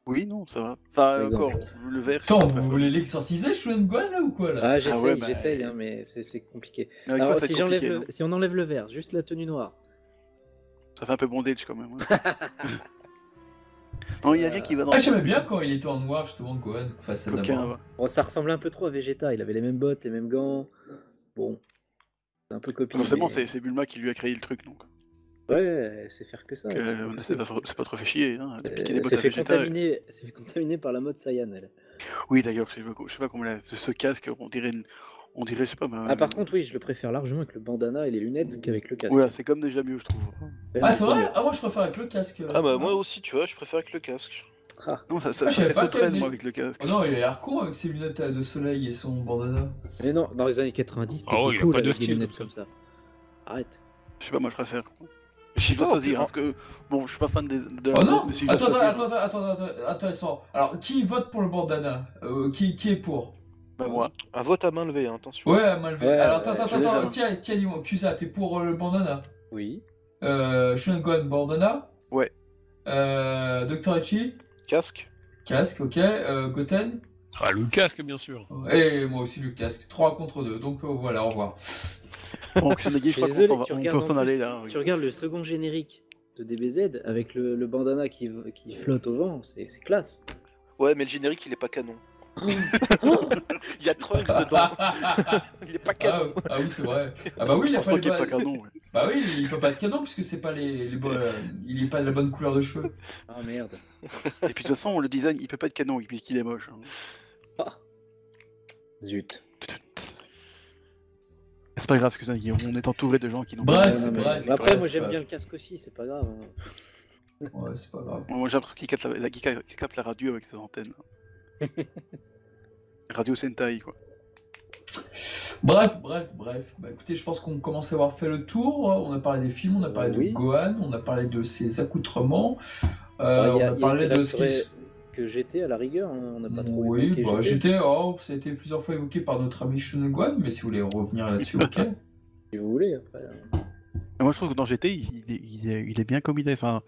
Oui, non, ça va. Par Enfin, exemple. encore, le vert. Attends, vous voulez l'exorciser, Shuan Gohan, là, ou quoi, là? Ah, j'essaye, ouais, bah, j'essaye, hein, mais c'est compliqué. Avec Alors, toi, c'est compliqué, non si on enlève le vert, juste la tenue noire. Ça fait un peu bondage quand même. Ouais. Non, il y a rien qui va dans Ah, j'aimais bien quand il était en noir, justement, Gohan, face à coquin. Dabra. Ouais. Bon, ça ressemblait un peu trop à Vegeta, il avait les mêmes bottes, les mêmes gants. Bon, c'est un peu copie. Forcément, mais- c'est Bulma qui lui a créé le truc, donc. Ouais, elle sait faire que ça. Donc, c'est pas trop fait chier. Hein, de piquer des Elle bottes s'est à fait Vegeta. contaminer par la mode Saiyan, elle. Oui, d'ailleurs, je sais pas comment ce casque, on dirait, je sais pas. Ah, par contre, oui, je le préfère largement avec le bandana et les lunettes qu'avec le casque. Ouais, c'est comme déjà mieux, je trouve. Ah, c'est Beaucoup vrai? mieux. Ah, moi, je préfère avec le casque. Ah bah moi aussi, tu vois, je préfère avec le casque. Ah, Non, ça Ah, je savais fait pas sauterelle, qu'il y avait- moi, avec le casque. Oh non, il a l'air con avec ses lunettes de soleil et son bandana. mais non, dans les années 90, c'était Oh, il a cool pas de avec des style lunettes comme comme ça. Arrête. Je sais pas, moi, je préfère. Je dois Non, choisir, plus- parce que, bon, je suis pas fan de Oh non! mais si je dois choisir, Attends, intéressant. Alors, qui vote pour le bandana? Qui est pour? bah, moi. Un vote à main levée, hein, attention. Ouais, mal levé. Ouais, Alors, ouais, attends, je l'ai là. tiens, dis-moi, Kusa, t'es pour le bandana? Oui. Shuan Gohan, bandana? Ouais. Dr. Ichi? Casque. Casque, ok. Goten? Ah, le casque, bien sûr. Et moi aussi le casque. 3 contre 2. Donc voilà, au revoir. Bon, Kusanagi, je crois qu'on Désolé, s'en va. tu On regardes peut en s'en plus- aller, là. Tu regardes le second générique de DBZ avec le bandana qui flotte au vent, c'est classe. Ouais, mais le générique, il est pas canon. Il y a Trunks dedans. Il est pas canon. Ah oui, c'est vrai. Ah bah oui, il a On pas sent les qu'il est pas bonnes- canon. Ouais. Bah oui, il peut pas être canon puisque c'est pas il est pas de la bonne couleur de cheveux. Ah merde. Et puis, de toute façon, le design, il peut pas être canon, puisqu'il est moche. Hein. Ah. Zut. C'est pas grave, Kusanagi, on est entouré de gens qui n'ont Bref, pas. Non, mais- bref, mais après, bref, moi j'aime bien le casque aussi, c'est pas grave. hein. Ouais, c'est pas grave. Moi, j'ai l'impression qu'il capte la radio avec ses antennes. Radio Sentai, quoi. Bref. Bah écoutez, je pense qu'on commence à avoir fait le tour. On a parlé des films, on a parlé Oui. de Gohan, on a parlé de ses accoutrements. Ah, On a parlé de ce qui resterait que j'étais à la rigueur, hein, on n'a pas trop Oui, évoqué bah GT. ça a été plusieurs fois évoqué par notre ami Shunan Gohan, mais si vous voulez revenir là-dessus, ok. Si vous voulez, après. Mais moi, je trouve que dans GT, il est bien comme il est. Enfin,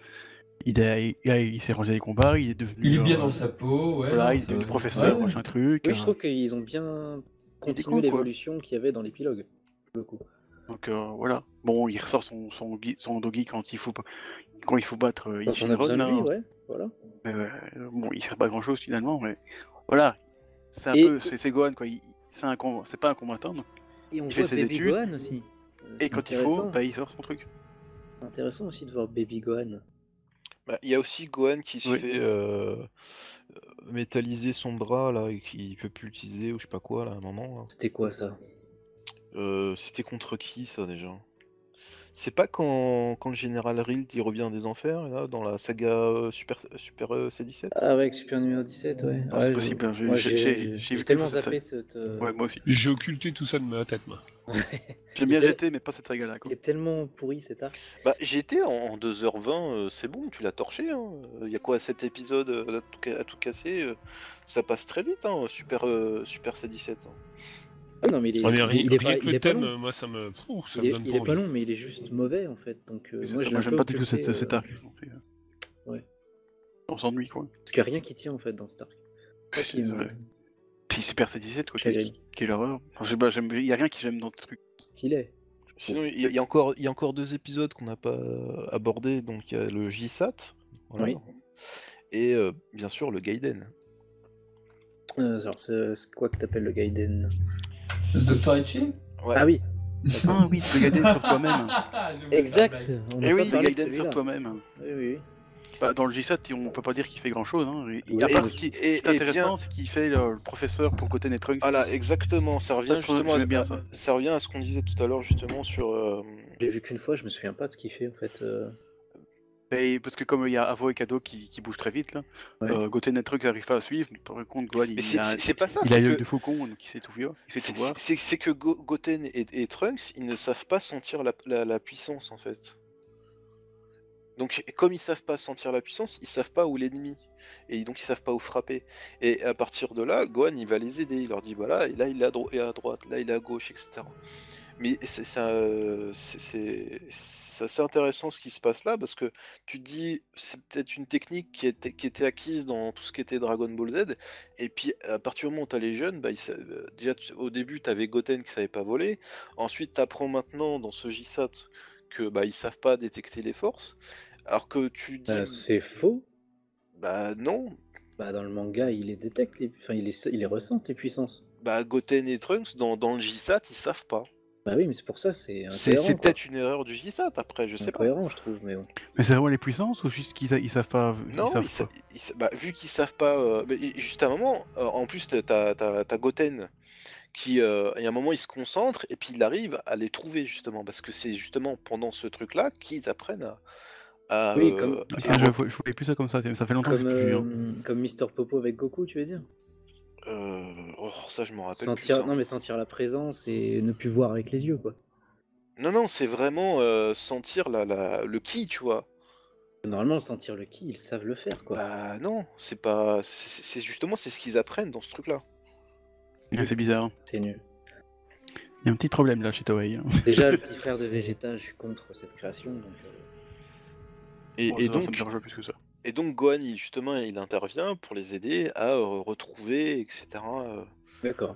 il s'est rangé les combats, il est devenu. Il est bien dans sa peau, ouais. Voilà, non, il est ça- devenu professeur, ouais. machin truc. Oui, je trouve qu'ils ont bien continué cool, quoi. l'évolution qu'il y avait dans l'épilogue. pour le coup. Donc voilà. Bon, il ressort son doggy quand il faut battre Quand on a Ichiran. besoin de lui, Hein. ouais, voilà. Mais, bon, il sert pas grand chose finalement, mais voilà. C'est un Et- peu, c'est Gohan quoi. C'est pas un combattant. Donc. Et on Il fait voit ses Baby études, Gohan aussi. Et C'est quand il faut, intéressant. bah, il sort son truc. C'est intéressant aussi de voir Baby Gohan. Bah, il y a aussi Gohan qui se Oui. fait métalliser son bras là et qui peut plus l'utiliser ou je sais pas quoi là à un moment. C'était quoi ça? C'était contre qui ça déjà? C'est pas quand le général Rild il revient des enfers là dans la saga Super C17? Ah ouais, avec Super numéro 17, ouais. Ah, c'est Ouais, possible, hein, moi, j'ai j'ai vu tellement que ça- zappé cette. Ouais, moi aussi. J'ai occulté tout ça de ma tête, moi. J'aime bien Il était- GT, mais pas cette saga là. Il est tellement pourri cet arc. Bah j'étais en 2h20, c'est bon, tu l'as torché. Hein. Y a quoi 7 épisodes à tout casser, ça passe très vite, hein, Super C17. Hein. Ah non, mais il est, Ah, mais rien, il est rien pas, que il le est pas thème, long. moi, ça me Il est, donne il pas est pas envie. long, mais il est juste mauvais en fait. Donc C'est moi, ça, je l'ai un j'aime peu pas du tout occulté, cet arc. ouais. On s'ennuie quoi. Parce qu'il n'y a rien qui tient en fait dans cet arc. Ça qui me- Ouais. Puis Super C17 quoi, Quelle quelle horreur. Enfin, je sais pas, il y a rien qui j'aime dans ce truc. qu'il est. Sinon, il y a encore 2 épisodes qu'on n'a pas abordés. Donc il y a le JSAT, voilà. Oui. Et bien sûr le Gaiden. Alors, c'est quoi que t'appelles le Gaiden? Le Dr. Ichi? Ouais. Ah oui, Ah oui, le Gaiden sur toi-même. J'ai oublié exact. la blague. On n'a Et pas oui, le parlé de Gaiden sur celui-là. toi-même. Oui, oui. Bah, dans le J7, on peut pas dire qu'il fait grand chose. Hein. Oui, À part et- ce qui est et intéressant, bien- c'est qu'il fait le professeur pour Goten et Trunks. Voilà, exactement. Ça revient Ça, je trouve- justement j'aime bien ça. ça revient à ce qu'on disait tout à l'heure justement sur Je l'ai vu qu'une fois, je me souviens pas de ce qu'il fait en fait. Et parce que comme il y a Avo et Kado qui bougent très vite, là, Ouais. Goten et Trunks n'arrivent pas à suivre. Par contre, Gohan, Mais il a, c'est pas ça, il a c'est l'œil que de faucon, donc il sait tout voir. Il sait tout voir. c'est que Goten et Trunks, ils ne savent pas sentir la puissance en fait. Donc comme ils savent pas sentir la puissance, ils savent pas où l'ennemi. Et donc ils savent pas où frapper. Et à partir de là, Gohan il va les aider, il leur dit voilà, et là il est à droite, là il est à gauche, etc. Mais c'est assez intéressant ce qui se passe là, parce que tu te dis, c'est peut-être une technique qui était acquise dans tout ce qui était Dragon Ball Z, et puis à partir du moment où tu as les jeunes, bah, déjà au début tu avais Goten qui savait pas voler, ensuite tu apprends maintenant dans ce JSAT que bah, ils savent pas détecter les forces, alors que tu dis, C'est faux. bah non, Bah, dans le manga, il les détecte, enfin, il les ressent, les puissances. bah Goten et Trunks dans le JSAT ils savent pas. Bah oui, mais c'est pour ça, c'est C'est incohérent, quoi. peut-être une erreur du JSAT après, je sais pas. Incohérent, je trouve, mais bon. Mais c'est vraiment les puissances ou juste qu'ils savent pas Non, bah, vu qu'ils savent pas. Juste à un moment, en plus, t'as Goten qui, il y a un moment, il se concentre et puis il arrive à les trouver justement, parce que c'est justement pendant ce truc-là qu'ils apprennent à, Oui, comme, Ok, tu- je voulais plus ça comme ça fait longtemps que comme, j'ai plus vu. Hein. comme Mister Popo avec Goku, tu veux dire? oh, ça, je m'en rappelle plus. Sentir, Ça. non, mais sentir la présence et ne plus voir avec les yeux, quoi. Non, c'est vraiment sentir le ki, tu vois. Normalement, sentir le ki, ils savent le faire, quoi. Bah non, c'est pas. C'est justement, c'est ce qu'ils apprennent dans ce truc-là. C'est bizarre. C'est nul. Il y a un petit problème là chez Toei. Hein. Déjà, le petit frère de Vegeta, je suis contre cette création, donc... Et, Bon, et ça donc, me dérange pas plus que ça. Et donc Gohan, justement, il intervient pour les aider à retrouver, etc., D'accord.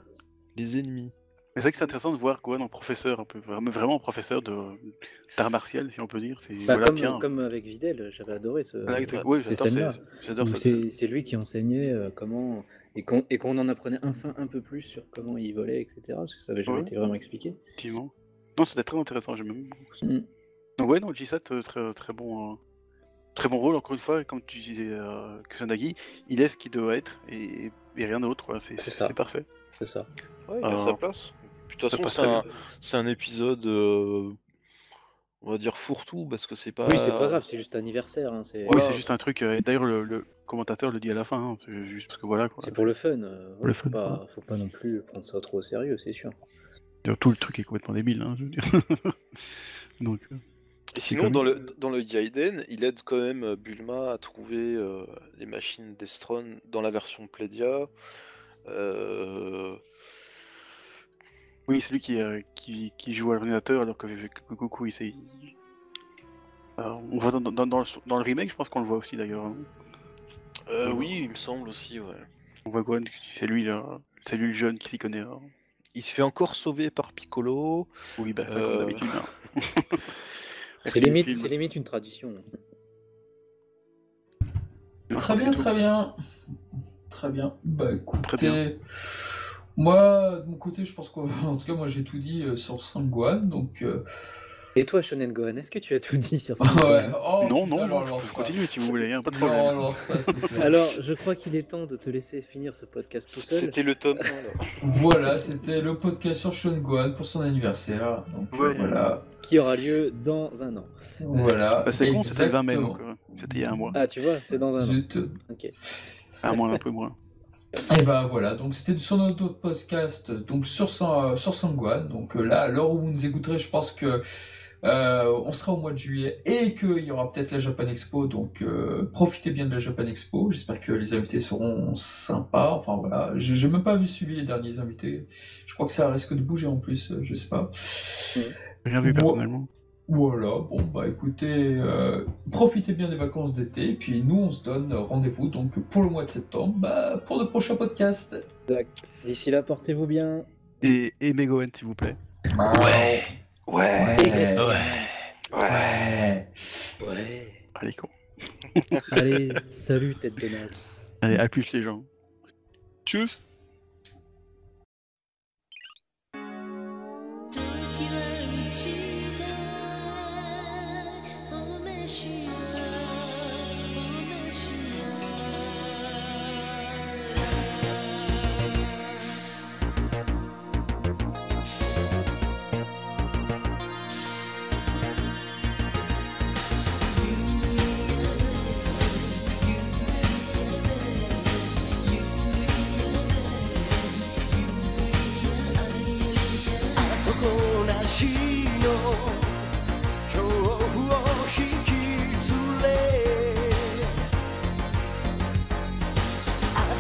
les ennemis. Mais c'est vrai que c'est intéressant de voir Gohan en professeur, un peu, vraiment en professeur d'art martial, si on peut dire. C'est Bah, voilà, tiens. comme avec Videl, j'avais adoré Oui, ces j'adore scènes-là. j'adore Où ça. c'est lui qui enseignait comment... Et qu'on en apprenait enfin un peu plus sur comment il volait, etc. Parce que ça avait jamais Ouais. été vraiment expliqué. Effectivement. Non, c'était très intéressant, j'aime même beaucoup ça. Mm. Donc ouais, non, le G7, très bon rôle, encore une fois, comme tu disais, Kusanagi, il est ce qu'il doit être, et rien d'autre, quoi. C'est ça. C'est parfait. C'est ça. Ouais, il a sa place. Puis, de toute ça façon, passe très bien. c'est un épisode, on va dire fourre-tout, parce que c'est pas... Oui, c'est pas grave, c'est juste anniversaire. Hein, c'est Oui, c'est juste un truc, et d'ailleurs, le commentateur le dit à la fin, hein, c'est juste parce que voilà, quoi. c'est pour le fun. Pour le fun, Faut pas non plus prendre ça trop au sérieux, c'est sûr. D'ailleurs, tout le truc est complètement débile, hein, je veux dire. Donc, Et c'est sinon, comme- dans le Gaiden, il aide quand même Bulma à trouver les machines Destron dans la version Plédia. Oui, c'est lui qui joue à l'ordinateur alors que Goku, on voit dans le remake, je pense qu'on le voit aussi d'ailleurs. Hein. Oui, il me semble aussi, ouais. On voit Gohan, c'est lui le jeune qui s'y connaît. Hein. Il se fait encore sauver par Piccolo. Oui, bah ça comme d'habitude. Hein. C'est limite une tradition. Très bien, très bien. Très bien. Bah Très écoutez, moi, de mon côté, je pense qu'en tout cas, moi j'ai tout dit sur Sangwan, donc... Et toi, Shonen Gohan, est-ce que tu as tout dit sur ça? Ouais. Oh, Non, putain, alors, je lance peux pas. continuer si vous voulez, hein, pas de Non, problème. lance pas, s'il te plaît. Alors, je crois qu'il est temps de te laisser finir ce podcast tout seul. C'était le tome 1, là. Voilà, c'était le podcast sur Sean Gohan pour son anniversaire. Donc Ouais. voilà. Qui aura lieu dans un an. Voilà. Bah, c'est con, c'était le 20 mai, exactement. donc c'était il y a un mois. Ah, tu vois, c'est dans un an. Zut. Ok. Un mois, un peu moins. Et ben voilà, donc c'était sur notre podcast, donc sur Sangwan. Donc là, à l'heure où vous nous écouterez, je pense que on sera au mois de juillet et qu'il y aura peut-être la Japan Expo, donc profitez bien de la Japan Expo. J'espère que les invités seront sympas. Enfin voilà, j'ai même pas suivi les derniers invités. Je crois que ça risque de bouger en plus, je sais pas. Rien vu personnellement. Voilà, bon bah écoutez, profitez bien des vacances d'été, et puis nous on se donne rendez-vous donc pour le mois de septembre, bah, pour de prochains podcasts. Exact. D'ici là, portez-vous bien. Et Megoen, s'il vous plaît. Ouais. Ouais. Ouais. Allez, con. Allez, salut, tête de naze. Allez, à plus les gens. Tchuss.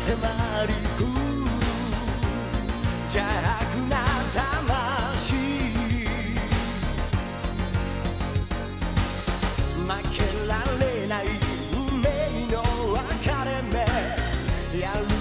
迫り来る邪悪な魂負けられない運命の分かれ目やる